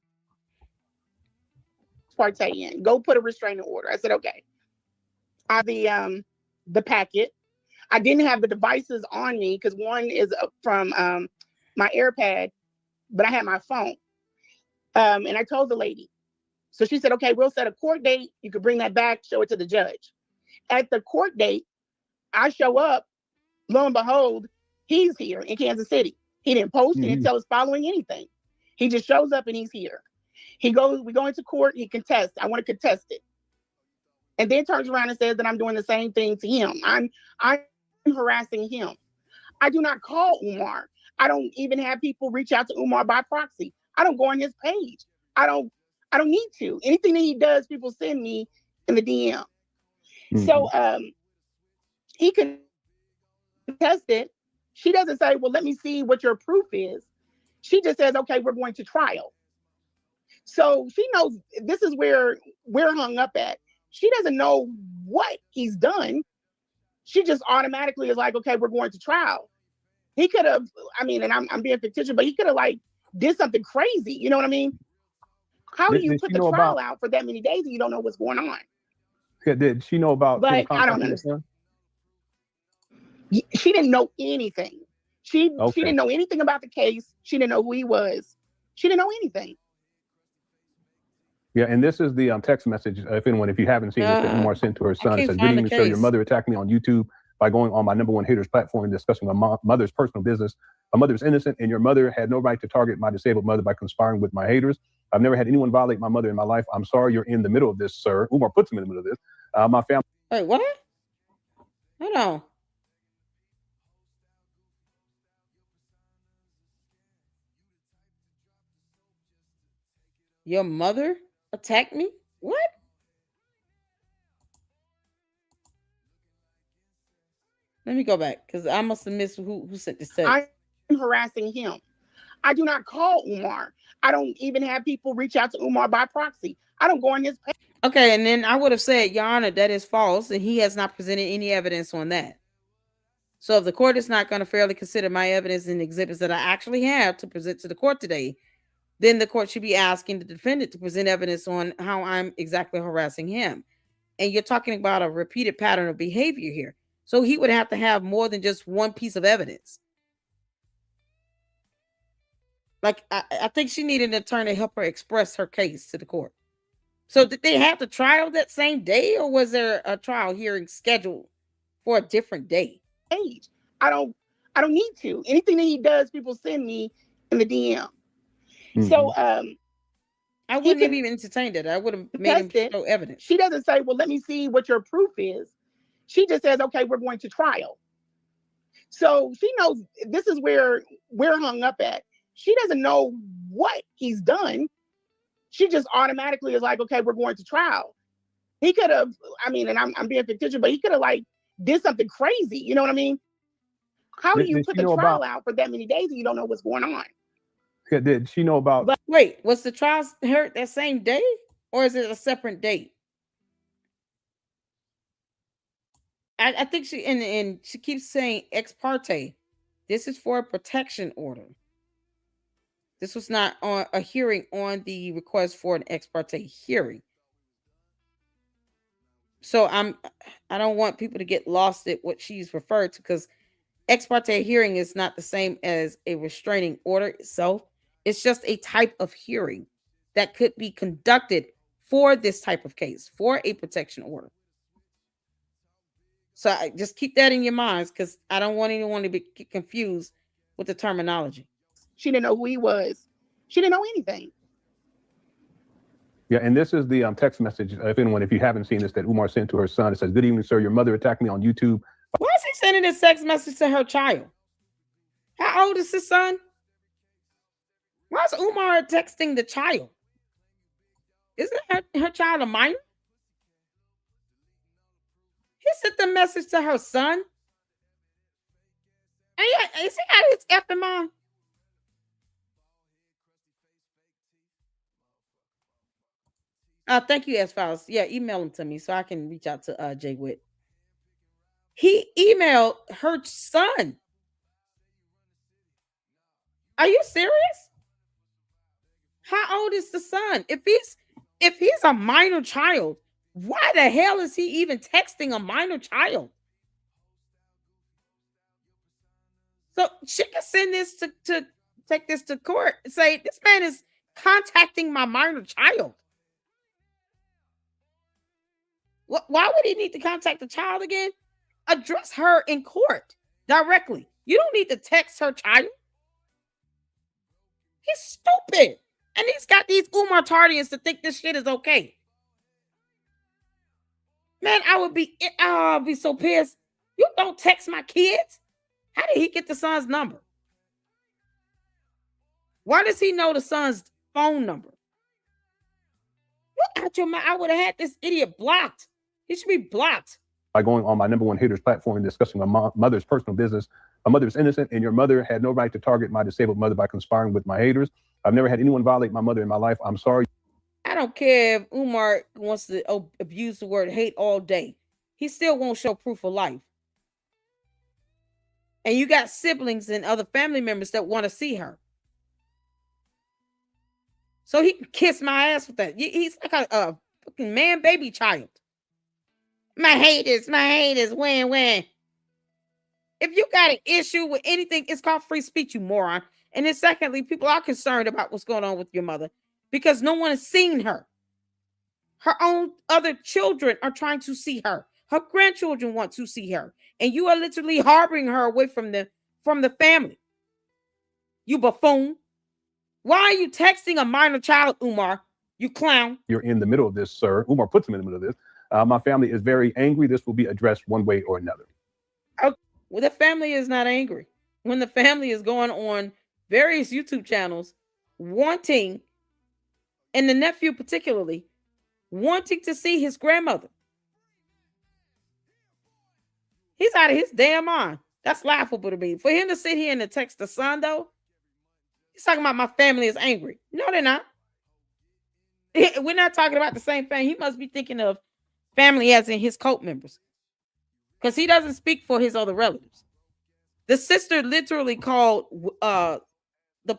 parte in. Go put a restraining order. I said, okay. I have the packet. I didn't have the devices on me, because one is from my AirPad, but I had my phone. And I told the lady. So she said, okay, we'll set a court date. You could bring that back, show it to the judge. At the court date, I show up. Lo and behold, he's here in Kansas City. He didn't post, he didn't tell us following anything. He just shows up and he's here. We go into court, he contests. I want to contest it. And then turns around and says that I'm doing the same thing to him. I'm harassing him. I do not call Umar. I don't even have people reach out to Umar by proxy. I don't go on his page. I don't need to. Anything that he does, people send me in the DM. So he contested. She doesn't say, well, let me see what your proof is. She just says, okay, we're going to trial. So she knows this is where we're hung up at. She doesn't know what he's done. She just automatically is like, okay, we're going to trial. He could have, I mean, and I'm being fictitious, but he could have like did something crazy. You know what I mean? How do you put the trial out for that many days and you don't know what's going on? Yeah, did she know about? But I don't understand. She didn't know anything. She didn't know anything about the case. She didn't know who he was. She didn't know anything. Yeah, and this is the text message. If you haven't seen this, that Umar sent to her son. It says, "Good evening, sir. Your mother attacked me on YouTube by going on my #1 haters platform and discussing my mother's personal business. My mother is innocent, and your mother had no right to target my disabled mother by conspiring with my haters. I've never had anyone violate my mother in my life. I'm sorry you're in the middle of this, sir." Umar puts him in the middle of this. My family. Wait, what? Hold on. Your mother attacked me? What? Let me go back because I must have missed who sent this text. I'm harassing him. I do not call Umar. I don't even have people reach out to Umar by proxy. I don't go on his page. Okay, and then I would have said, Your Honor, that is false, and he has not presented any evidence on that. So if the court is not going to fairly consider my evidence and exhibits that I actually have to present to the court today, then the court should be asking the defendant to present evidence on how I'm exactly harassing him. And you're talking about a repeated pattern of behavior here. So he would have to have more than just one piece of evidence. Like, I think she needed an attorney to help her express her case to the court. So did they have the trial that same day, or was there a trial hearing scheduled for a different day? I don't need to. Anything that he does, people send me in the DM. Mm-hmm. So I wouldn't have even entertained it. I would have made him show evidence. She doesn't say, well, let me see what your proof is. She just says, okay, we're going to trial. So she knows this is where we're hung up at. She doesn't know what he's done. She just automatically is like, okay, we're going to trial. He could have, I mean, and I'm being fictitious, but he could have like did something crazy. You know what I mean? How do you put the trial out for that many days and you don't know what's going on? Yeah, did she know about? But wait, was the trial heard that same day, or is it a separate date? I think she and she keeps saying ex parte. This is for a protection order. This was not on a hearing on the request for an ex parte hearing. So I don't want people to get lost at what she's referred to, because ex parte hearing is not the same as a restraining order itself. It's just a type of hearing that could be conducted for this type of case, for a protection order. So I just keep that in your minds, because I don't want anyone to get confused with the terminology. She didn't know who he was. She didn't know anything. Yeah, and this is the text message. If you haven't seen this, that Umar sent to her son. It says, "Good evening, sir. Your mother attacked me on YouTube." Why is he sending this text message to her child? How old is his son? Why is Umar texting the child? Isn't her child a minor? He sent the message to her son. And yeah, is he out of his effing mind? Thank you, S-Files. Yeah, email him to me so I can reach out to Jay Witt. He emailed her son. Are you serious? How old is the son? If he's a minor child, why the hell is he even texting a minor child? So she can send this to take this to court and say, this man is contacting my minor child. Why would he need to contact the child again? Address her in court directly. You don't need to text her child. He's stupid. And he's got these Umar-tardians to think this shit is okay. Man, I'll be so pissed. You don't text my kids. How did he get the son's number? Why does he know the son's phone number? Look out your mouth. I would have had this idiot blocked. He should be blocked. By going on my #1 haters platform and discussing my mother's personal business. My mother is innocent, and your mother had no right to target my disabled mother by conspiring with my haters. I've never had anyone violate my mother in my life. I'm sorry. I don't care if Umar wants to abuse the word hate all day. He still won't show proof of life. And you got siblings and other family members that want to see her. So he can kiss my ass with that. He's like a fucking man baby child. My haters, when. If you got an issue with anything, it's called free speech, you moron. And then secondly, people are concerned about what's going on with your mother because no one has seen her. Her own other children are trying to see her. Her grandchildren want to see her. And you are literally harboring her away from the family. You buffoon. Why are you texting a minor child, Umar? You clown. You're in the middle of this, sir. Umar puts him in the middle of this. My family is very angry. This will be addressed one way or another. Okay. Well, the family is not angry. When the family is going on various YouTube channels, wanting, and the nephew particularly, wanting to see his grandmother. He's out of his damn mind. That's laughable to me. For him to sit here and to text the son, though, he's talking about my family is angry. No, they're not. We're not talking about the same thing. He must be thinking of family as in his cult members. Because he doesn't speak for his other relatives. The sister literally called the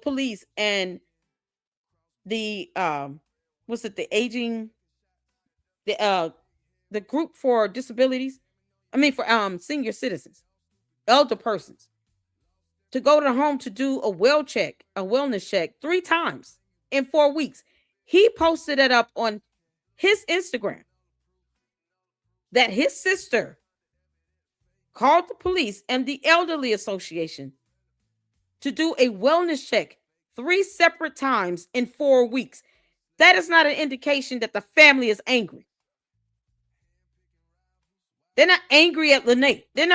police and the the group for disabilities. For senior citizens, elder persons, to go to the home to do a wellness check 3 times in 4 weeks. He posted it up on his Instagram that his sister called the police and the elderly association to do a wellness check 3 separate times in 4 weeks. That is not an indication that the family is angry. They're not angry at Lenae. They're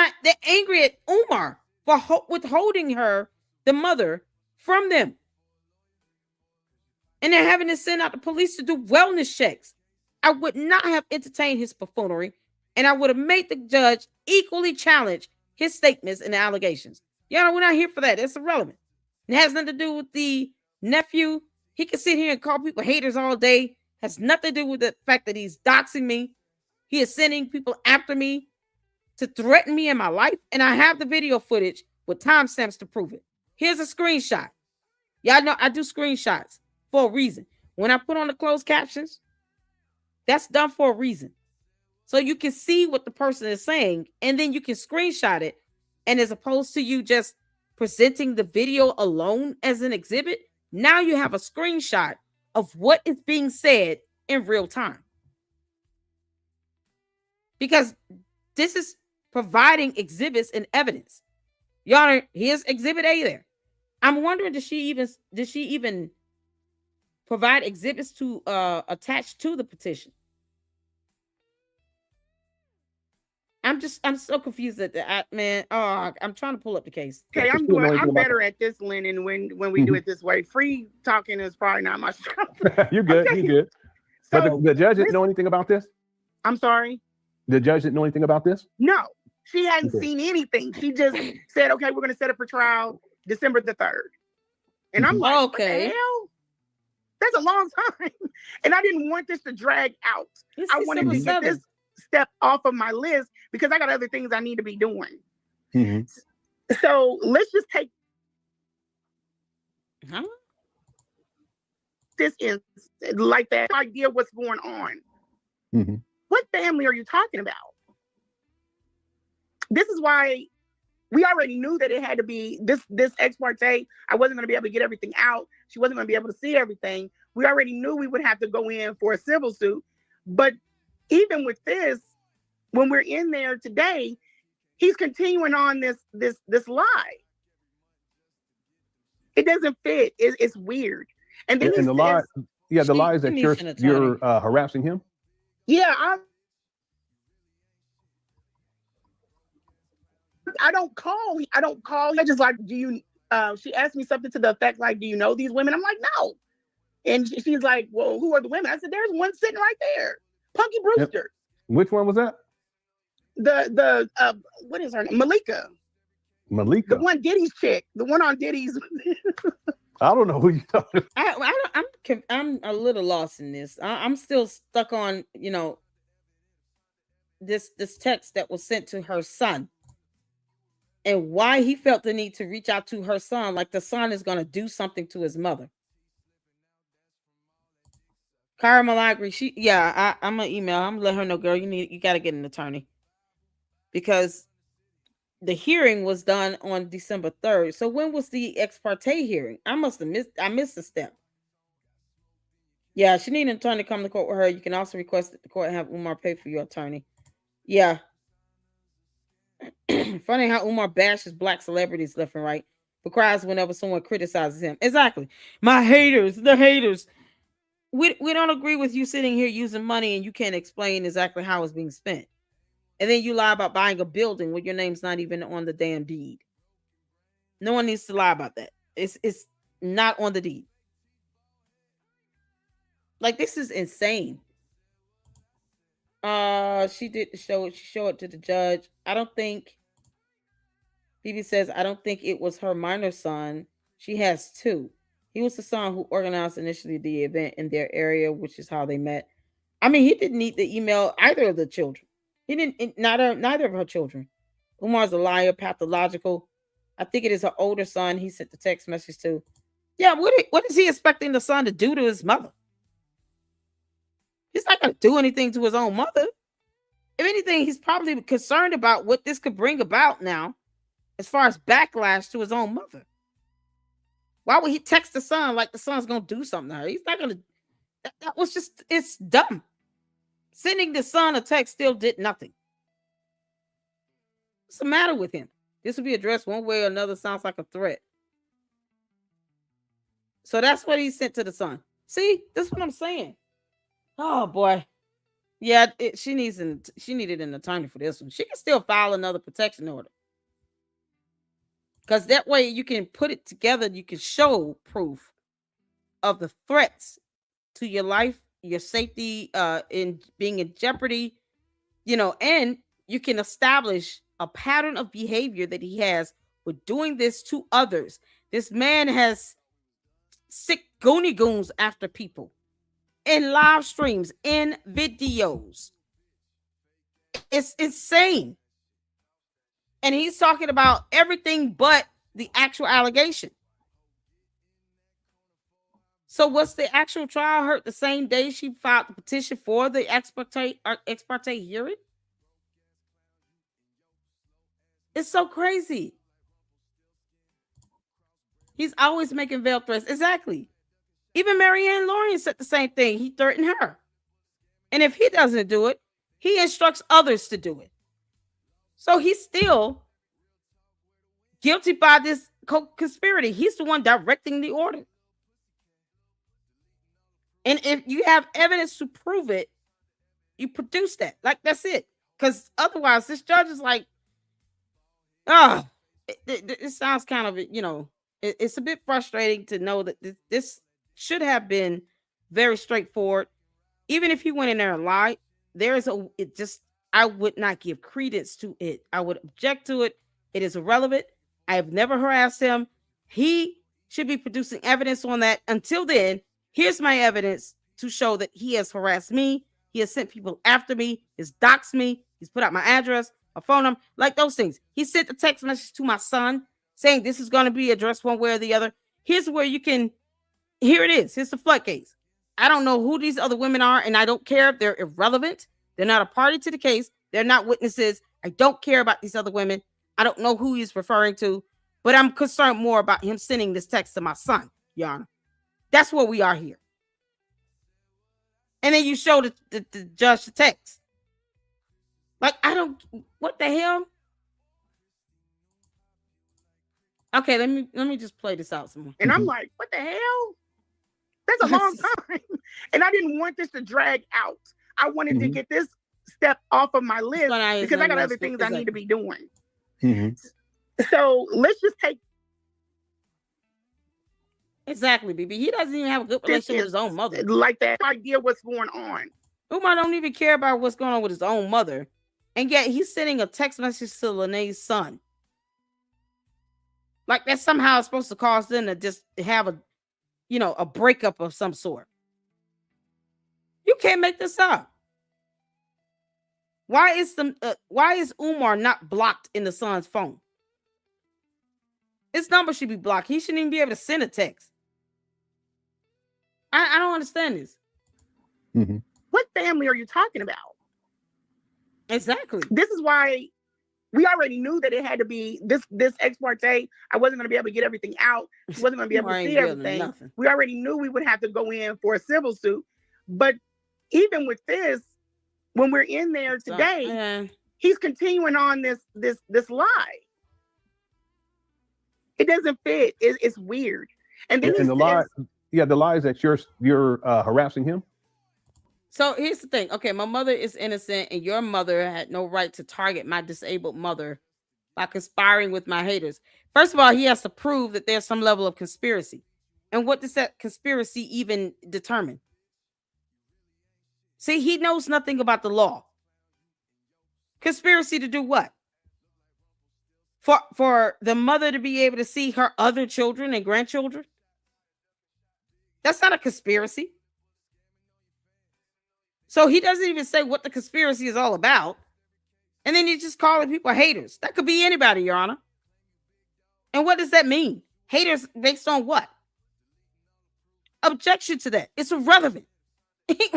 angry at Umar for withholding her, the mother, from them. And they're having to send out the police to do wellness checks. I would not have entertained his buffoonery, and I would have made the judge equally challenge his statements and allegations. We're not here for that. It's irrelevant. It has nothing to do with the nephew. He can sit here and call people haters all day. Has nothing to do with the fact that he's doxing me. He is sending people after me to threaten me in my life. And I have the video footage with timestamps to prove it. Here's a screenshot. Y'all know I do screenshots for a reason. When I put on the closed captions, that's done for a reason. So you can see what the person is saying, and then you can screenshot it. And as opposed to you just presenting the video alone as an exhibit, now you have a screenshot of what is being said in real time. Because this is providing exhibits and evidence. Y'all, here's exhibit A there. I'm wondering, did she even provide exhibits to attach to the petition? I'm so confused at that, man. Oh, I'm trying to pull up the case. Okay, I'm better at this, Lennon, when we do it this way. Free talking is probably not my strength. You're good. Okay. You're good. So, but the judge didn't know anything about this? I'm sorry? The judge didn't know anything about this? No, she hadn't seen anything. She just said, okay, we're going to set up for trial December the 3rd. And I'm like, okay, what the hell? That's a long time. And I didn't want this to drag out. I wanted to get this step off of my list because I got other things I need to be doing. Mm-hmm. So let's just take this is like that idea what's going on. Mm-hmm. What family are you talking about? This is why we already knew that it had to be this ex parte. I wasn't going to be able to get everything out. She wasn't going to be able to see everything. We already knew we would have to go in for a civil suit. But even with this, when we're in there today, he's continuing on this lie. It doesn't fit. It's weird. And then the lie, the lie is that you're harassing him. Yeah, I don't call. I just like, do you? She asked me something to the effect like, do you know these women? I'm like, no. And she's like, well, who are the women? I said, there's one sitting right there, Punky Brewster. Yep. Which one was that? The what is her name? Malika. Malika. The one Diddy's chick. The one on Diddy's. I don't know who you talking about. I'm a little lost in this. I'm still stuck on, this text that was sent to her son. And why he felt the need to reach out to her son, like the son is going to do something to his mother. Kara Malagri, I'm gonna email. I'm gonna let her know, girl. You got to get an attorney, because the hearing was done on December 3rd. So when was the ex parte hearing? I missed a step. Yeah, she needs an attorney to come to court with her. You can also request that the court have Umar pay for your attorney. Yeah. Funny how Umar bashes black celebrities left and right, but cries whenever someone criticizes him. Exactly. The haters. We don't agree with you sitting here using money and you can't explain exactly how it's being spent. And then you lie about buying a building when your name's not even on the damn deed. No one needs to lie about that. It's not on the deed. Like, this is insane. She did show it. She showed it to the judge. I don't think. Phoebe says, I don't think it was her minor son. She has two. He was the son who organized initially the event in their area, which is how they met. I mean, he didn't need to email either of the children. He didn't, neither of her children. Umar's a liar, pathological. I think it is her older son he sent the text message to. Yeah, what is he expecting the son to do to his mother? He's not going to do anything to his own mother. If anything, he's probably concerned about what this could bring about now, as far as backlash to his own mother. Why would he text the son like the son's going to do something to her? He's not going to. That was just, it's dumb. Sending the son a text still did nothing. What's the matter with him? This will be addressed one way or another. Sounds like a threat. So that's what he sent to the son. See, this is what I'm saying. Oh boy. Yeah, she needed an attorney for this one. She can still file another protection order. Because that way you can put it together. You can show proof of the threats to your life, your safety, in being in jeopardy, and you can establish a pattern of behavior that he has with doing this to others. This man has sick goony goons after people in live streams, in videos. It's insane. And he's talking about everything but the actual allegation. So was the actual trial heard the same day she filed the petition for the ex parte hearing? It's so crazy. He's always making veil threats. Exactly. Even Marianne Lawrence said the same thing. He threatened her. And if he doesn't do it, he instructs others to do it. So he's still guilty by this conspiracy. He's the one directing the order. And if you have evidence to prove it, you produce that. Like, that's it. Because otherwise, this judge is like, it sounds kind of, it's a bit frustrating to know that this should have been very straightforward. Even if he went in there and lied, I would not give credence to it. I would object to it. It is irrelevant. I have never harassed him. He should be producing evidence on that. Until then, here's my evidence to show that he has harassed me. He has sent people after me. He's doxed me. He's put out my address, my phone number, like those things. He sent a text message to my son saying this is going to be addressed one way or the other. Here's where you can, here it is. Here's the floodgates. I don't know who these other women are, and I don't care if they're irrelevant. They're not a party to the case. They're not witnesses. I don't care about these other women. I don't know who he's referring to, but I'm concerned more about him sending this text to my son, Your Honor. That's where we are here. And then you show the judge the text. Like, what the hell? Okay, let me just play this out some more. And I'm like, what the hell? That's a long time. And I didn't want this to drag out. I wanted to get this step off of my list because I got other things I need to be doing. So let's just take. Exactly, BB. He doesn't even have a good relationship with his own mother. Like that idea what's going on. Umar don't even care about what's going on with his own mother. And yet he's sending a text message to Lenae's son. Like that's somehow supposed to cause them to just have a breakup of some sort. You can't make this up. Why is Umar not blocked in the son's phone? His number should be blocked. He shouldn't even be able to send a text. I don't understand this. Mm-hmm. What family are you talking about? Exactly. This is why we already knew that it had to be this ex parte. I wasn't going to be able to get everything out. She wasn't going to be able to see everything. We already knew we would have to go in for a civil suit. But even with this, when we're in there today, he's continuing on this lie. It doesn't fit. It's weird. And then the lie, the lie is that you're harassing him. So here's the thing. Okay, my mother is innocent, and your mother had no right to target my disabled mother by conspiring with my haters. First of all, he has to prove that there's some level of conspiracy. And what does that conspiracy even determine? See, he knows nothing about the law. Conspiracy to do what? For the mother to be able to see her other children and grandchildren? That's not a conspiracy. So he doesn't even say what the conspiracy is all about. And then you're just calling people haters. That could be anybody, Your Honor. And what does that mean? Haters based on what? Objection to that. It's irrelevant.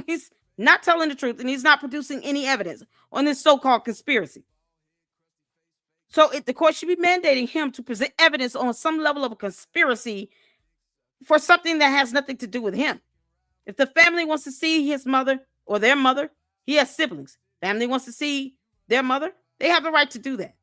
He's not telling the truth, and he's not producing any evidence on this so-called conspiracy. So the court should be mandating him to present evidence on some level of a conspiracy for something that has nothing to do with him. If the family wants to see his mother or their mother, he has siblings. Family wants to see their mother, they have the right to do that.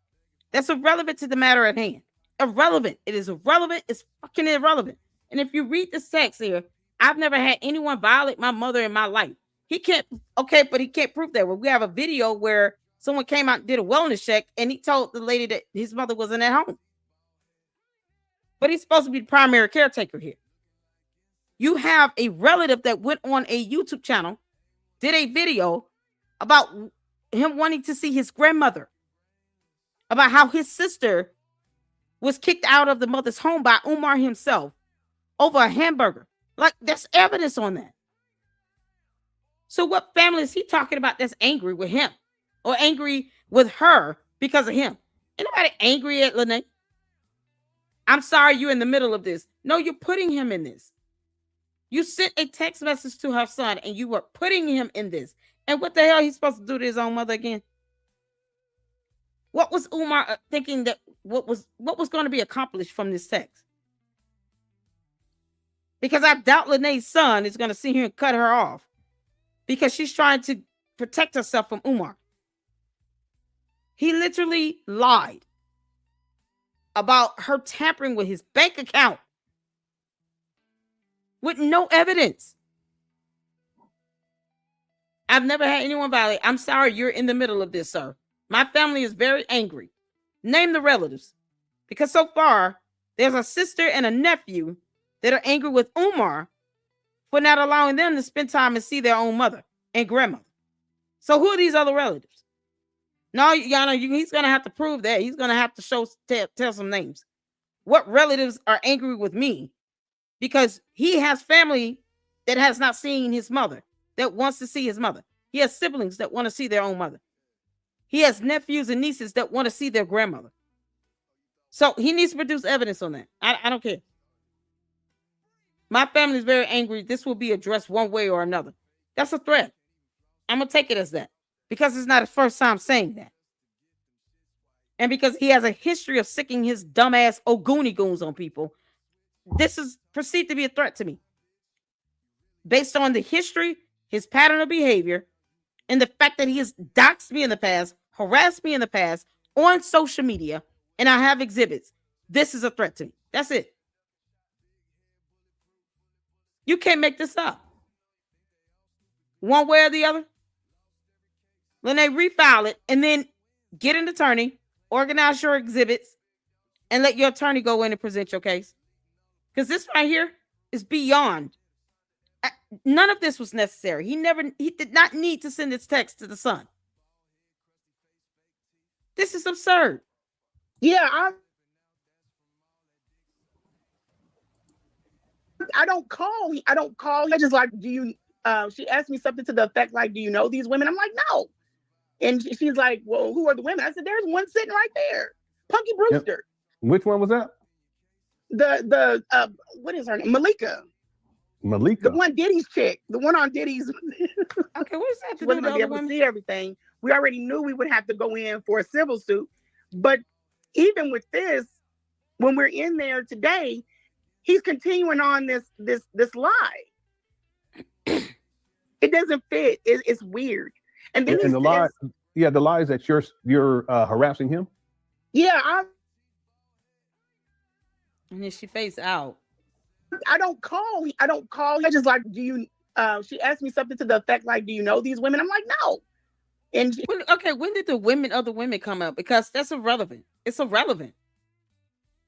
That's irrelevant to the matter at hand. Irrelevant. It is irrelevant. It's fucking irrelevant. And if you read the text here, I've never had anyone violate my mother in my life. He can't, but he can't prove that. Well, we have a video where someone came out and did a wellness check, and he told the lady that his mother wasn't at home. But he's supposed to be the primary caretaker here. You have a relative that went on a YouTube channel, did a video about him wanting to see his grandmother, about how his sister was kicked out of the mother's home by Umar himself over a hamburger. Like, there's evidence on that. So what family is he talking about that's angry with him or angry with her because of him? Anybody angry at Lenae? I'm sorry you're in the middle of this. No, you're putting him in this. You sent a text message to her son and you were putting him in this. And what the hell he's supposed to do to his own mother again? What was Umar thinking that what was going to be accomplished from this text? Because I doubt Lenae's son is going to sit here and cut her off because she's trying to protect herself from Umar. He literally lied about her tampering with his bank account with no evidence. I've never had anyone violate. I'm sorry, you're in the middle of this, sir. My family is very angry. Name the relatives. Because so far, there's a sister and a nephew that are angry with Umar for not allowing them to spend time and see their own mother and grandmother. So who are these other relatives? No, Yana, he's going to have to prove that. He's going to have to tell some names. What relatives are angry with me? Because he has family that has not seen his mother, that wants to see his mother. He has siblings that want to see their own mother. He has nephews and nieces that want to see their grandmother. So he needs to produce evidence on that. I don't care. My family is very angry. This will be addressed one way or another. That's a threat. I'm going to take it as that. Because it's not his first time saying that. And because he has a history of sicking his dumbass Ogoonie goons on people, this is perceived to be a threat to me. Based on the history, his pattern of behavior, and the fact that he has doxed me in the past, harassed me in the past on social media, and I have exhibits. This is a threat to me. That's it. You can't make this up. One way or the other. Lenae, refile it and then get an attorney, organize your exhibits, and let your attorney go in and present your case. Because this right here is beyond. None of this was necessary. He did not need to send this text to the son. This is absurd. Yeah, I don't call. I just like, do you? She asked me something to the effect like, do you know these women? I'm like, no. And she's like, well, who are the women? I said, there's one sitting right there, Punky Brewster. Yep. Which one was that? The what is her name? Malika. The one Diddy's chick. The one on Diddy's. Okay, what is that? She wasn't gonna be able to see everything. We already knew we would have to go in for a civil suit. But even with this, when we're in there today, he's continuing on this lie. It doesn't fit. It's weird. And then the lie, the lie is that you're harassing him. Yeah, and then she faced out. I don't call. I just like, do you? She asked me something to the effect like, do you know these women? I'm like, no. And when did the other women come up? Because that's irrelevant. It's irrelevant.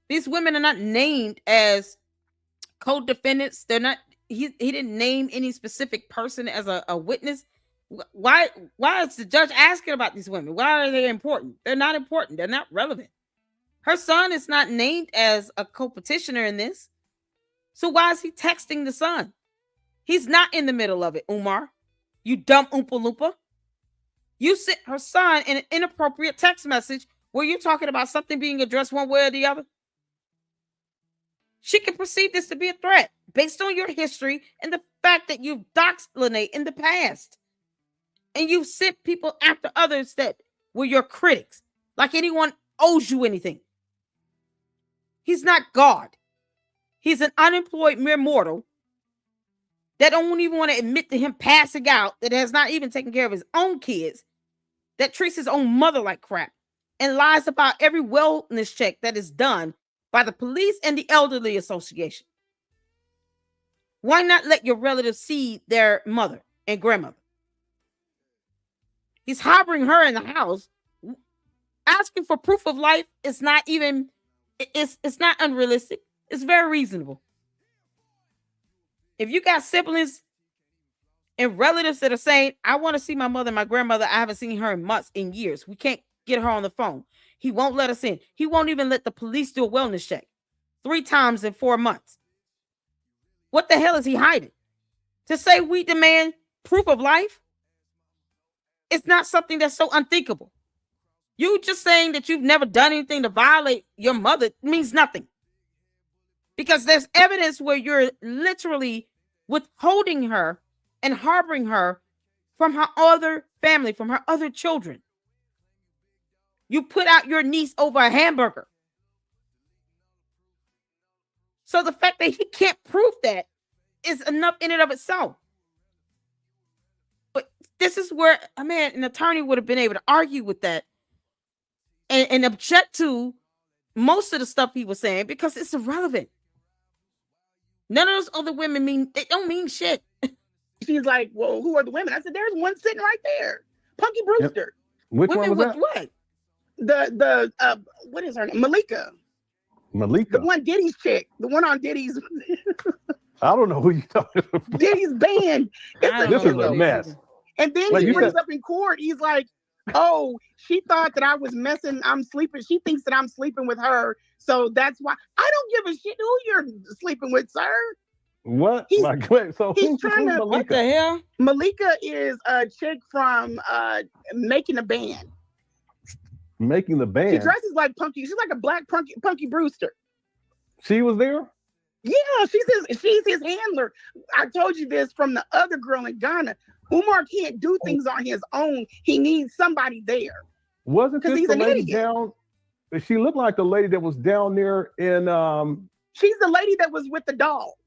These women are not named as co-defendants. They're not. He didn't name any specific person as a witness. Why is the judge asking about these women? Why are they important? They're not important. They're not relevant. Her son is not named as a co-petitioner in this. So why is he texting the son? He's not in the middle of it, Umar. You dumb Oompa Loompa. You sent her son in an inappropriate text message where you're talking about something being addressed one way or the other. She can perceive this to be a threat based on your history and the fact that you've doxed Lenae in the past. And you've sent people after others that were your critics, like anyone owes you anything. He's not God. He's an unemployed mere mortal that don't even want to admit to him passing out, that has not even taken care of his own kids, that treats his own mother like crap, and lies about every wellness check that is done by the police and the elderly association. Why not let your relatives see their mother and grandmother? He's harboring her in the house. Asking for proof of life is not even, it's not unrealistic. It's very reasonable. If you got siblings and relatives that are saying, I want to see my mother and my grandmother, I haven't seen her in months, in years. We can't get her on the phone. He won't let us in. He won't even let the police do a wellness check 3 times in 4 months. What the hell is he hiding? To say we demand proof of life? It's not something that's so unthinkable. You just saying that you've never done anything to violate your mother means nothing. Because there's evidence where you're literally withholding her and harboring her from her other family, from her other children. You put out your niece over a hamburger. So the fact that he can't prove that is enough in and of itself. But this is where, an attorney would have been able to argue with that and object to most of the stuff he was saying because it's irrelevant. None of those other women don't mean shit. She's like, well, who are the women? I said, there's one sitting right there, Punky Brewster. Yep. Which women one was that? What? What is her name? Malika. The one Diddy's chick. The one on Diddy's. I don't know who you're talking about. Diddy's band. This is a mess. And then he brings up in court. He's like, oh, she thought that I was messing. I'm sleeping. She thinks that I'm sleeping with her. So that's why I don't give a shit who you're sleeping with, sir. What? He's trying to. What the hell? Malika is a chick from Making a Band. Making the Band. She dresses like Punky. She's like a black Punky Brewster. She was there? Yeah, she's his handler. I told you this from the other girl in Ghana. Umar can't do things on his own. He needs somebody there. Wasn't this he's the an lady idiot. down? She looked like the lady that was down there in She's the lady that was with the doll.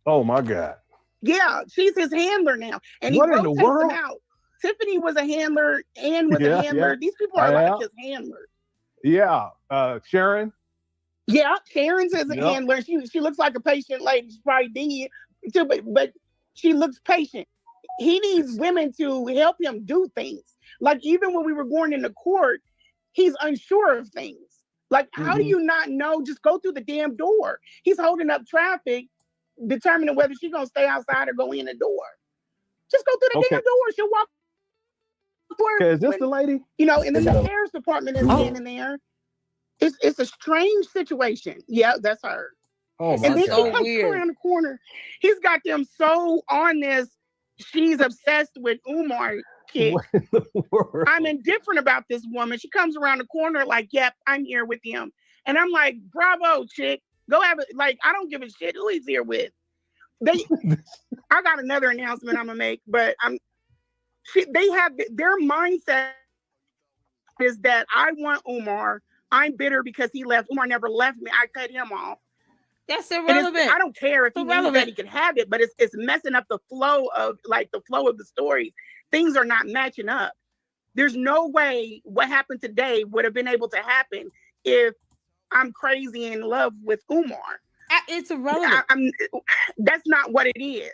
Oh my God. Yeah, she's his handler now. And he What in the rotates world? them out. Tiffany was a handler and was a handler. Yeah. These people are like his handlers. Yeah. Sharon. Yeah, Sharon's is a handler. She looks like a patient lady. She's probably dingy too, but she looks patient. He needs women to help him do things. Like even when we were going into court, he's unsure of things. Like, how do you not know? Just go through the damn door. He's holding up traffic, determining whether she's gonna stay outside or go in the door. Just go through the damn door. She'll walk. Okay, is this the lady? You know, and then the sheriff's department is in there. It's a strange situation. Yeah, that's her. Oh my And then God. she comes around the corner. He's got them so on this. She's obsessed with Umar kid. I'm indifferent about this woman. She comes around the corner like, yep, I'm here with him. And I'm like, bravo, chick. Go have it. Like, I don't give a shit who he's here with. I got another announcement I'm gonna make, but they have their mindset is that I want Umar. I'm bitter because he left. Umar never left me. I cut him off. That's irrelevant. I don't care if he knew that he could have it, but it's messing up the flow of the stories. Things are not matching up. There's no way what happened today would have been able to happen if I'm crazy in love with Umar. It's irrelevant. That's not what it is.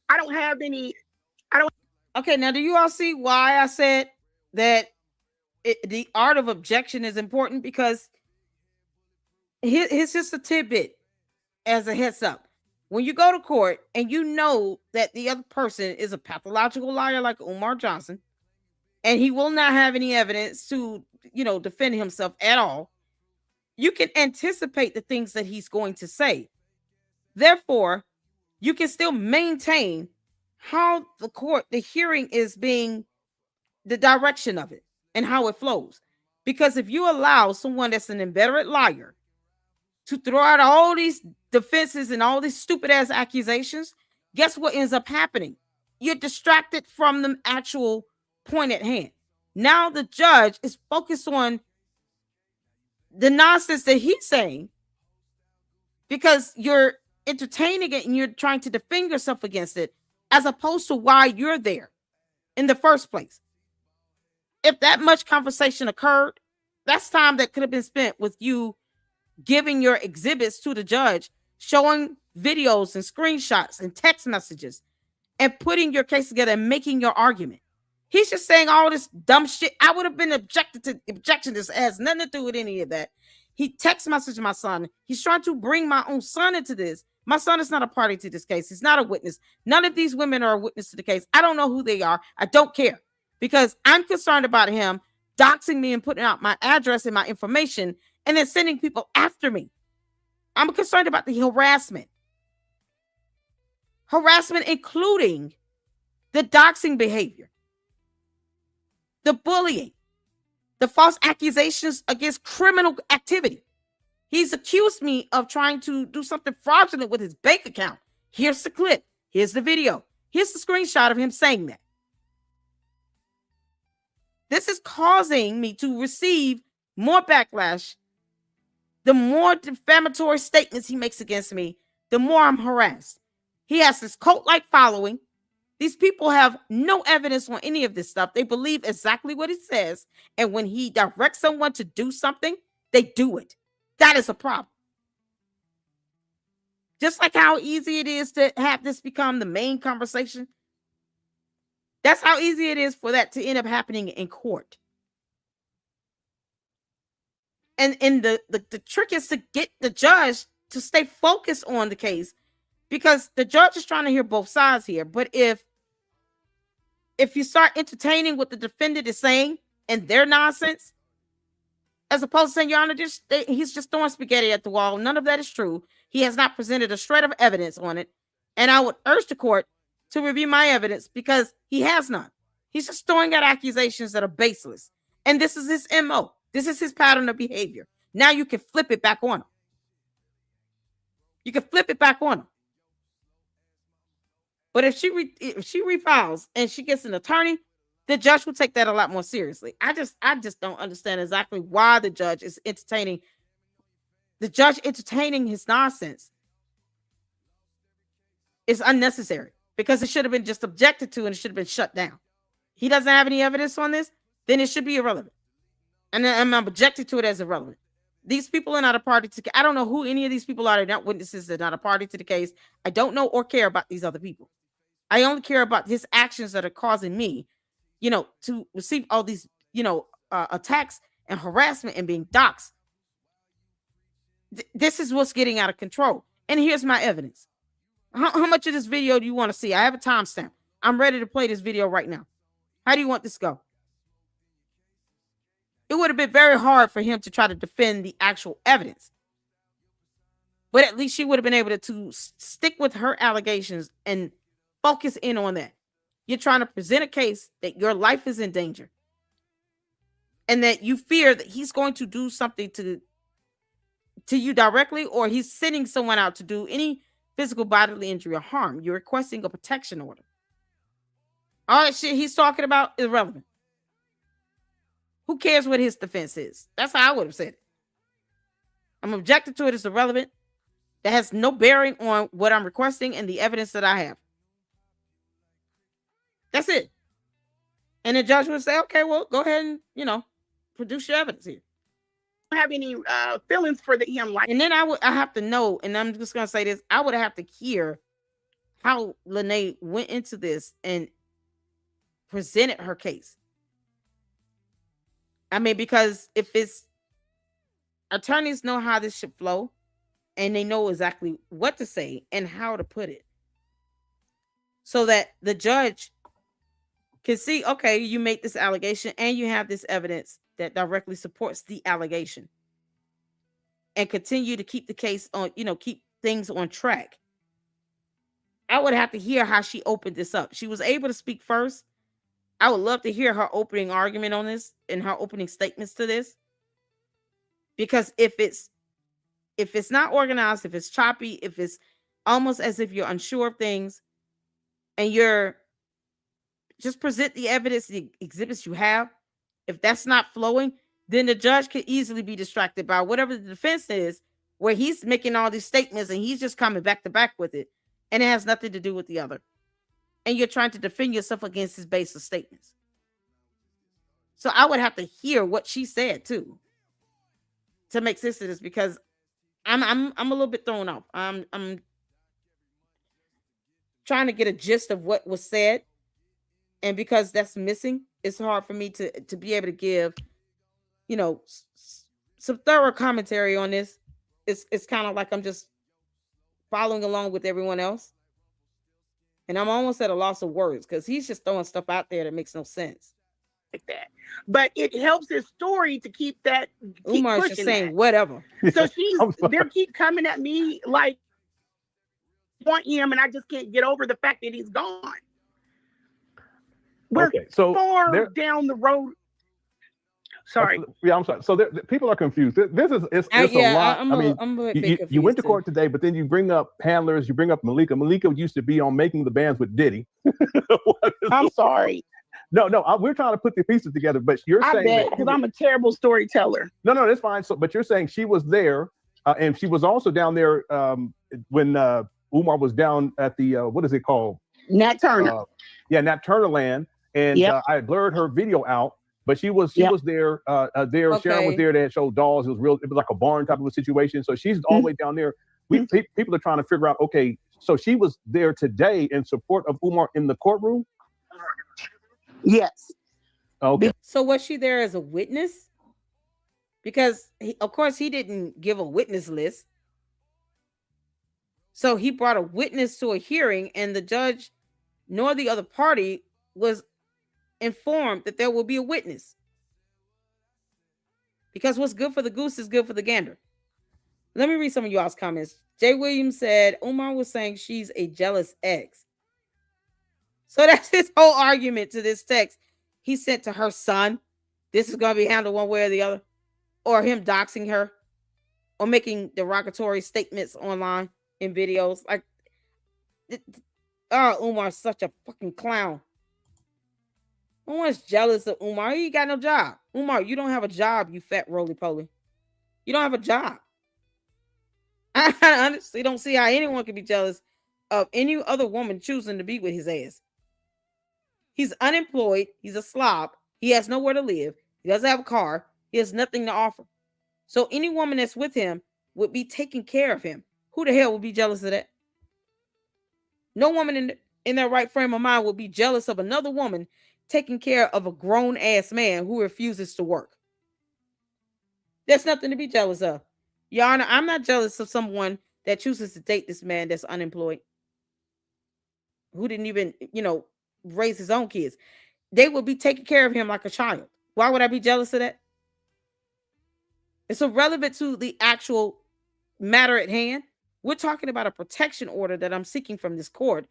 I don't have any. Okay, now do you all see why I said that the art of objection is important? Because here's just a tidbit as a heads up. When you go to court and you know that the other person is a pathological liar like Umar Johnson, and he will not have any evidence to, defend himself at all, you can anticipate the things that he's going to say. Therefore, you can still maintain how the hearing is being, the direction of it and how it flows. Because if you allow someone that's an inveterate liar to throw out all these defenses and all these stupid ass accusations, guess what ends up happening? You're distracted from the actual point at hand. Now the judge is focused on the nonsense that he's saying because you're entertaining it and you're trying to defend yourself against it, as opposed to why you're there in the first place. If that much conversation occurred, that's time that could have been spent with you giving your exhibits to the judge, showing videos and screenshots and text messages, and putting your case together and making your argument. He's just saying all this dumb shit. I would have been objection. This has nothing to do with any of that. He text messaged my son. He's trying to bring my own son into this. My son is not a party to this case. He's not a witness. None of these women are a witness to the case. I don't know who they are. I don't care, because I'm concerned about him doxing me and putting out my address and my information and then sending people after me. I'm concerned about the harassment. Harassment including the doxing behavior, the bullying, the false accusations against criminal activity. He's accused me of trying to do something fraudulent with his bank account. Here's the clip. Here's the video. Here's the screenshot of him saying that. This is causing me to receive more backlash. The more defamatory statements he makes against me, the more I'm harassed. He has this cult-like following. These people have no evidence on any of this stuff. They believe exactly what he says. And when he directs someone to do something, they do it. That is a problem. Just like how easy it is to have this become the main conversation, that's how easy it is for that to end up happening in court. And the trick is to get the judge to stay focused on the case, because the judge is trying to hear both sides here. But if you start entertaining what the defendant is saying and their nonsense, as opposed to saying, Your Honor, he's just throwing spaghetti at the wall, none of that is true. He has not presented a shred of evidence on it. And I would urge the court to review my evidence, because he has none. He's just throwing out accusations that are baseless. And this is his MO. This is his pattern of behavior. Now you can flip it back on him. You can flip it back on him. But if she refiles and she gets an attorney, the judge will take that a lot more seriously. I just don't understand exactly why the judge is entertaining his nonsense. It's unnecessary, because it should have been just objected to and it should have been shut down. He doesn't have any evidence on this, then it should be irrelevant. And I'm objecting to it as irrelevant. These people are not a party to. I don't know who any of these people are. They're not witnesses. They're not a party to the case. I don't know or care about these other people. I only care about his actions that are causing me, to receive all these, attacks and harassment and being doxxed. This is what's getting out of control. And here's my evidence. How much of this video do you want to see? I have a timestamp. I'm ready to play this video right now. How do you want this to go? It would have been very hard for him to try to defend the actual evidence. But at least she would have been able to stick with her allegations and focus in on that. You're trying to present a case that your life is in danger and that you fear that he's going to do something to you directly, or he's sending someone out to do any physical bodily injury or harm. You're requesting a protection order. All that shit he's talking about is irrelevant. Who cares what his defense is? That's how I would have said it. I'm objecting to it. It's irrelevant. That has no bearing on what I'm requesting and the evidence that I have. That's it. And the judge would say, okay, well, go ahead and, produce your evidence here. Have any feelings for him, like, and then I have to know, and I'm just gonna say this, I would have to hear how Lenae went into this and presented her case. I mean, because if it's attorneys know how this should flow and they know exactly what to say and how to put it so that the judge can see, okay, you make this allegation and you have this evidence that directly supports the allegation and continue to keep the case on, keep things on track. I would have to hear how she opened this up. She was able to speak first. I would love to hear her opening argument on this and her opening statements to this. Because if it's not organized, if it's choppy, if it's almost as if you're unsure of things and you're just present the evidence, the exhibits you have. If that's not flowing, then the judge could easily be distracted by whatever the defense is, where he's making all these statements and he's just coming back to back with it. And it has nothing to do with the other. And you're trying to defend yourself against his baseless statements. So I would have to hear what she said too to make sense of this, because I'm a little bit thrown off. I'm trying to get a gist of what was said. And because that's missing, it's hard for me to be able to give, some thorough commentary on this. It's kind of like I'm just following along with everyone else. And I'm almost at a loss of words because he's just throwing stuff out there that makes no sense. Like that. But it helps his story to keep that. Umar's just saying whatever. So they keep coming at me like, want him, and I just can't get over the fact that he's gone. We're far down the road. Sorry. Yeah, I'm sorry. So people are confused. This is it's a lot. You went to court today, but then you bring up handlers. You bring up Malika. Malika used to be on Making the Bands with Diddy. I'm sorry. No, we're trying to put the pieces together. But you're saying because I'm a terrible storyteller. No, that's fine. So, but you're saying she was there, and she was also down there when Umar was down at the what is it called? Nat Turner. Nat Turner land, and I blurred her video out. But she was there. There, okay. Sharon was there. That showed dolls. It was like a barn type of a situation. So she's all the way down there. People are trying to figure out. Okay, so she was there today in support of Umar in the courtroom. Yes. Okay. So was she there as a witness? Because of course he didn't give a witness list. So he brought a witness to a hearing, and the judge nor the other party was informed that there will be a witness, because what's good for the goose is good for the gander. Let me read some of y'all's comments. Jay Williams said Umar was saying she's a jealous ex. So that's his whole argument to this text he sent to her son. This is going to be handled one way or the other, or him doxing her, or making derogatory statements online in videos. Like, Umar's such a fucking clown. No one's jealous of Umar. He got no job. Umar, you don't have a job, you fat roly-poly. You don't have a job. I honestly don't see how anyone can be jealous of any other woman choosing to be with his ass. He's unemployed. He's a slob. He has nowhere to live. He doesn't have a car. He has nothing to offer. So any woman that's with him would be taking care of him. Who the hell would be jealous of that? No woman in their right frame of mind would be jealous of another woman taking care of a grown-ass man who refuses to work. There's nothing to be jealous of. Your Honor, I'm not jealous of someone that chooses to date this man that's unemployed, who didn't even, raise his own kids. They would be taking care of him like a child. Why would I be jealous of that? It's irrelevant to the actual matter at hand. We're talking about a protection order that I'm seeking from this court.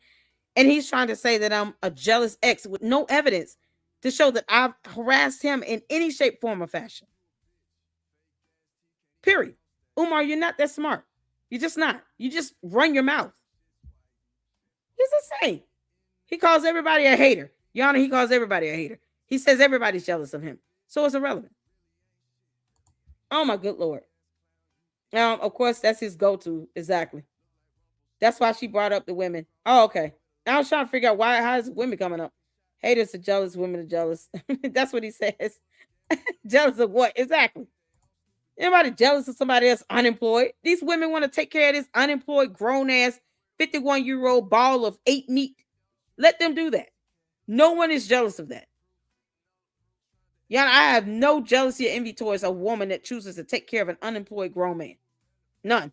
And he's trying to say that I'm a jealous ex with no evidence to show that I've harassed him in any shape, form, or fashion. Period. Umar, you're not that smart. You're just not. You just run your mouth. He's insane. He calls everybody a hater. Your Honor, he calls everybody a hater. He says everybody's jealous of him. So it's irrelevant. Oh, my good Lord. Of course, that's his go-to. Exactly. That's why she brought up the women. Oh, okay. I was trying to figure out how is women coming up. Haters are jealous. Women are jealous. That's what he says. Jealous of what? Exactly. Anybody jealous of somebody else unemployed? These women want to take care of this unemployed, grown-ass, 51-year-old ball of 8 meat. Let them do that. No one is jealous of that. Yeah, I have no jealousy or envy towards a woman that chooses to take care of an unemployed grown man. None.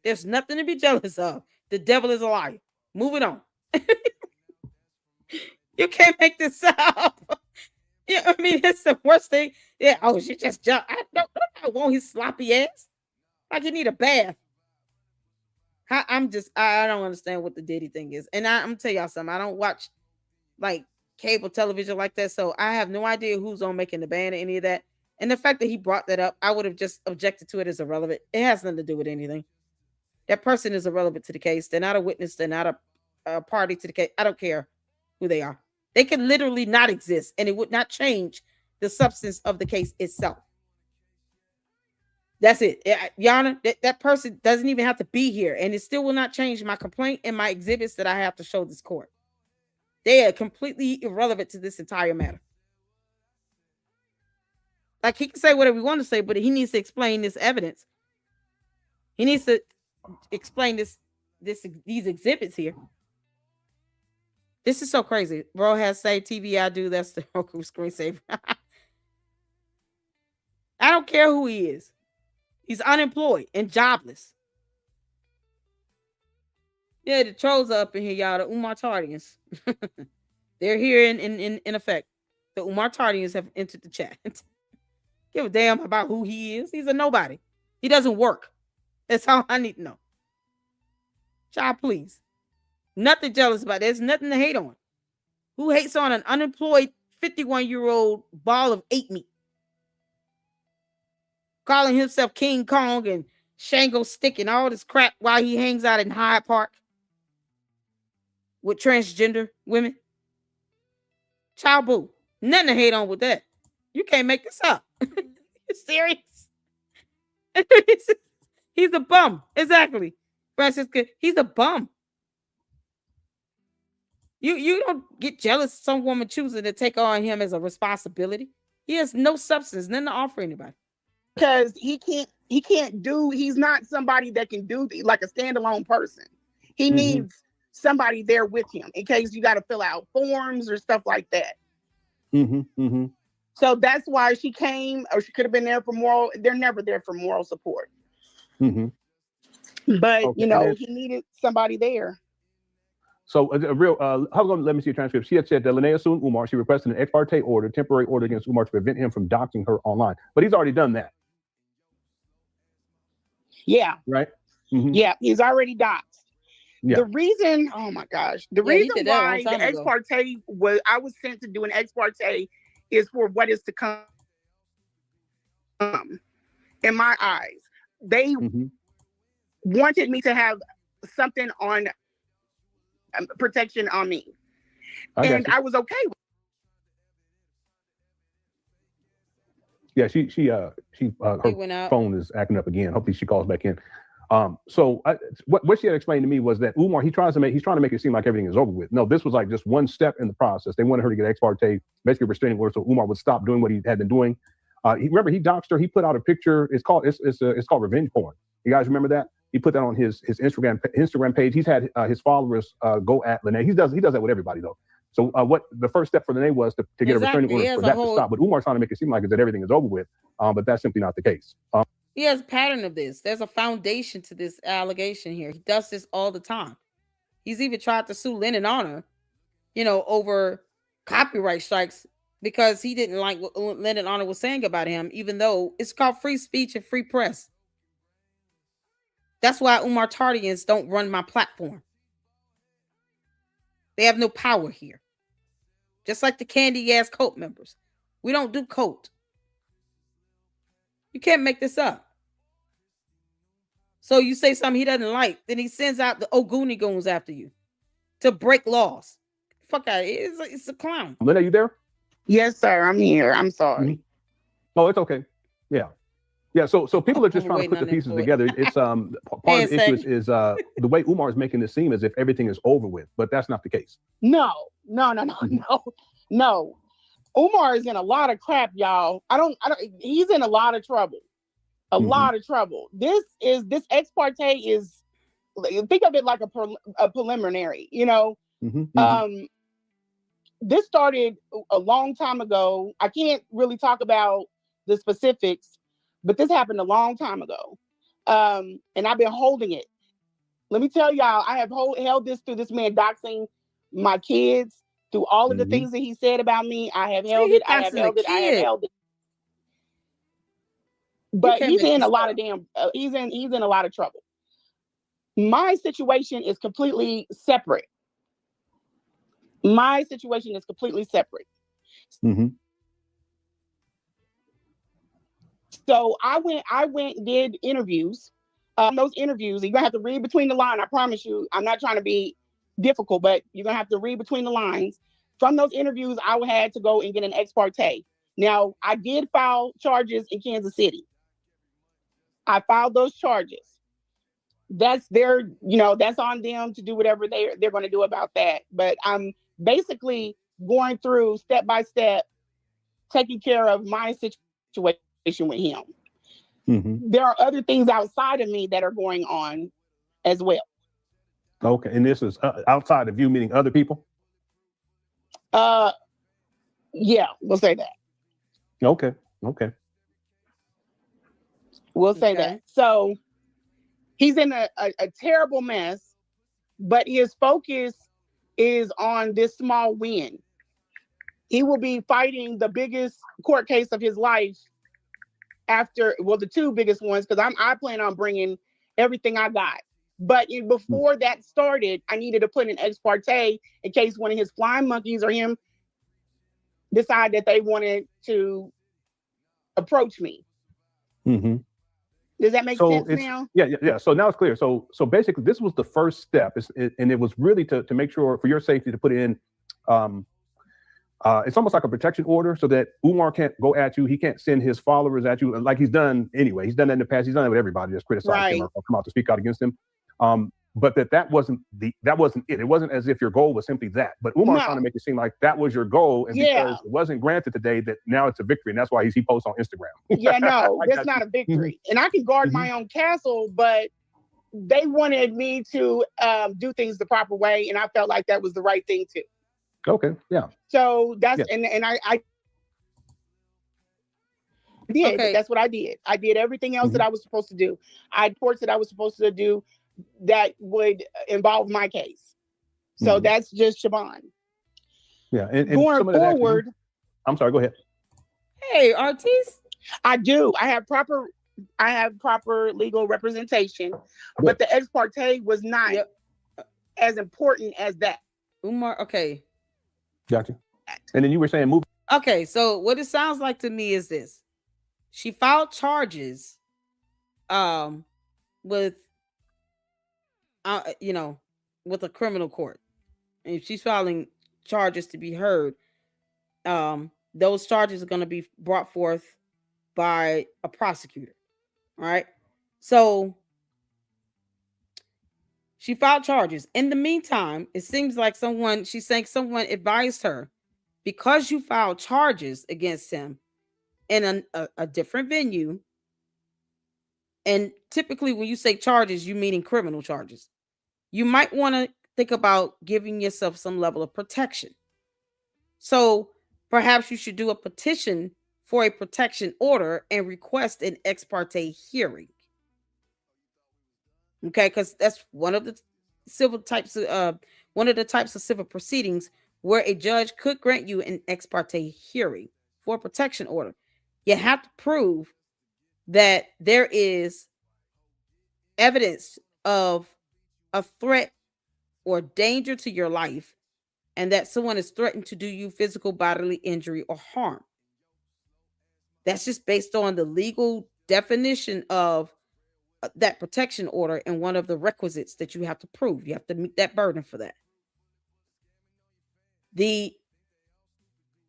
There's nothing to be jealous of. The devil is a liar. Moving on. You can't make this up. Yeah, I mean, it's the worst thing. Yeah, oh, she just jumped. I want his sloppy ass. Like he need a bath. I don't understand what the Diddy thing is. And I'm gonna tell y'all something. I don't watch like cable television like that, so I have no idea who's on making the band or any of that. And the fact that he brought that up, I would have just objected to it as irrelevant. It has nothing to do with anything. That person is irrelevant to the case. They're not a witness. They're not a party to the case. I don't care who they are. They can literally not exist, and it would not change the substance of the case itself. That's it. Yana, that person doesn't even have to be here, and it still will not change my complaint and my exhibits that I have to show this court. They are completely irrelevant to this entire matter. Like, he can say whatever he wants to say, but he needs to explain this evidence. He needs to explain these exhibits here. This is so crazy. Bro has say TV I do. That's the Roku screensaver. I don't care who he is. He's unemployed and jobless. Yeah, the trolls are up in here, y'all. The Umar Tardians. They're here in effect. The Umar Tardians have entered the chat. Give a damn about who he is. He's a nobody. He doesn't work. That's all I need to know. Child, please. Nothing jealous about. There's nothing to hate on. Who hates on an unemployed 51-year-old ball of 8 meat? Calling himself King Kong and Shango Stick and all this crap while he hangs out in Hyde Park with transgender women. Child, boo. Nothing to hate on with that. You can't make this up. You serious? He's a bum. Exactly. Francisca, he's a bum. You don't get jealous of some woman choosing to take on him as a responsibility. He has no substance, nothing to offer anybody. Because he's not somebody that can do like a standalone person. He needs somebody there with him in case you got to fill out forms or stuff like that. So that's why she came, or she could have been there for moral. They're never there for moral support. But okay, he needed somebody there. So let me see a transcript. She had said that Lenae sued Umar. She requested an ex parte order, temporary order against Umar to prevent him from doxing her online. But he's already done that. Yeah. Right? Yeah, he's already doxed. Yeah. The reason, oh my gosh, the reason why the ex parte I was sent to do an ex parte is for what is to come. In my eyes, they wanted me to have something on protection on me, and I was okay with it. Yeah, her phone is acting up again. Hopefully she calls back in. What she had explained to me was that Umar, he's trying to make it seem like everything is over with. No, this was like just one step in the process. They wanted her to get ex parte, basically restraining order, so Umar would stop doing what he had been doing. He doxed her. He put out a picture. It's called revenge porn. You guys remember that? He put that on his Instagram page. He's had his followers go at Lenae. He does that with everybody though. So what the first step for Lenae was to get a restraining order for that to stop. But Umar's trying to make it seem like that everything is over with. But that's simply not the case. He has a pattern of this. There's a foundation to this allegation here. He does this all the time. He's even tried to sue Lennon Honor, over copyright strikes because he didn't like what Lennon Honor was saying about him, even though it's called free speech and free press. That's why Umar Tardians don't run my platform. They have no power here. Just like the candy ass cult members. We don't do cult. You can't make this up. So you say something he doesn't like, then he sends out the Ogoonie goons after you to break laws. Fuck out of here. It's a clown. Lenae, you there? Yes, sir. I'm here. I'm sorry. Mm-hmm. Oh, it's okay. Yeah. Yeah, so people are just trying to put the pieces together. It's part of the issue is the way Umar is making it seem as if everything is over with, but that's not the case. No. Umar is in a lot of crap, y'all. He's in a lot of trouble. A lot of trouble. This ex parte is, think of it like a preliminary, you know. This started a long time ago. I can't really talk about the specifics, but this happened a long time ago. And I've been holding it. Let me tell y'all, I have held this through this man doxing my kids, through all of the things that he said about me. I have held it. I have held it. But he's in a lot of he's in a lot of trouble. My situation is completely separate. So I went did interviews. Those interviews, you're gonna have to read between the lines. I promise you, I'm not trying to be difficult, but you're gonna have to read between the lines. From those interviews, I had to go and get an ex parte. Now, I did file charges in Kansas City. I filed those charges. That's that's on them to do whatever they're going to do about that. But I'm basically going through step by step, taking care of my situation with him. There are other things outside of me that are going on as well. Okay, and this is outside of you, meaning other people? Yeah, we'll say that. Okay. We'll say that. So he's in a terrible mess, but his focus is on this small win. He will be fighting the biggest court case of his life after, the two biggest ones, because I plan on bringing everything I got. But before that started, I needed to put an ex parte in case one of his flying monkeys or him decide that they wanted to approach me. Does that make sense now? Yeah. So now it's clear. So basically, this was the first step, and it was really to make sure for your safety to put in. It's almost like a protection order, so that Umar can't go at you. He can't send his followers at you, like he's done anyway. He's done that in the past. He's done it with everybody that's criticized him or come out to speak out against him. But that wasn't it. It wasn't as if your goal was simply that. But Umar's trying to make it seem like that was your goal, and because it wasn't granted today, that now it's a victory, and that's why he posts on Instagram. Yeah, no, that's not a victory. And I can guard my own castle, but they wanted me to do things the proper way, and I felt like that was the right thing to. Okay, yeah. So that's and I did. Okay. That's what I did. I did everything else that I was supposed to do. I had reports that I was supposed to do that would involve my case. So that's just Siobhan. Yeah, and going forward. I'm sorry. Go ahead. Hey, Ortiz. I do. I have proper legal representation, but the ex parte was not as important as that. Umar, okay. Gotcha. And then you were saying move. Okay, so what it sounds like to me is this. She filed charges with with a criminal court. And if she's filing charges to be heard, those charges are going to be brought forth by a prosecutor. All right. So she filed charges. In the meantime, it seems like she's saying someone advised her, because you filed charges against him in a different venue. And typically when you say charges, you mean criminal charges. You might want to think about giving yourself some level of protection. So perhaps you should do a petition for a protection order and request an ex parte hearing. Okay, because that's one of the types of civil proceedings where a judge could grant you an ex parte hearing for a protection order. You have to prove that there is evidence of a threat or danger to your life, and that someone is threatened to do you physical bodily injury or harm. That's just based on the legal definition of that protection order and one of the requisites that you have to prove. You have to meet that burden for that.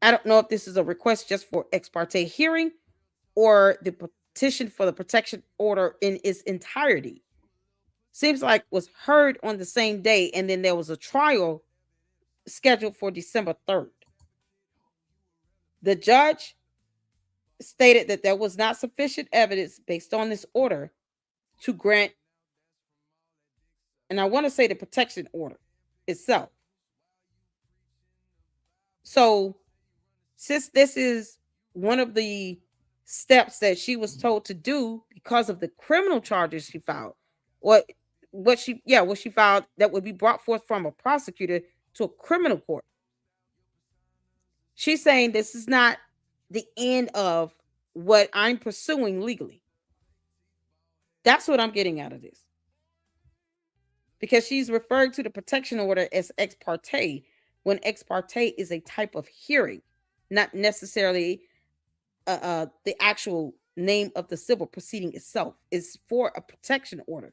I don't know if this is a request just for ex parte hearing or the petition for the protection order in its entirety. Seems like was heard on the same day, and then there was a trial scheduled for December 3rd. The judge stated that there was not sufficient evidence based on this order to grant, and I want to say the protection order itself. So, since this is one of the steps that she was told to do because of the criminal charges she filed, what she filed that would be brought forth from a prosecutor to a criminal court. She's saying this is not the end of what I'm pursuing legally. That's what I'm getting out of this. Because she's referring to the protection order as ex parte, when ex parte is a type of hearing, not necessarily the actual name of the civil proceeding itself. Is for a protection order.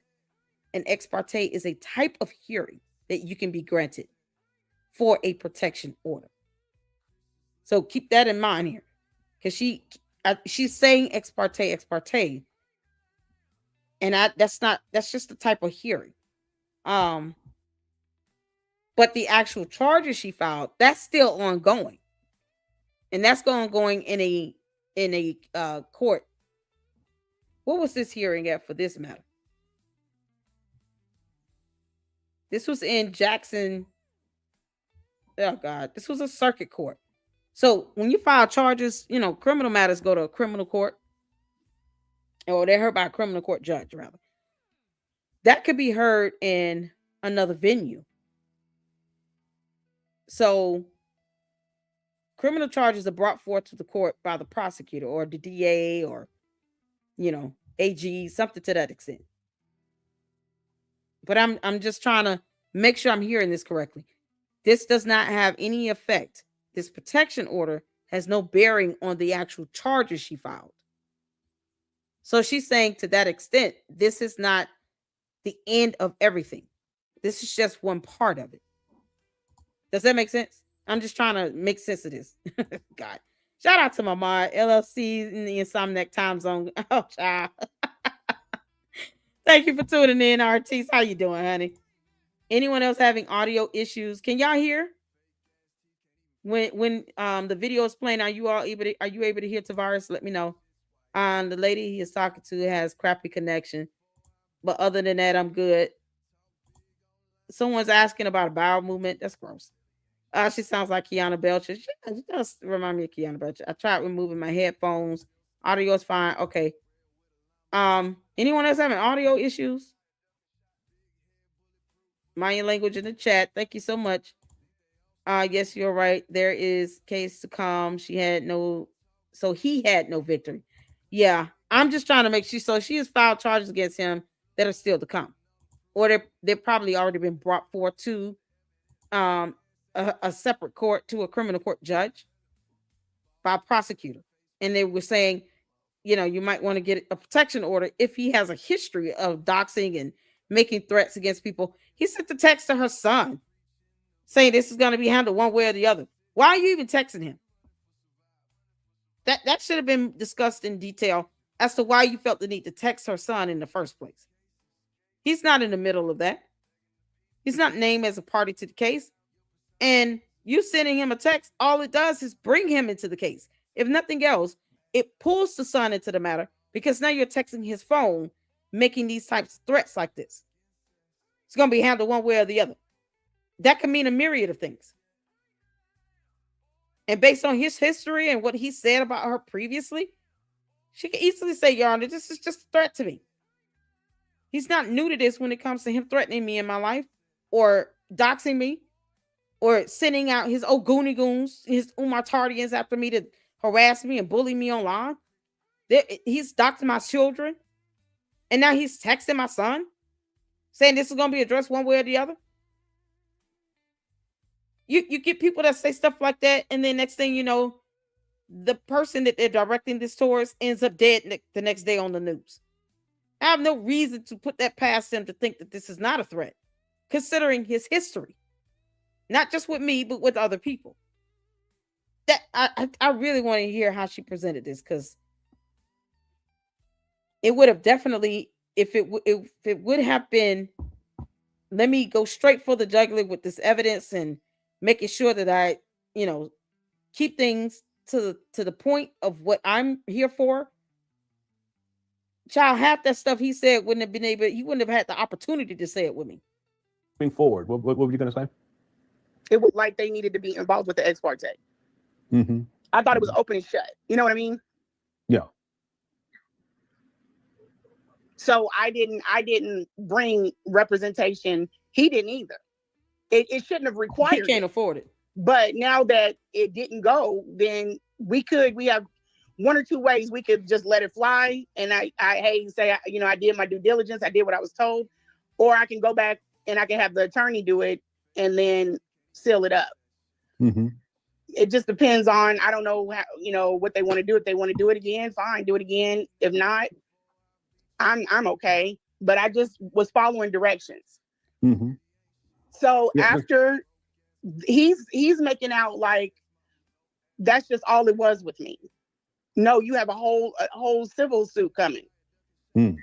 An ex parte is a type of hearing that you can be granted for a protection order. So keep that in mind here, because she's saying ex parte, and that's just the type of hearing. But the actual charges she filed, that's still ongoing, and that's ongoing in a court. What was this hearing at for this matter? This was in Jackson. Oh God, this was a circuit court. So when you file charges, criminal matters go to a criminal court, or they're heard by a criminal court judge, rather. That could be heard in another venue. So criminal charges are brought forth to the court by the prosecutor or the DA or, AG, something to that extent. But I'm just trying to make sure I'm hearing this correctly. This does not have any effect. This protection order has no bearing on the actual charges she filed. So she's saying, to that extent, this is not the end of everything. This is just one part of it. Does that make sense? I'm just trying to make sense of this. God. Shout out to my mom, LLC in the Insomniac time zone. Oh, child. Thank you for tuning in, RTs. How you doing, honey? Anyone else having audio issues? Can y'all hear? When the video is playing, are you able to hear Tavares? Let me know. The lady he is talking to has crappy connection, but other than that, I'm good. Someone's asking about a bowel movement. That's gross. She sounds like Kiana Belcher. She does remind me of Kiana Belcher. I tried removing my headphones. Audio is fine. Okay. Anyone else having audio issues? Mayan language in the chat. Thank you so much. Yes, you're right. There is case to come. He had no victory. Yeah, I'm just trying to make sure. So she has filed charges against him that are still to come, or they're probably already been brought forth to a separate court, to a criminal court judge by a prosecutor, and they were saying, you might want to get a protection order if he has a history of doxing and making threats against people. He sent the text to her son saying this is going to be handled one way or the other. Why are you even texting him? That should have been discussed in detail as to why you felt the need to text her son in the first place. He's not in the middle of that. He's not named as a party to the case. And you sending him a text, all it does is bring him into the case. If nothing else, it pulls the son into the matter, because now you're texting his phone, making these types of threats like this. It's going to be handled one way or the other. That can mean a myriad of things. And based on his history and what he said about her previously, she can easily say, Your Honor, this is just a threat to me. He's not new to this when it comes to him threatening me in my life, or doxing me, or sending out his Oguni goons, his Umar Tardians after me to harass me and bully me online. He's doxing my children And now he's texting my son saying this is going to be addressed one way or the other. You get people that say stuff like that, and then next thing you know, the person that they're directing this towards ends up dead the next day on the news. I have no reason to put that past him to think that this is not a threat, considering his history, not just with me, but with other people. That I really want to hear how she presented this, because it would have definitely, if it would have been, let me go straight for the jugular with this evidence and making sure that I, keep things to the point of what I'm here for. Child, half that stuff he said wouldn't have been able, he wouldn't have had the opportunity to say it with me. Moving forward, what were you going to say? It was like they needed to be involved with the ex parte. Mm-hmm. I thought it was open and shut. You know what I mean? Yeah. So I didn't bring representation. He didn't either. It shouldn't have required. He can't afford it. But now that it didn't go, then we have one or two ways we could just let it fly. And I did my due diligence. I did what I was told. Or I can go back and I can have the attorney do it and then seal it up. Mm-hmm. It just depends on, I don't know how, what they want to do. If they want to do it again, fine, do it again. If not, I'm okay. But I just was following directions. Mm-hmm. So after he's making out like that's just all it was with me. No, you have a whole civil suit coming. Mm.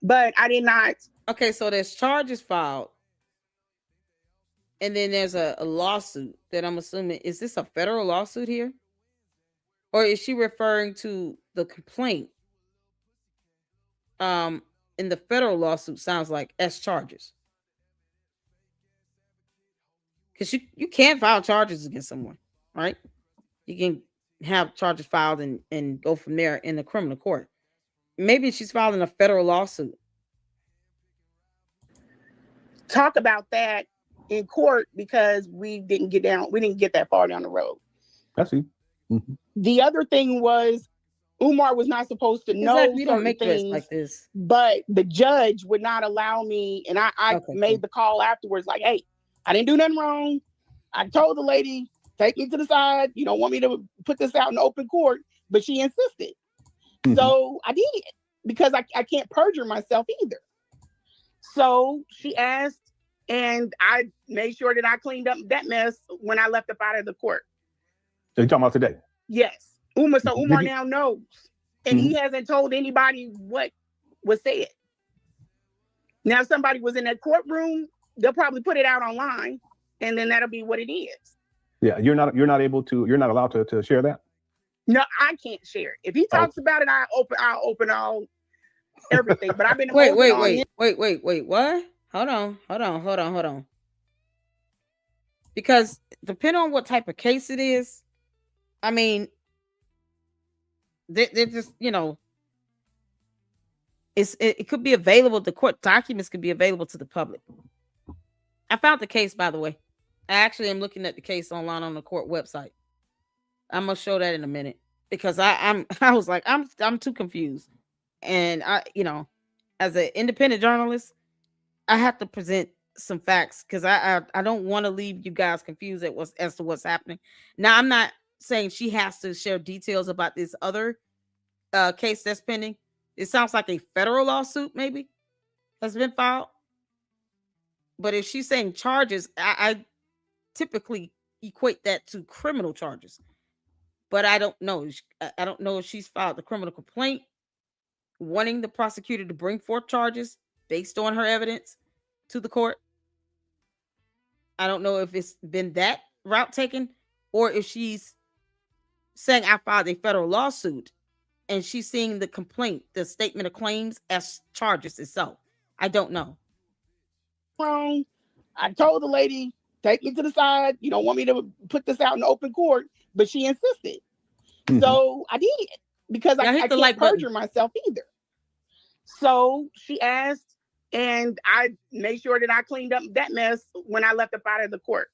But I did not. Okay, so there's charges filed. And then there's a lawsuit that I'm assuming, is this a federal lawsuit here? Or is she referring to the complaint? In the federal lawsuit sounds like S charges. Because you can't file charges against someone, right? You can have charges filed and go from there in the criminal court. Maybe she's filing a federal lawsuit. Talk about that in court because we didn't get that far down the road. I see. Mm-hmm. The other thing was Umar was not supposed to know we don't make things like this. But the judge would not allow me, and I made the call afterwards, like, hey, I didn't do nothing wrong. I told the lady, take me to the side. You don't want me to put this out in open court, but she insisted. Mm-hmm. So I did, because I can't perjure myself either. So she asked, and I made sure that I cleaned up that mess when I left up out of the court. So you're talking about today? Yes. Umar now knows. And he hasn't told anybody what was said. Now, if somebody was in that courtroom, they'll probably put it out online, and then that'll be what it is. Yeah, you're not allowed to share that? No, I can't share it. If he talks about it, I'll open all everything. But I've been wait, what? Hold on. Because depending on what type of case it is, I mean, they're just, it could be available. The court documents could be available to the public. I found the case, by the way. I actually am looking at the case online on the court website. I'm gonna show that in a minute, because I was like, I'm too confused, and as an independent journalist, I have to present some facts, because I don't want to leave you guys confused as to what's happening. Now, I'm not saying she has to share details about this other case that's pending. It sounds like a federal lawsuit maybe has been filed. But if she's saying charges, I typically equate that to criminal charges. But I don't know. I don't know if she's filed the criminal complaint wanting the prosecutor to bring forth charges based on her evidence to the court. I don't know if it's been that route taken, or if she's saying I filed a federal lawsuit and she's seeing the complaint, the statement of claims, as charges itself. I don't know. Wrong. I told the lady, take me to the side. You don't want me to put this out in open court, but she insisted. Mm-hmm. So I did, because I can't perjure myself either. So she asked, and I made sure that I cleaned up that mess when I left up out of the court.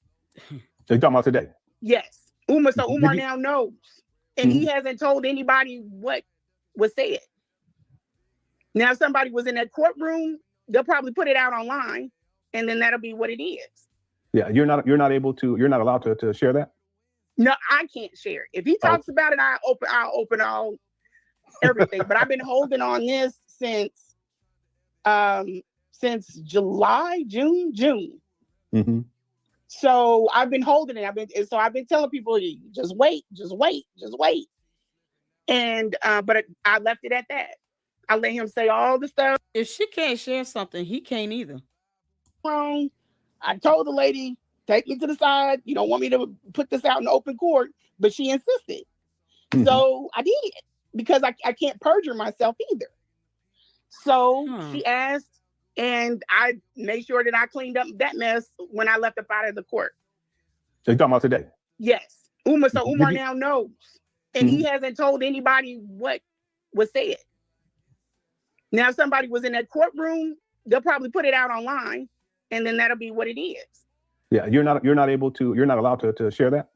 So you're talking about today? Yes. Umar now knows, and he hasn't told anybody what was said. Now, if somebody was in that courtroom, they'll probably put it out online, and then that'll be what it is. Yeah, you're not allowed to share that. No, I can't share it. If he talks about it, I'll open all everything. But I've been holding on this since July, June. Mm-hmm. So I've been holding it. I've been telling people, just wait. And but I left it at that. I let him say all the stuff. If she can't share something, he can't either. Wrong. I told the lady, take me to the side. You don't want me to put this out in the open court, but she insisted. Mm-hmm. So I did, because I can't perjure myself either. So she asked, and I made sure that I cleaned up that mess when I left up out of the court. So you're talking about today? Yes. Umar now knows. And he hasn't told anybody what was said. Now, if somebody was in that courtroom, they'll probably put it out online, and then that'll be what it is. Yeah, you're not allowed to share that.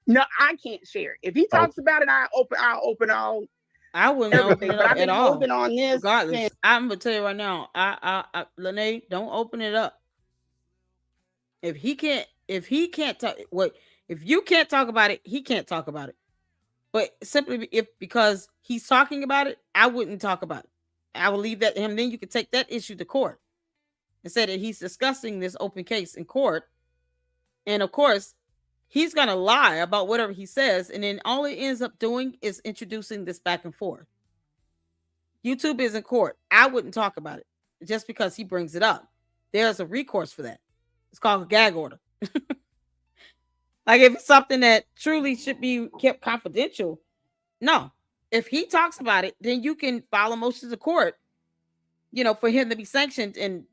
No, I can't share it. If he talks about it, I'll open all. I wouldn't open it up at all. Holding on this. Regardless, I'm gonna tell you right now, Lenae, don't open it up. If he can't talk, if you can't talk about it, he can't talk about it. But simply because he's talking about it, I wouldn't talk about it. I will leave that to him. Then you can take that issue to court and say that he's discussing this open case in court. And of course, he's going to lie about whatever he says. And then all he ends up doing is introducing this back and forth. YouTube is in court. I wouldn't talk about it just because he brings it up. There's a recourse for that. It's called a gag order. Like if it's something that truly should be kept confidential, no. If he talks about it, then you can file a motion to court, for him to be sanctioned and,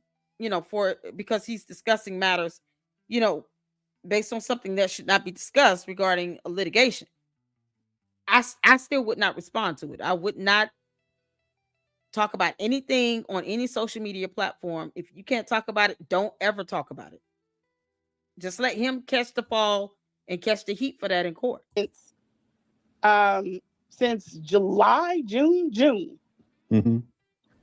because he's discussing matters, based on something that should not be discussed regarding a litigation. I still would not respond to it. I would not talk about anything on any social media platform. If you can't talk about it, don't ever talk about it. Just let him catch the fall and catch the heat for that in court. It's since July, June. Mm-hmm.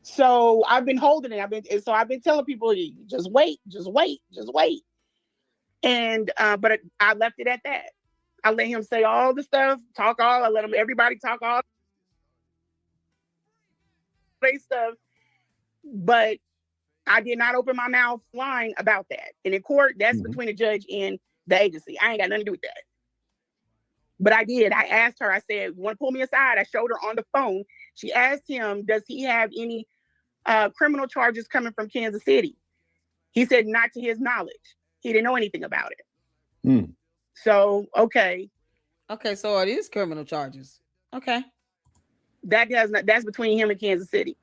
So I've been holding it. I've been telling people, just wait. And but I left it at that. I let him say all the stuff, I let everybody talk all the stuff, but I did not open my mouth lying about that. And in court, that's between the judge and the agency. I ain't got nothing to do with that. But I did. I asked her, I said, you want to pull me aside? I showed her on the phone. She asked him, does he have any criminal charges coming from Kansas City? He said, not to his knowledge. He didn't know anything about it. So, okay. Okay, so it is criminal charges. Okay. That's between him and Kansas City.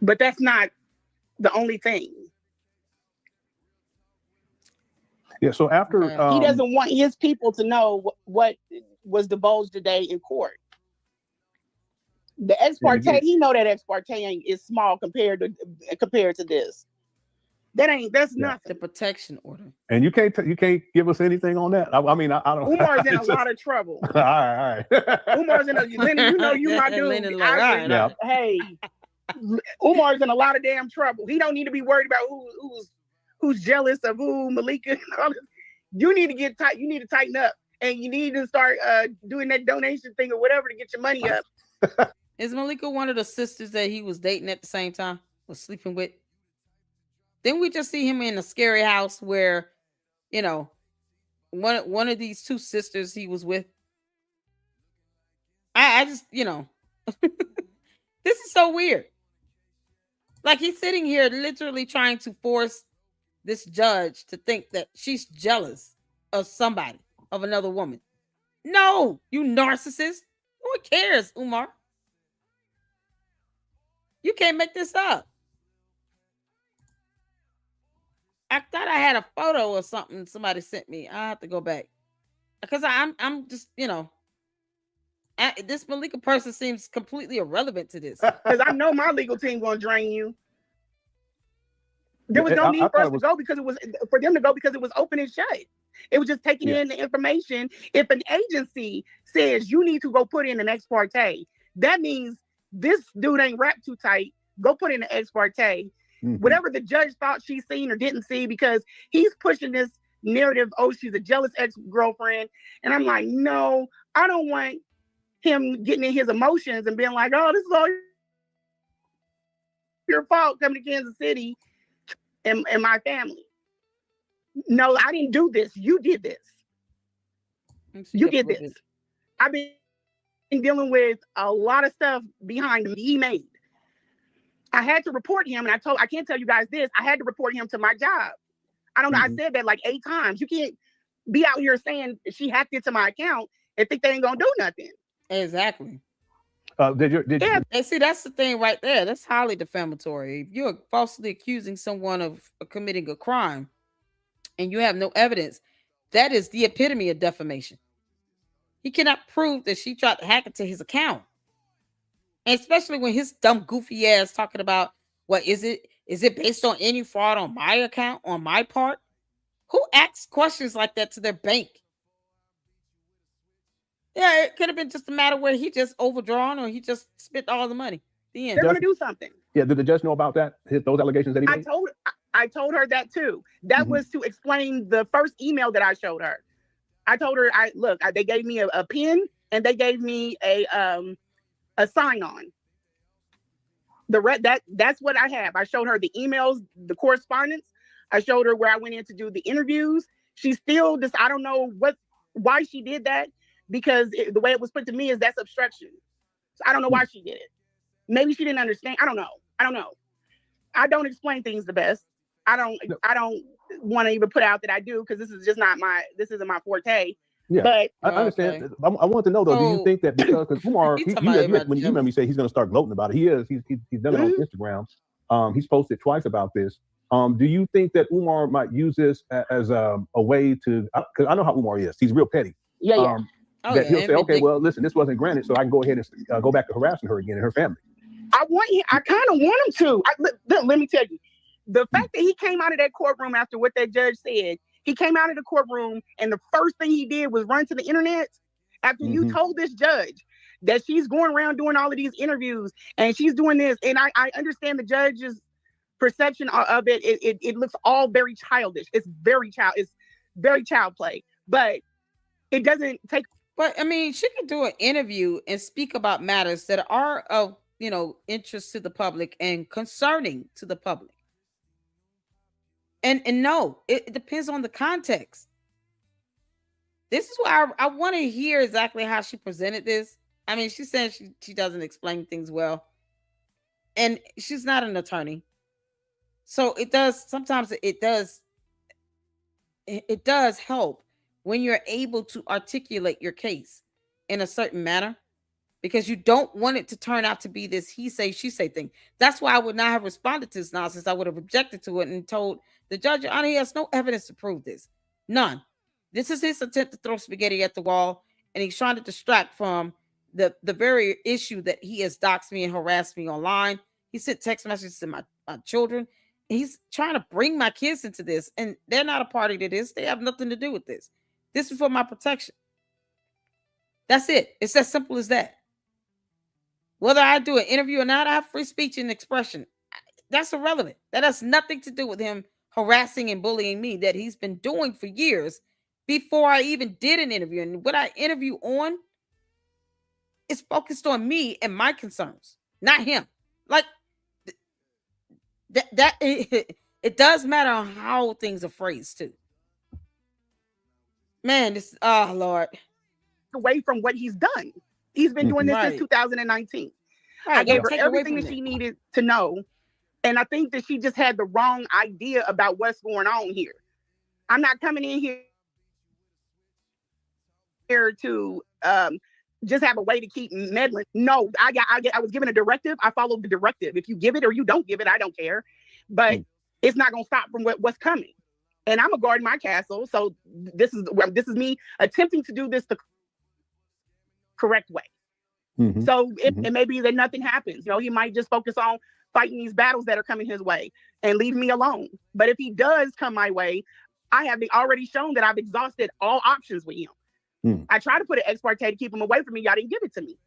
But that's not the only thing. Yeah, so after he doesn't want his people to know what was divulged today in court. The ex parte, he know that ex parte is small compared to this. That's nothing. The protection order. And you can't give us anything on that. I don't. Umar's in a lot of trouble. All right. Umar's in you my dude. Hey, Umar's in a lot of damn trouble. He don't need to be worried about who's jealous of who, Malika. You need to get tight. You need to tighten up, and you need to start doing that donation thing or whatever to get your money up. Is Malika one of the sisters that he was dating at the same time, was sleeping with? Didn't we just see him in a scary house where, one of these two sisters he was with? I just, this is so weird. Like he's sitting here literally trying to force this judge to think that she's jealous of somebody, of another woman. No, you narcissist. Who cares, Umar? You can't make this up. I thought I had a photo or something somebody sent me. I have to go back. Because I'm just, this Malika person seems completely irrelevant to this. Because I know my legal team gonna drain you. There was no need for us to go because it was open and shut. It was just taking in the information. If an agency says you need to go put in an ex parte, that means this dude ain't wrapped too tight. Go put in an ex parte. Whatever the judge thought she seen or didn't see, because he's pushing this narrative, oh, she's a jealous ex-girlfriend. And I'm like, no, I don't want him getting in his emotions and being like, oh, this is all your fault coming to Kansas City and my family. No, I didn't do this. You did this. You did this. I've been dealing with a lot of stuff behind him he made. I had to report him, and I can't tell you guys this, I had to report him to my job. I don't know, I said that like 8 times. You can't be out here saying she hacked into my account and think they ain't gonna do nothing. Exactly. Yeah. And see, that's the thing right there. That's highly defamatory. If you're falsely accusing someone of committing a crime and you have no evidence, that is the epitome of defamation. He cannot prove that she tried to hack into his account. And especially when his dumb, goofy ass talking about, what is it? Is it based on any fraud on my account, on my part? Who asks questions like that to their bank? Yeah, it could have been just a matter where he just overdrawn or he just spent all the money. The end. They're going to do something. Yeah, did the judge know about that? Those allegations that he made? I told her that too. That was to explain the first email that I showed her. I told her, they gave me a pen and they gave me a sign-on. That's what I have. I showed her the emails, the correspondence. I showed her where I went in to do the interviews. She still just, I don't know why she did that, because the way it was put to me is that's obstruction. So I don't know why she did it. Maybe she didn't understand. I don't know. I don't explain things the best. I don't want to even put out that I do, because this isn't my forte. Yeah, but I understand. Okay. I want to know though, do you think that because Umar, he admit, when you remember, he said he's going to start gloating about it. He's done it on Instagram. He's posted twice about this. Do you think that Umar might use this as a way to? Because I know how Umar is. He's real petty. Yeah. He'll say, okay, well, listen, this wasn't granted, so I can go ahead and go back to harassing her again and her family. I kind of want him to. Let me tell you, the fact that he came out of that courtroom after what that judge said. He came out of the courtroom and the first thing he did was run to the internet after you told this judge that she's going around doing all of these interviews and she's doing this. And I understand the judge's perception of it. It looks all very childish. It's very child play, but it doesn't take. But I mean, she can do an interview and speak about matters that are of, interest to the public and concerning to the public. And no, it depends on the context. This is why I want to hear exactly how she presented this. I mean, she said she doesn't explain things well. And she's not an attorney. So sometimes it does help when you're able to articulate your case in a certain manner, because you don't want it to turn out to be this he say, she say thing. That's why I would not have responded to this nonsense. I would have objected to it and told the judge, Your Honor, he has no evidence to prove this. None. This is his attempt to throw spaghetti at the wall, and he's trying to distract from the very issue that he has doxed me and harassed me online. He sent text messages to my children. He's trying to bring my kids into this, and they're not a party to this. They have nothing to do with this. This is for my protection. That's it. It's as simple as that. Whether I do an interview or not, I have free speech and expression. That's irrelevant. That has nothing to do with him harassing and bullying me that he's been doing for years before I even did an interview. And what I interview on is focused on me and my concerns, not him. Like that it does matter on how things are phrased too. Man, Lord. Away from what he's done. He's been doing this since 2019. Right, I gave her everything that she needed to know. And I think that she just had the wrong idea about what's going on here. I'm not coming in here to just have a way to keep meddling. No, I was given a directive. I followed the directive. If you give it or you don't give it, I don't care. But it's not going to stop from what's coming. And I'm a guard in my castle. So this is me attempting to do this the correct way. So it may be that nothing happens. He might just focus on fighting these battles that are coming his way and leave me alone. But if he does come my way, I have already shown that I've exhausted all options with him. I tried to put an ex parte to keep him away from me. Y'all didn't give it to me.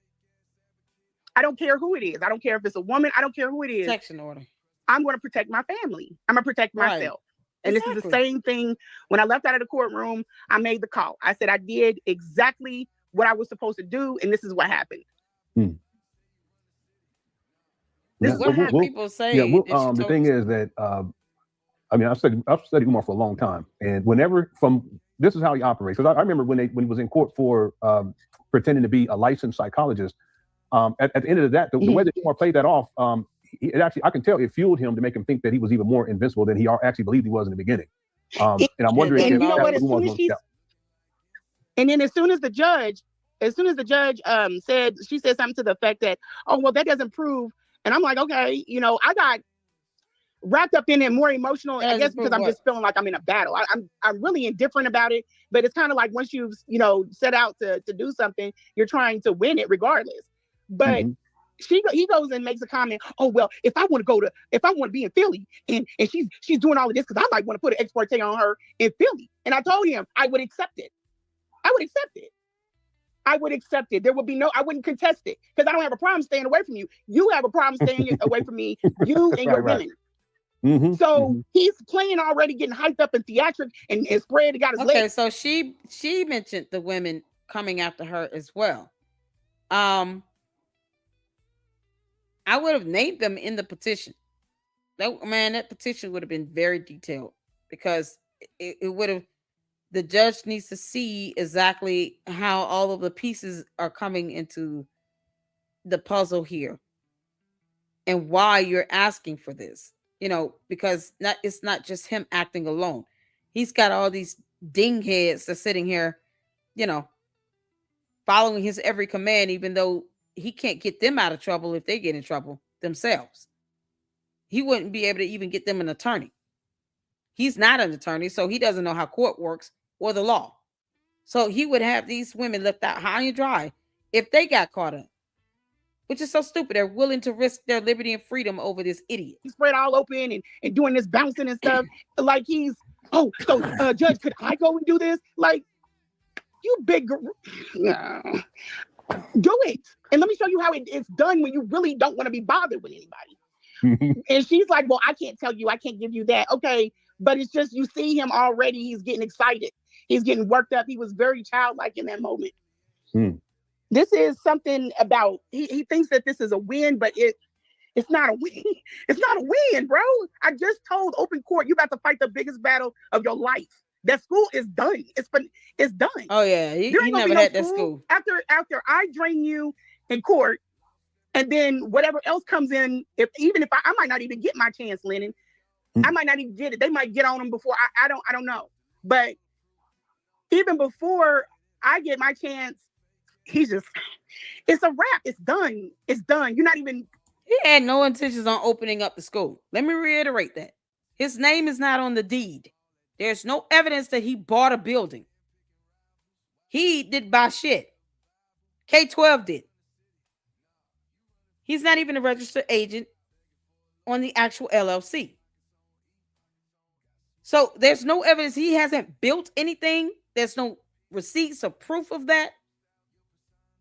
I don't care who it is. I don't care if it's a woman. I don't care who it is. Protection order. I'm going to protect my family. I'm going to protect myself. And this is the same thing. When I left out of the courtroom, I made the call. I said I did exactly what I was supposed to do, and this is what happened. This is what people say. The thing is that I mean, I've studied Umar for a long time, and this is how he operates. Because I remember when he was in court for pretending to be a licensed psychologist. At the end of that, the way that Umar played that off, I can tell it fueled him to make him think that he was even more invincible than he actually believed he was in the beginning. And I'm wondering if you know what, and then as soon as the judge said something to the effect that, oh, well, that doesn't prove. And I'm like, okay, you know, I got wrapped up in it, more emotional, I guess, because I'm just feeling like I'm in a battle. I'm really indifferent about it, but it's kind of like once you've, set out to do something, you're trying to win it regardless. But he goes and makes a comment, oh, well, if I want to be in Philly and she's doing all of this because I might want to put an ex parte on her in Philly. And I told him I would accept it. I would accept it. There would be I wouldn't contest it because I don't have a problem staying away from you. You have a problem staying away from me, you and your women. So he's playing already, getting hyped up and theatric and spread got his legs. Okay, so she mentioned the women coming after her as well. I would have named them in the petition. That petition would have been very detailed because it would have. The judge needs to see exactly how all of the pieces are coming into the puzzle here and why you're asking for this, because it's not just him acting alone. He's got all these dingheads that's sitting here, following his every command, even though he can't get them out of trouble if they get in trouble themselves. He wouldn't be able to even get them an attorney. He's not an attorney, so he doesn't know how court works or the law. So he would have these women left out high and dry if they got caught up, which is so stupid. They're willing to risk their liberty and freedom over this idiot. He's spread all open and doing this bouncing and stuff. Like he's, Judge, could I go and do this? Like, you big, no. Do it. And let me show you how it's done when you really don't want to be bothered with anybody. And she's like, well, I can't tell you. I can't give you that. Okay. But it's just, you see him already. He's getting excited. He's getting worked up. He was very childlike in that moment. This is something about, he thinks that this is a win, but it's not a win. It's not a win, bro. I just told open court, you about to fight the biggest battle of your life. That school is done. It's done. Oh yeah, he never had that school. After I drain you in court, and then whatever else comes in, even if I might not even get my chance, Lennon. I might not even get it. They might get on him before I don't know. But even before I get my chance, it's a wrap. It's done. It's done. You're not even. He had no intentions on opening up the school. Let me reiterate that. His name is not on the deed. There's no evidence that he bought a building. He did buy shit. K-12 did. He's not even a registered agent on the actual LLC. So there's no evidence. He hasn't built anything. There's no receipts or proof of that.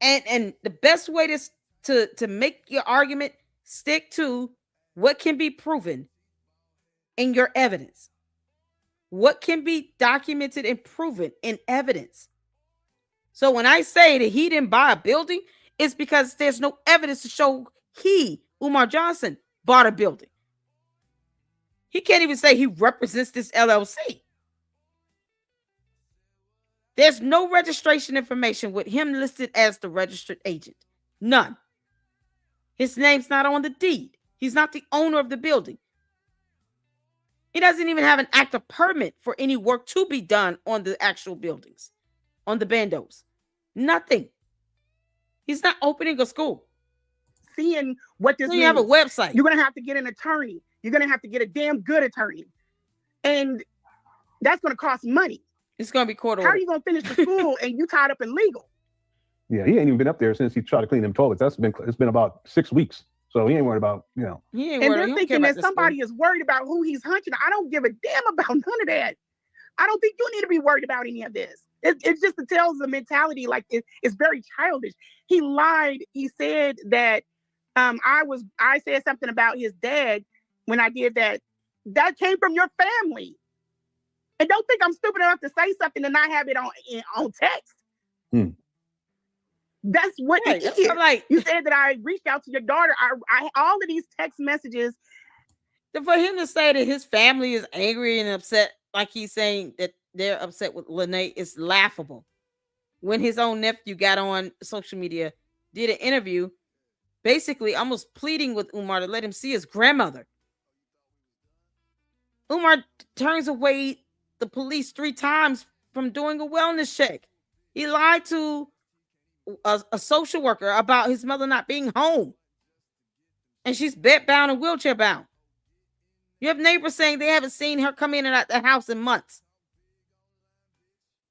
And the best way to make your argument, stick to what can be proven in your evidence. What can be documented and proven in evidence. So when I say that he didn't buy a building, it's because there's no evidence to show Umar Johnson, bought a building. He can't even say he represents this LLC. There's no registration information with him listed as the registered agent. None. His name's not on the deed. He's not the owner of the building. He doesn't even have an active permit for any work to be done on the actual buildings, on the bandos. Nothing. He's not opening a school. Seeing what this means. You have a website. You're going to have to get an attorney. You're going to have to get a damn good attorney. And that's going to cost money. It's going to be court order. How are you going to finish the school and you tied up in legal? Yeah, he ain't even been up there since he tried to clean them toilets. It's been about 6 weeks. So he ain't worried about, And they're thinking that somebody is worried about who he's hunching. I don't give a damn about none of that. I don't think you need to be worried about any of this. It just tells the mentality like it's very childish. He lied. He said that I said something about his dad when I did that. That came from your family. And don't think I'm stupid enough to say something and not have it on text. That's what it is. I'm like, you said that I reached out to your daughter. I all of these text messages. For him to say that his family is angry and upset, like he's saying that they're upset with Lenae, is laughable. When his own nephew got on social media, did an interview, basically almost pleading with Umar to let him see his grandmother. Umar turns away the police 3 times from doing a wellness check. He lied to a social worker about his mother not being home. And she's bedbound and wheelchair bound. You have neighbors saying they haven't seen her come in and out the house in months.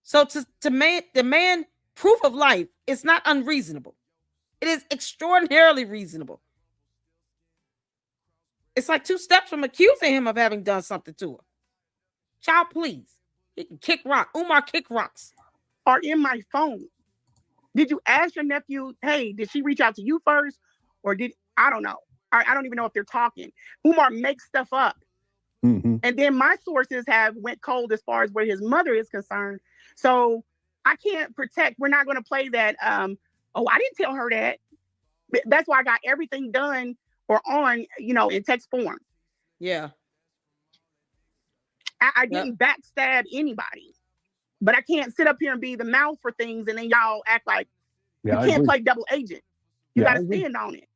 So to demand proof of life is not unreasonable. It is extraordinarily reasonable. It's like 2 steps from accusing him of having done something to her. Child, please. He can kick rock. Umar kick rocks. Are in my phone. Did you ask your nephew, hey, did she reach out to you first? Or I don't know. I don't even know if they're talking. Umar makes stuff up. And then my sources have went cold as far as where his mother is concerned. So I can't protect. We're not going to play that. I didn't tell her that. That's why I got everything done or on, in text form. Yeah. I didn't backstab anybody. But I can't sit up here and be the mouth for things and then y'all act like you can't play double agent. You got to stand on it.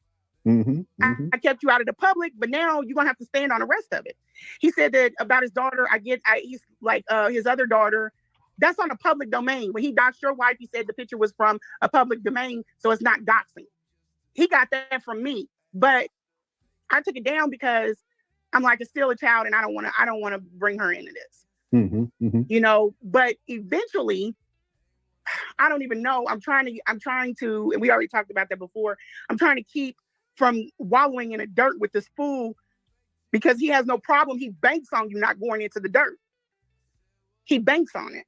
I kept you out of the public, but now you're going to have to stand on the rest of it. He said that about his daughter. He's like his other daughter. That's on a public domain. When he doxed your wife, he said the picture was from a public domain, so it's not doxing. He got that from me, but I took it down because I'm like, it's still a child, and I don't want to bring her into this. But eventually, I don't even know. I'm trying to, and we already talked about that before. I'm trying to keep from wallowing in the dirt with this fool because he has no problem. He banks on you not going into the dirt. He banks on it.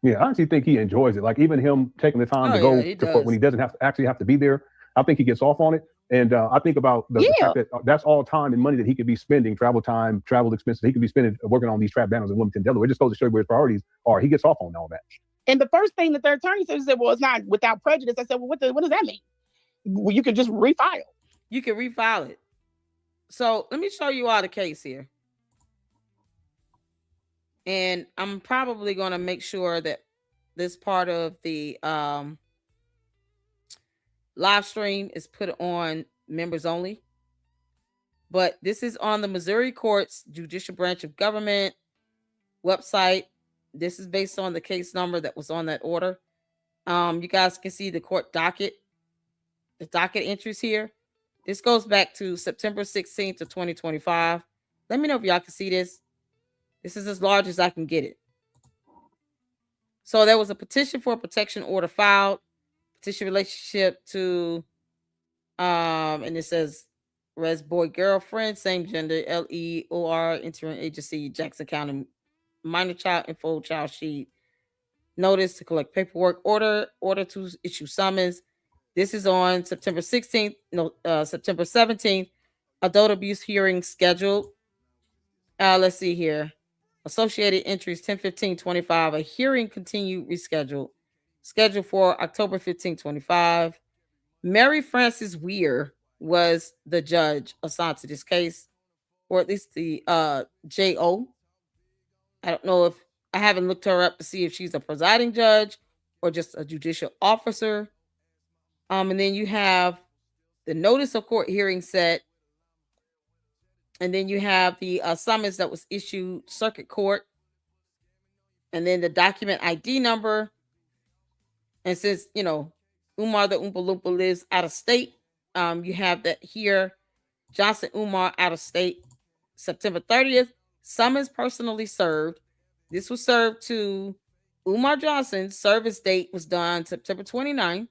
Yeah, I actually think he enjoys it. Like even him taking the time to go to court when he doesn't have to be there. I think he gets off on it. And I think about the fact that that's all time and money that he could be spending, travel time, travel expenses. He could be spending working on these trap banners in Wilmington, Delaware. It just goes to show you where his priorities are. He gets off on all that. And the first thing the third attorney said, well, it's not without prejudice. I said, well, what does that mean? Well, you can just refile. You can refile it. So let me show you all the case here. And I'm probably going to make sure that this part of the live stream is put on members only. But this is on the Missouri Court's Judicial Branch of Government website. This is based on the case number that was on that order. You guys can see the court docket, the docket entries here. This goes back to September 16th of 2025. Let me know if y'all can see this. This is as large as I can get it. So there was a petition for a protection order filed, petition relationship to, and it says res boy girlfriend, same gender, LEOR, interim agency, Jackson County, minor child info, child sheet, notice to collect paperwork, order to issue summons. This is on September 16th, September 17th, adult abuse hearing scheduled. Let's see here. Associated entries 10/15/25. A hearing continued rescheduled. Scheduled for October 15, 25. Mary Frances Weir was the judge assigned to this case, or at least the JO. I don't know if I haven't looked her up to see if she's a presiding judge or just a judicial officer. And then you have the notice of court hearing set. And then you have the summons that was issued circuit court. And then the document ID number. And since, Umar the Oompa Loompa lives out of state, you have that here. Johnson Umar out of state. September 30th, summons personally served. This was served to Umar Johnson. Service date was done September 29th.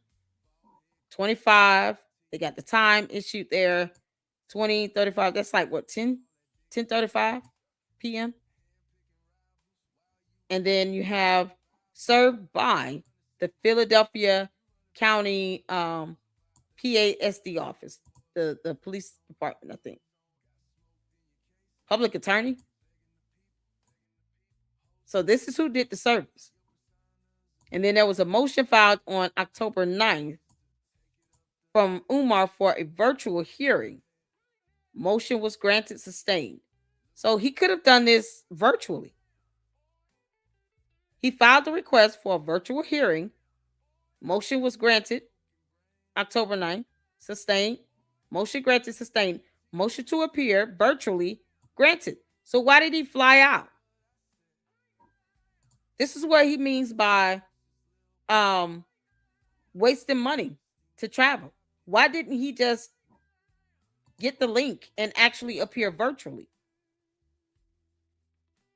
25. They got the time issued there. 20:35. That's like what, 10:35 p.m. And then you have served by the Philadelphia County PASD office. the police department, I think. Public attorney. So this is who did the service. And then there was a motion filed on October 9th from Umar for a virtual hearing. Motion was granted, sustained. So he could have done this virtually. He filed the request for a virtual hearing. Motion was granted October 9th, sustained. Motion granted, sustained. Motion to appear virtually granted. So why did he fly out? This is what he means by wasting money to travel. Why didn't he just get the link and actually appear virtually?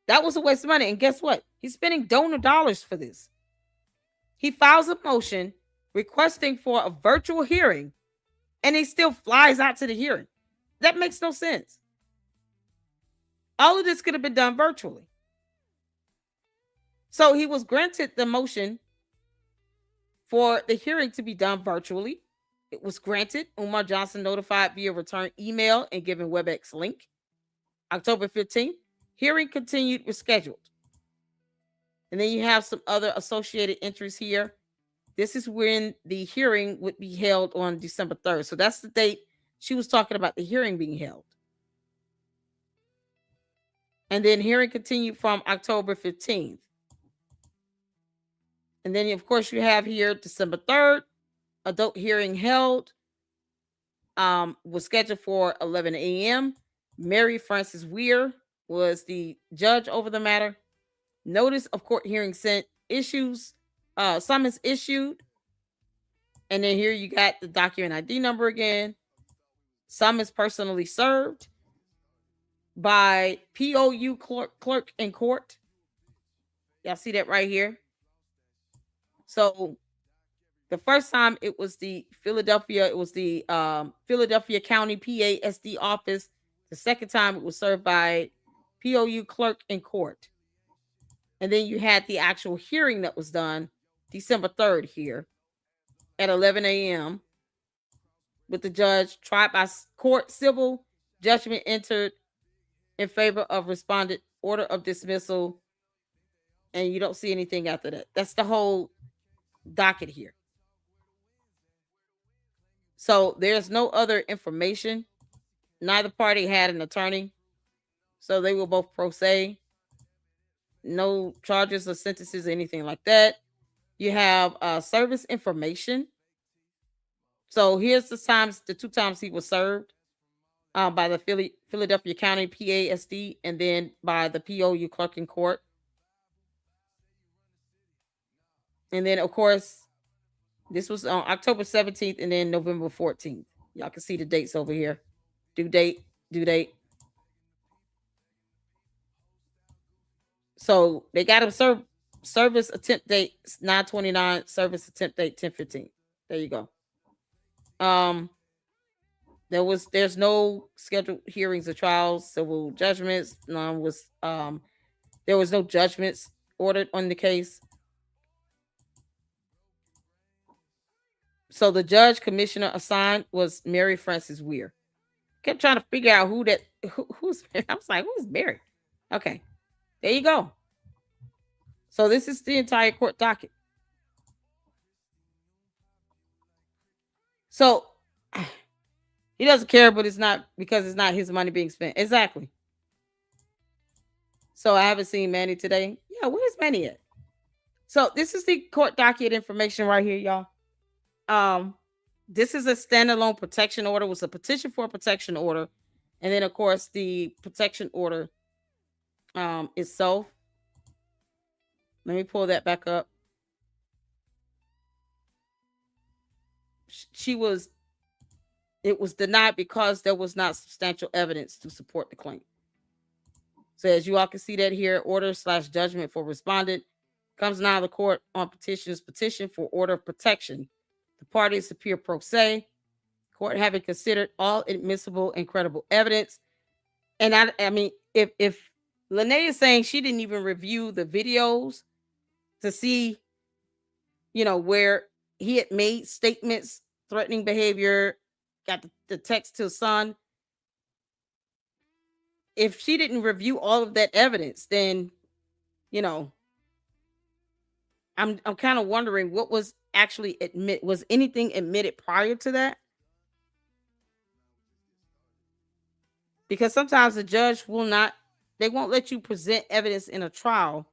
That was a waste of money. And guess what? He's spending donor dollars for this. He files a motion requesting for a virtual hearing, and he still flies out to the hearing. That makes no sense. All of this could have been done virtually. So he was granted the motion for the hearing to be done virtually. It was granted. Umar Johnson notified via return email and given WebEx link. October 15th, hearing continued, rescheduled. And then you have some other associated entries here. This is when the hearing would be held on December 3rd. So that's the date she was talking about the hearing being held. And then hearing continued from October 15th. And then, of course, you have here December 3rd, adult hearing held, was scheduled for 11 a.m. Mary Frances Weir was the judge over the matter. Notice of court hearing sent, summons issued. And then here you got the document ID number again. Summons personally served by POU clerk in court. Y'all see that right here? So the first time it was the Philadelphia County PASD office. The second time it was served by POU clerk in court. And then you had the actual hearing that was done December 3rd here at 11 a.m. with the judge, tried by court, civil judgment entered in favor of respondent, order of dismissal, and you don't see anything after that. That's the whole docket here. So there's no other information. Neither party had an attorney, so they were both pro se. No charges or sentences or anything like that. You have service information. So here's the two times he was served by the Philadelphia County PASD and then by the POU clerk in court. And then, of course, this was on October 17th and then November 14th. Y'all can see the dates over here. Due date. So they got him service attempt date 9/29, service attempt date 10/15. There you go. There's no scheduled hearings or trials, civil judgments. There was no judgments ordered on the case. So the judge commissioner assigned was Mary Frances Weir. Kept trying to figure out who's I was like, who's Mary? Okay. There you go. So this is the entire court docket. So he doesn't care, but it's not because it's not his money being spent. Exactly. So I haven't seen Manny today. Yeah, where's Manny at? So this is the court docket information right here, y'all. This is a standalone protection order. It was a petition for a protection order. And then, of course, the protection order itself. Let me pull that back up. It was denied because there was not substantial evidence to support the claim. So as you all can see that here, order/judgment for respondent comes now to the court on petitioner's petition for order of protection. The parties appear pro se. Court having considered all admissible and credible evidence. And I mean, if Lenae is saying she didn't even review the videos to see, where he had made statements, threatening behavior, got the text to son. If she didn't review all of that evidence, then, I'm kind of wondering what was actually was anything admitted prior to that? Because sometimes the judge they won't let you present evidence in a trial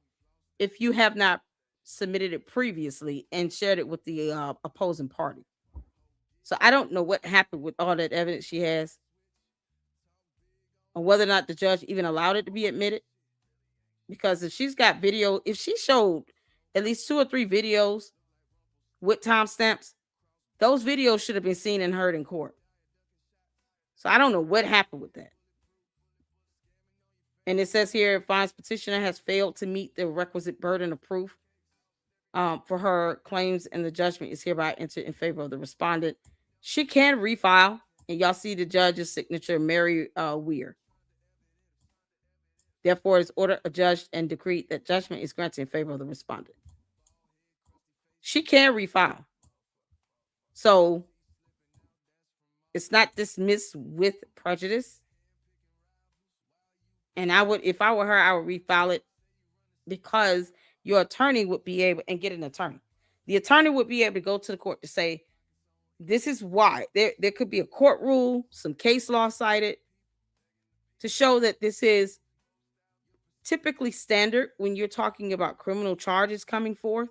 if you have not submitted it previously and shared it with the opposing party. So I don't know what happened with all that evidence she has, or whether or not the judge even allowed it to be admitted. Because if she's got video, if she showed at least 2 or 3 videos with timestamps, those videos should have been seen and heard in court. So I don't know what happened with that. And it says here, finds petitioner has failed to meet the requisite burden of proof for her claims, and the judgment is hereby entered in favor of the respondent. She can refile, and y'all see the judge's signature, Mary Weir. Therefore, is ordered, adjudged, and decreed that judgment is granted in favor of the respondent. She can refile. So it's not dismissed with prejudice. And if I were her, I would refile it, because your attorney would be able, and get an attorney. The attorney would be able to go to the court to say, this is why. There could be a court rule, some case law cited to show that this is typically standard when you're talking about criminal charges coming forth.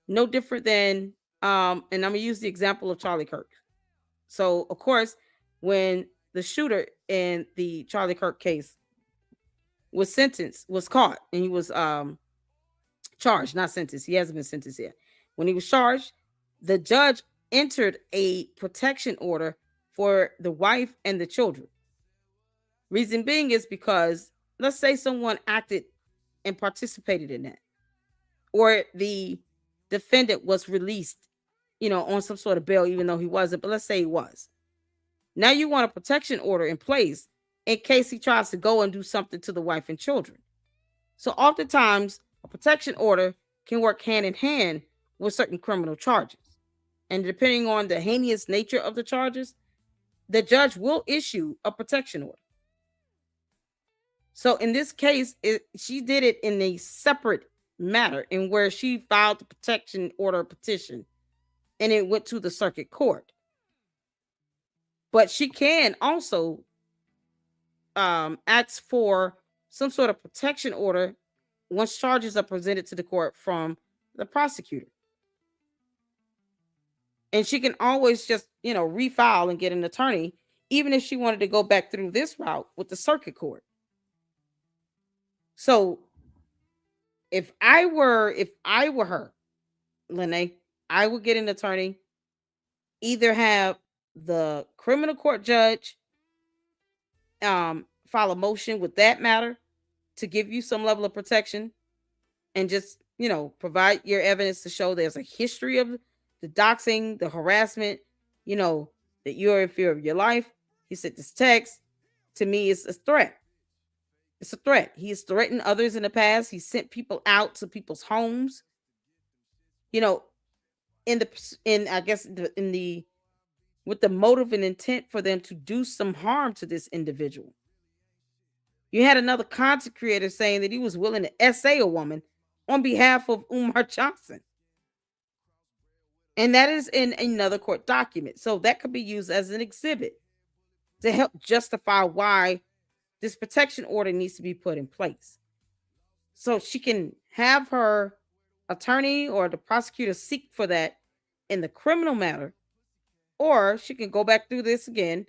No different than, and I'm going to use the example of Charlie Kirk. So, of course, when the shooter in the Charlie Kirk case was caught, and he was charged, not sentenced. He hasn't been sentenced yet. When he was charged, the judge entered a protection order for the wife and the children. Reason being is because, let's say someone acted and participated in that, or the defendant was released, on some sort of bail, even though he wasn't, but let's say he was. Now you want a protection order in place in case he tries to go and do something to the wife and children. So oftentimes, a protection order can work hand in hand with certain criminal charges. And depending on the heinous nature of the charges, the judge will issue a protection order. So in this case, she did it in a separate matter, in where she filed the protection order petition, and it went to the circuit court. But she can also ask for some sort of protection order once charges are presented to the court from the prosecutor. And she can always just, refile and get an attorney, even if she wanted to go back through this route with the circuit court. So if I were her, Lenae, I would get an attorney, either have the criminal court judge file a motion with that matter to give you some level of protection, and just, provide your evidence to show there's a history of the doxing, the harassment, that you're in fear of your life. He said this text to me is a threat. It's a threat. He has threatened others in the past. He sent people out to people's homes. With the motive and intent for them to do some harm to this individual. You had another content creator saying that he was willing to essay a woman on behalf of Umar Johnson. And that is in another court document. So that could be used as an exhibit to help justify why this protection order needs to be put in place. So she can have her attorney or the prosecutor seek for that in the criminal matter, or she can go back through this again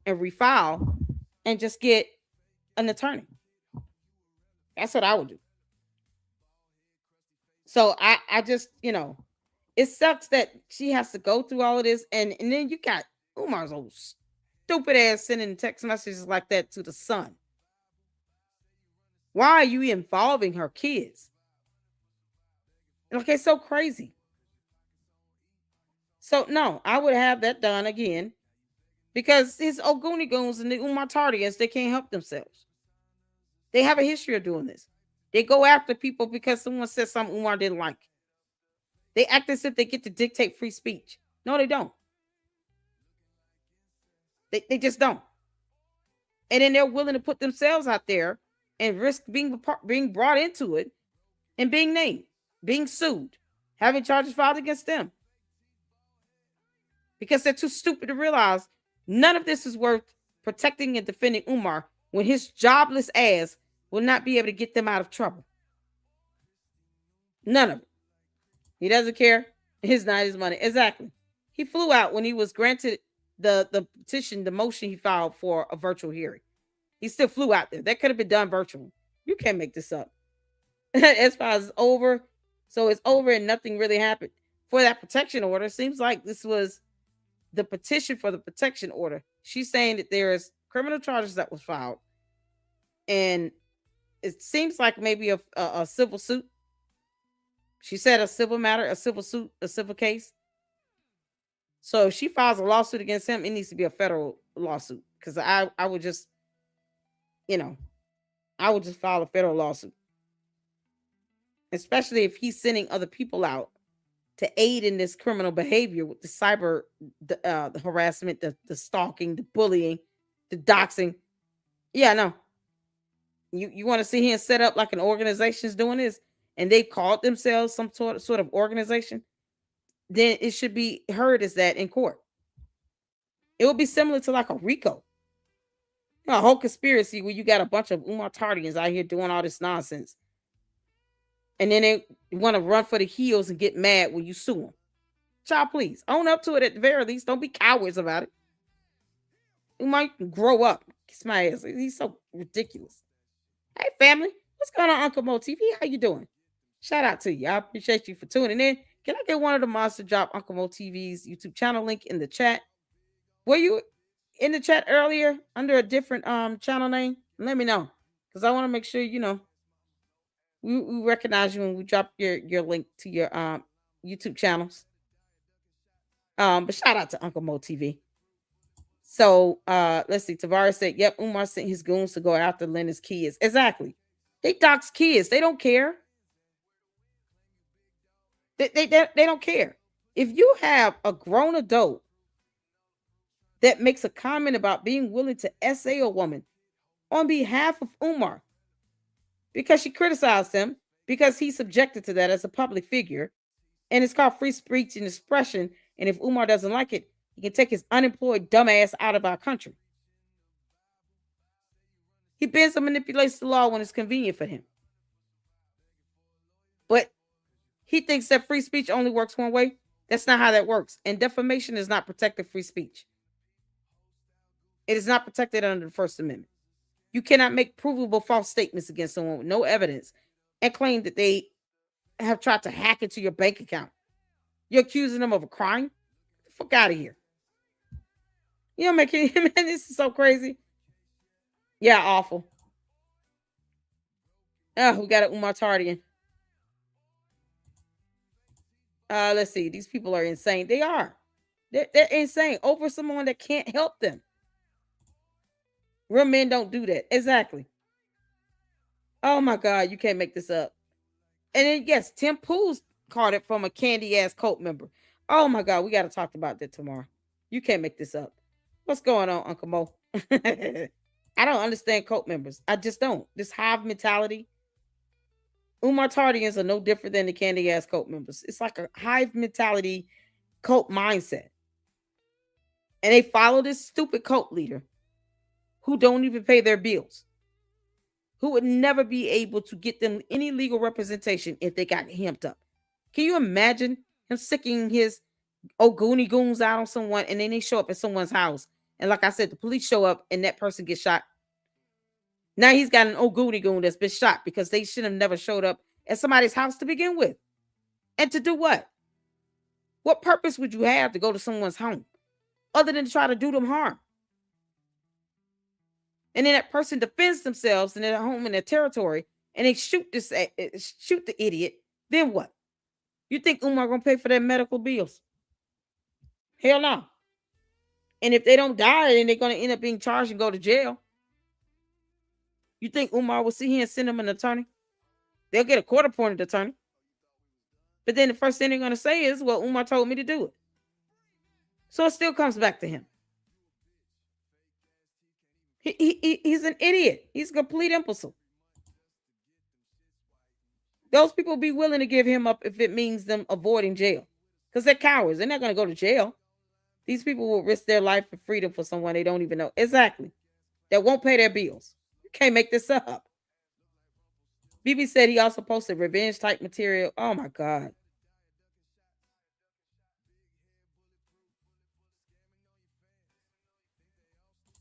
and refile and just get an attorney. That's what I would do. So I just, it sucks that she has to go through all of this. And then you got Umar's old stupid ass sending text messages like that to the son. Why are you involving her kids? Okay, so crazy. So no, I would have that done again, because his Oguni Goons and the Umar Tardians, they can't help themselves. They have a history of doing this. They go after people because someone said something Umar didn't like. They act as if they get to dictate free speech. No, they don't. They just don't. And then they're willing to put themselves out there and risk being brought into it and being named, being sued, having charges filed against them. Because they're too stupid to realize none of this is worth protecting and defending Umar when his jobless ass will not be able to get them out of trouble. None of it. He doesn't care. It's not his money. Exactly. He flew out when he was granted the petition, the motion he filed for a virtual hearing. He still flew out there. That could have been done virtually. You can't make this up. As far as it's over, so it's over and nothing really happened. For that protection order, it seems like this was the petition for the protection order. She's saying that there's criminal charges that was filed, and it seems like maybe a civil suit. She said a civil matter, a civil suit, a civil case. So if she files a lawsuit against him, it needs to be a federal lawsuit. Because I would just, I would just file a federal lawsuit. Especially if he's sending other people out to aid in this criminal behavior with the cyber the harassment, the stalking, the bullying, the doxing. Yeah, no. You want to see him set up like an organization's doing this, and they called themselves some sort of organization, then it should be heard as that in court. It would be similar to like a RICO. A whole conspiracy where you got a bunch of Umar Tardians out here doing all this nonsense. And then they want to run for the hills and get mad when you sue them. Child, please own up to it at the very least. Don't be cowards about it. Umar, you can grow up. Kiss my ass. He's so ridiculous. Hey, family. What's going on, Uncle Mo TV? How you doing? Shout out to you. I appreciate you for tuning in. Can I get one of the monster drop Uncle Mo TV's YouTube channel link in the chat? Were you in the chat earlier under a different channel name? Let me know. Because I want to make sure, we recognize you when we drop your link to your YouTube channels. But shout out to Uncle Mo TV. So let's see. Tavares said, yep, Umar sent his goons to go after Lenae's kids. Exactly. They dox kids. They don't care. They don't care. If you have a grown adult that makes a comment about being willing to essay a woman on behalf of Umar because she criticized him, because he's subjected to that as a public figure, and it's called free speech and expression, and if Umar doesn't like it, he can take his unemployed dumbass out of our country. He bends and manipulates the law when it's convenient for him. But he thinks that free speech only works one way. That's not how that works. And defamation is not protected free speech. It is not protected under the First Amendment. You cannot make provable false statements against someone with no evidence and claim that they have tried to hack into your bank account. You're accusing them of a crime? Get the fuck out of here. You know, man, this is so crazy. Yeah, awful. Oh, we got an Umar Tardian. Let's see. These people are insane. They are. They're insane over someone that can't help them. Real men don't do that. Exactly. Oh my God, you can't make this up. And then yes, Tim Pool's caught it from a candy ass cult member. Oh my God, we got to talk about that tomorrow. You can't make this up. What's going on, Uncle Mo? I don't understand cult members. I just don't. This hive mentality. Umar Tardians are no different than the candy ass cult members. It's like a hive mentality cult mindset. And they follow this stupid cult leader who don't even pay their bills, who would never be able to get them any legal representation if they got hemmed up. Can you imagine him sicking his Oguni goons out on someone and then they show up at someone's house? And like I said, the police show up and that person gets shot. Now he's got an Oguni goon that's been shot because they should have never showed up at somebody's house to begin with. And to do what? What purpose would you have to go to someone's home other than to try to do them harm? And then that person defends themselves in their home, in their territory, and they shoot the idiot. Then what? You think Umar gonna pay for their medical bills? Hell no. And if they don't die, then they're gonna end up being charged and go to jail. You think Umar will sit here and send them an attorney? They'll get a court-appointed attorney. But then the first thing they're gonna say is, well, Umar told me to do it. So it still comes back to him. He's an idiot. He's a complete imbecile. Those people be willing to give him up if it means them avoiding jail, because they're cowards. They're not going to go to jail. These people will risk their life for freedom for someone they don't even know. Exactly. That won't pay their bills. You can't make this up. BB said he also posted revenge type material. Oh my God.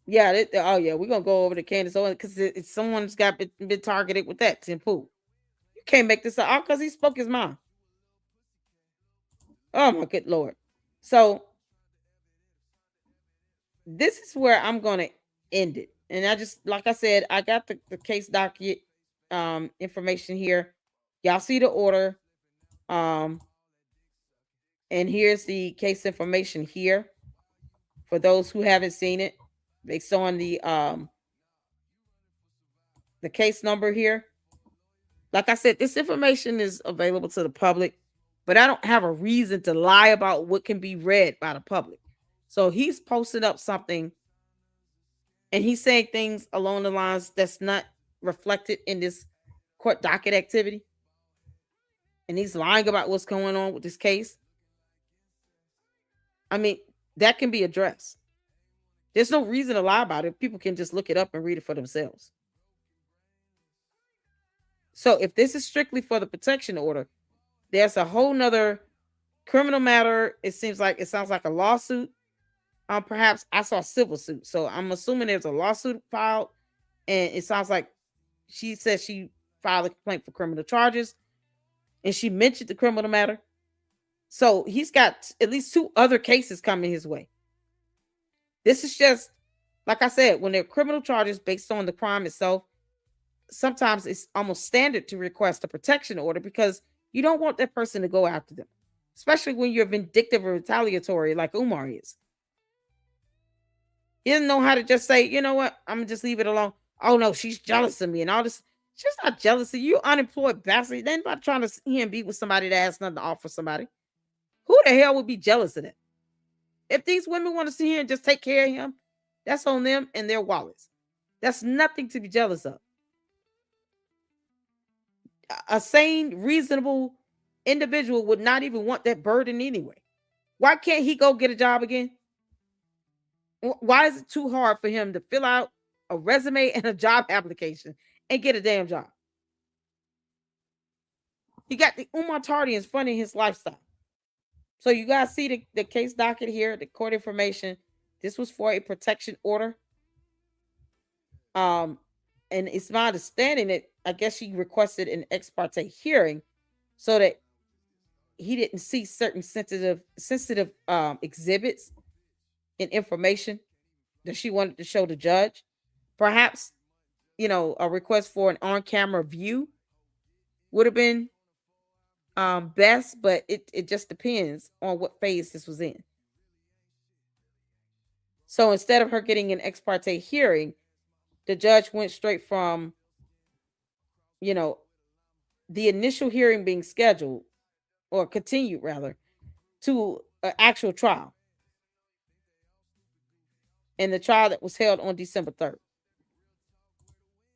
Yeah. Oh yeah. We're gonna go over to Candace Owens because someone's got been targeted with that. Tim Pool. You can't make this up because he spoke his mind. Oh my good Lord. So this is where I'm gonna end it. And I just, like I said, I got the case docket information here. Y'all see the order. And here's the case information here for those who haven't seen it. Based on the case number here. Like I said, this information is available to the public, but I don't have a reason to lie about what can be read by the public. So he's posted up something and he's saying things along the lines that's not reflected in this court docket activity. And he's lying about what's going on with this case. I mean, that can be addressed. There's no reason to lie about it. People can just look it up and read it for themselves. So if this is strictly for the protection order, there's a whole nother criminal matter. It sounds like a lawsuit. Perhaps I saw a civil suit. So I'm assuming there's a lawsuit filed. And it sounds like she said she filed a complaint for criminal charges. And she mentioned the criminal matter. So he's got at least 2 other cases coming his way. This is just, like I said, when there are criminal charges based on the crime itself, sometimes it's almost standard to request a protection order because you don't want that person to go after them, especially when you're vindictive or retaliatory like Umar is. He doesn't know how to just say, you know what, I'm going to just leave it alone. Oh, no, she's jealous of me and all this. She's not jealous of you, unemployed bastard. Then about trying to see him be with somebody that has nothing to offer somebody. Who the hell would be jealous of that? If these women want to see him and just take care of him, that's on them and their wallets. That's nothing to be jealous of. A sane, reasonable individual would not even want that burden anyway. Why can't he go get a job again? Why is it too hard for him to fill out a resume and a job application and get a damn job? He got the Umar Tardians funding his lifestyle. So you guys see the case docket here, the court information. This was for a protection order. And it's my understanding that I guess she requested an ex parte hearing so that he didn't see certain sensitive exhibits and information that she wanted to show the judge. Perhaps, a request for an on-camera view would have been best, but it just depends on what phase this was in. So instead of her getting an ex parte hearing, the judge went straight from, the initial hearing being scheduled or continued rather to an actual trial. And the trial that was held on December 3rd.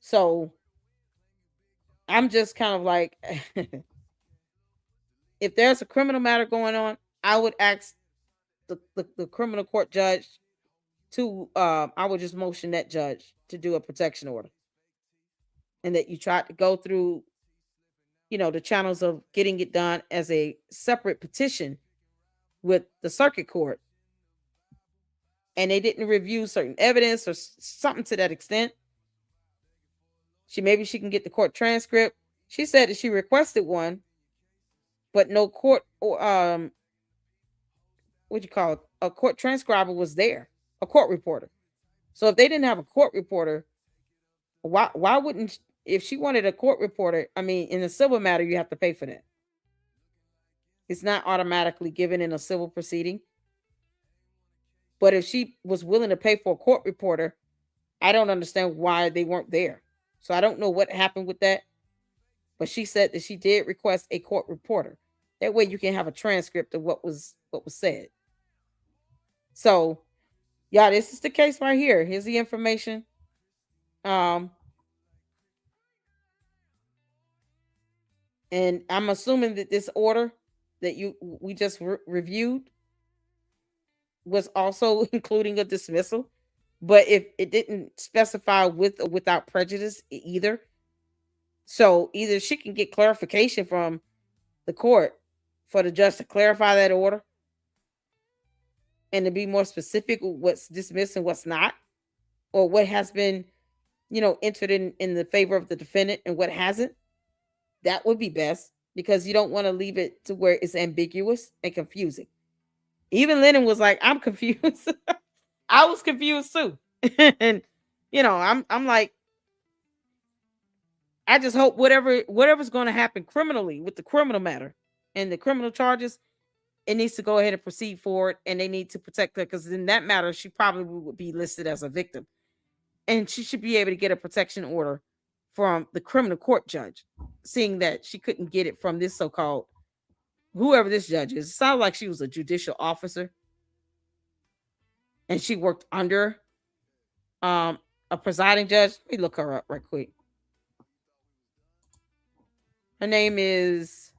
So I'm just kind of like, if there's a criminal matter going on, I would ask the criminal court judge to, I would just motion that judge to do a protection order. And that you tried to go through, the channels of getting it done as a separate petition with the circuit court. And they didn't review certain evidence or something to that extent. Maybe she can get the court transcript. She said that she requested one, but no court or a court transcriber was there, a court reporter. So if they didn't have a court reporter, why wouldn't, if she wanted a court reporter, in a civil matter, you have to pay for that. It's not automatically given in a civil proceeding. But if she was willing to pay for a court reporter, I don't understand why they weren't there. So I don't know what happened with that. But she said that she did request a court reporter. That way you can have a transcript of what was said. So, yeah, this is the case right here. Here's the information. And I'm assuming that this order that we just reviewed was also including a dismissal. But if it didn't specify with or without prejudice either, so either she can get clarification from the court for the judge to clarify that order and to be more specific with what's dismissed and what's not, or what has been, entered in the favor of the defendant and what hasn't. That would be best, because you don't want to leave it to where it's ambiguous and confusing. Even Lennon was like, I'm confused. I was confused too. And I'm like, I just hope whatever's going to happen criminally with the criminal matter and the criminal charges, it needs to go ahead and proceed forward, and they need to protect her, because in that matter, she probably would be listed as a victim, and she should be able to get a protection order from the criminal court judge, seeing that she couldn't get it from this so-called whoever this judge is. It sounded like she was a judicial officer, and she worked under a presiding judge. Let me look her up right quick. Her name is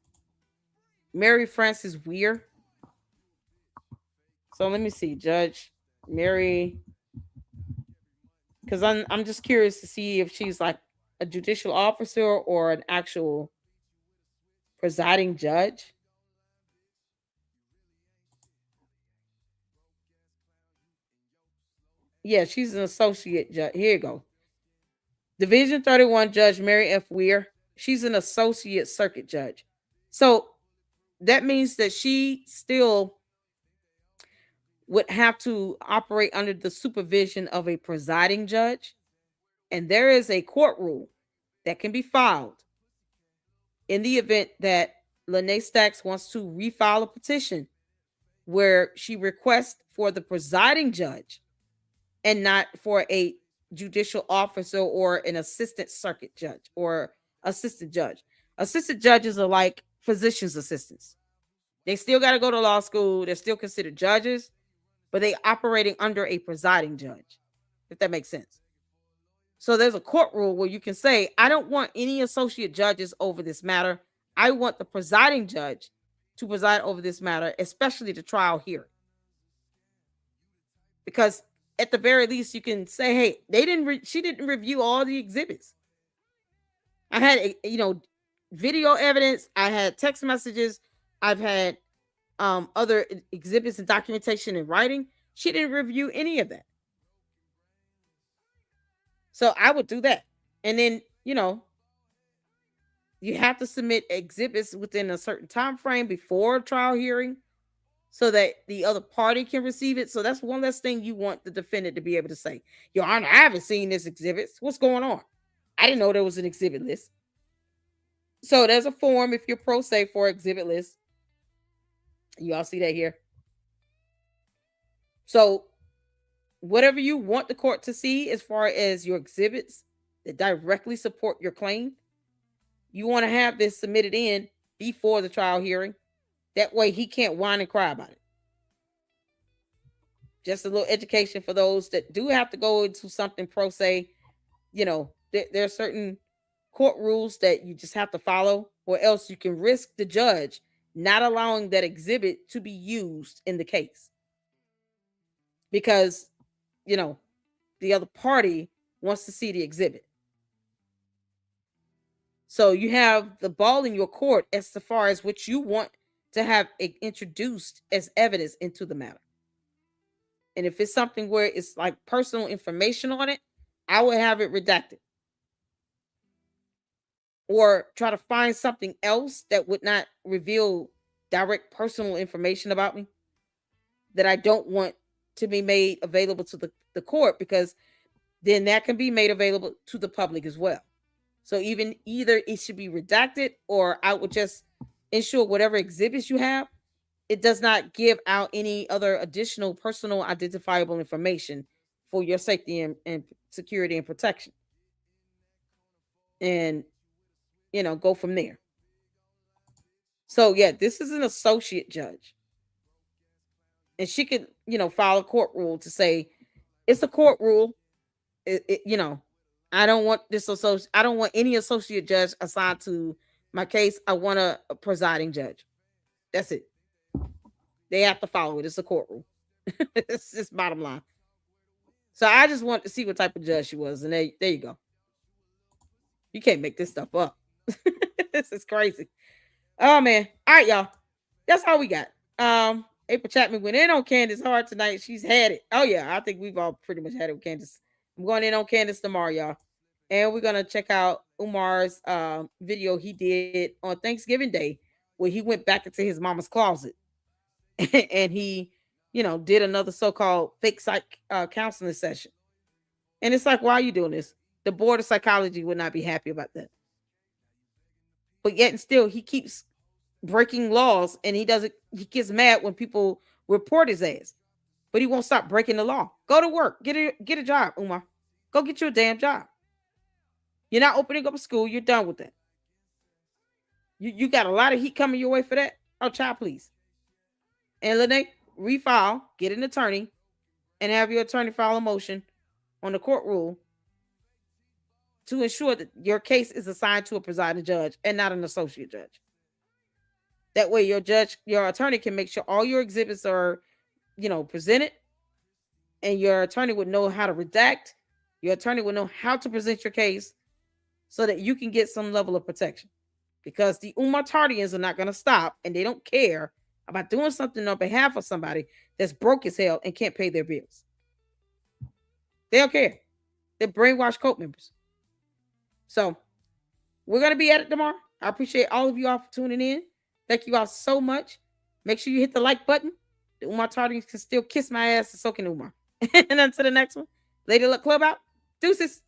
Mary Frances Weir. So let me see, Judge Mary, because I'm just curious to see if she's like a judicial officer or an actual presiding judge. Yeah, she's an associate judge. Here you go. Division 31 Judge Mary F. Weir. She's an associate circuit judge. So that means that she still would have to operate under the supervision of a presiding judge. And there is a court rule that can be filed in the event that Lenae Stacks wants to refile a petition where she requests for the presiding judge and not for a judicial officer or an assistant circuit judge or assistant judge. Assistant judges are like physician's assistants. They still got to go to law school. They're still considered judges, but they operating under a presiding judge, if that makes sense. So there's a court rule where you can say, I don't want any associate judges over this matter. I want the presiding judge to preside over this matter, especially the trial hearing. Because at the very least, you can say, hey, she didn't review all the exhibits. I had, video evidence. I had text messages. I've had other exhibits and documentation in writing. She didn't review any of that. So I would do that. And then, you have to submit exhibits within a certain time frame before trial hearing so that the other party can receive it. So that's one less thing you want the defendant to be able to say. Your Honor, I haven't seen this exhibit. What's going on? I didn't know there was an exhibit list. So there's a form if you're pro se for exhibit list. You all see that here. So whatever you want the court to see as far as your exhibits that directly support your claim, you want to have this submitted in before the trial hearing. That way he can't whine and cry about it. Just a little education for those that do have to go into something pro se. There are certain court rules that you just have to follow, or else you can risk the judge not allowing that exhibit to be used in the case. Because, the other party wants to see the exhibit. So you have the ball in your court as far as what you want to have introduced as evidence into the matter. And if it's something where it's like personal information on it, I would have it redacted. Or try to find something else that would not reveal direct personal information about me that I don't want to be made available to the court, because then that can be made available to the public as well. So either it should be redacted, or I would just ensure whatever exhibits you have, it does not give out any other additional personal identifiable information for your safety and security and protection. And, go from there. So yeah, this is an associate judge. And she could, file a court rule to say, it's a court rule. I don't want I don't want any associate judge assigned to my case. I want a presiding judge. That's it. They have to follow it. It's a courtroom. It's just bottom line. So I just want to see what type of judge she was, and there you go. You can't make this stuff up. This is crazy. Oh man. All right, y'all. That's all we got. April Chapman went in on Candace hard tonight. She's had it. Oh yeah, I think we've all pretty much had it with Candace. I'm going in on Candace tomorrow, y'all. And we're gonna check out Umar's video he did on Thanksgiving Day, where he went back into his mama's closet and he, did another so-called fake psych counseling session. And it's like, why are you doing this? The board of psychology would not be happy about that. But yet and still, he keeps breaking laws, and he gets mad when people report his ass. But he won't stop breaking the law. Go to work. Get a job, Umar. Go get you a damn job. You're not opening up a school. You're done with that. You got a lot of heat coming your way for that. Oh, child, please. And Lenae, refile, get an attorney, and have your attorney file a motion on the court rule to ensure that your case is assigned to a presiding judge and not an associate judge. That way your attorney can make sure all your exhibits are, presented, and your attorney would know how to redact. Your attorney would know how to present your case so that you can get some level of protection. Because the Umar Tardians are not going to stop, and they don't care about doing something on behalf of somebody that's broke as hell and can't pay their bills. They don't care. They're brainwashed cult members. So we're going to be at it tomorrow. I appreciate all of you all for tuning in. Thank you all so much. Make sure you hit the like button. The Umar Tardians can still kiss my ass, and so can Umar. And until the next one, Lady Luck Club out. Deuces.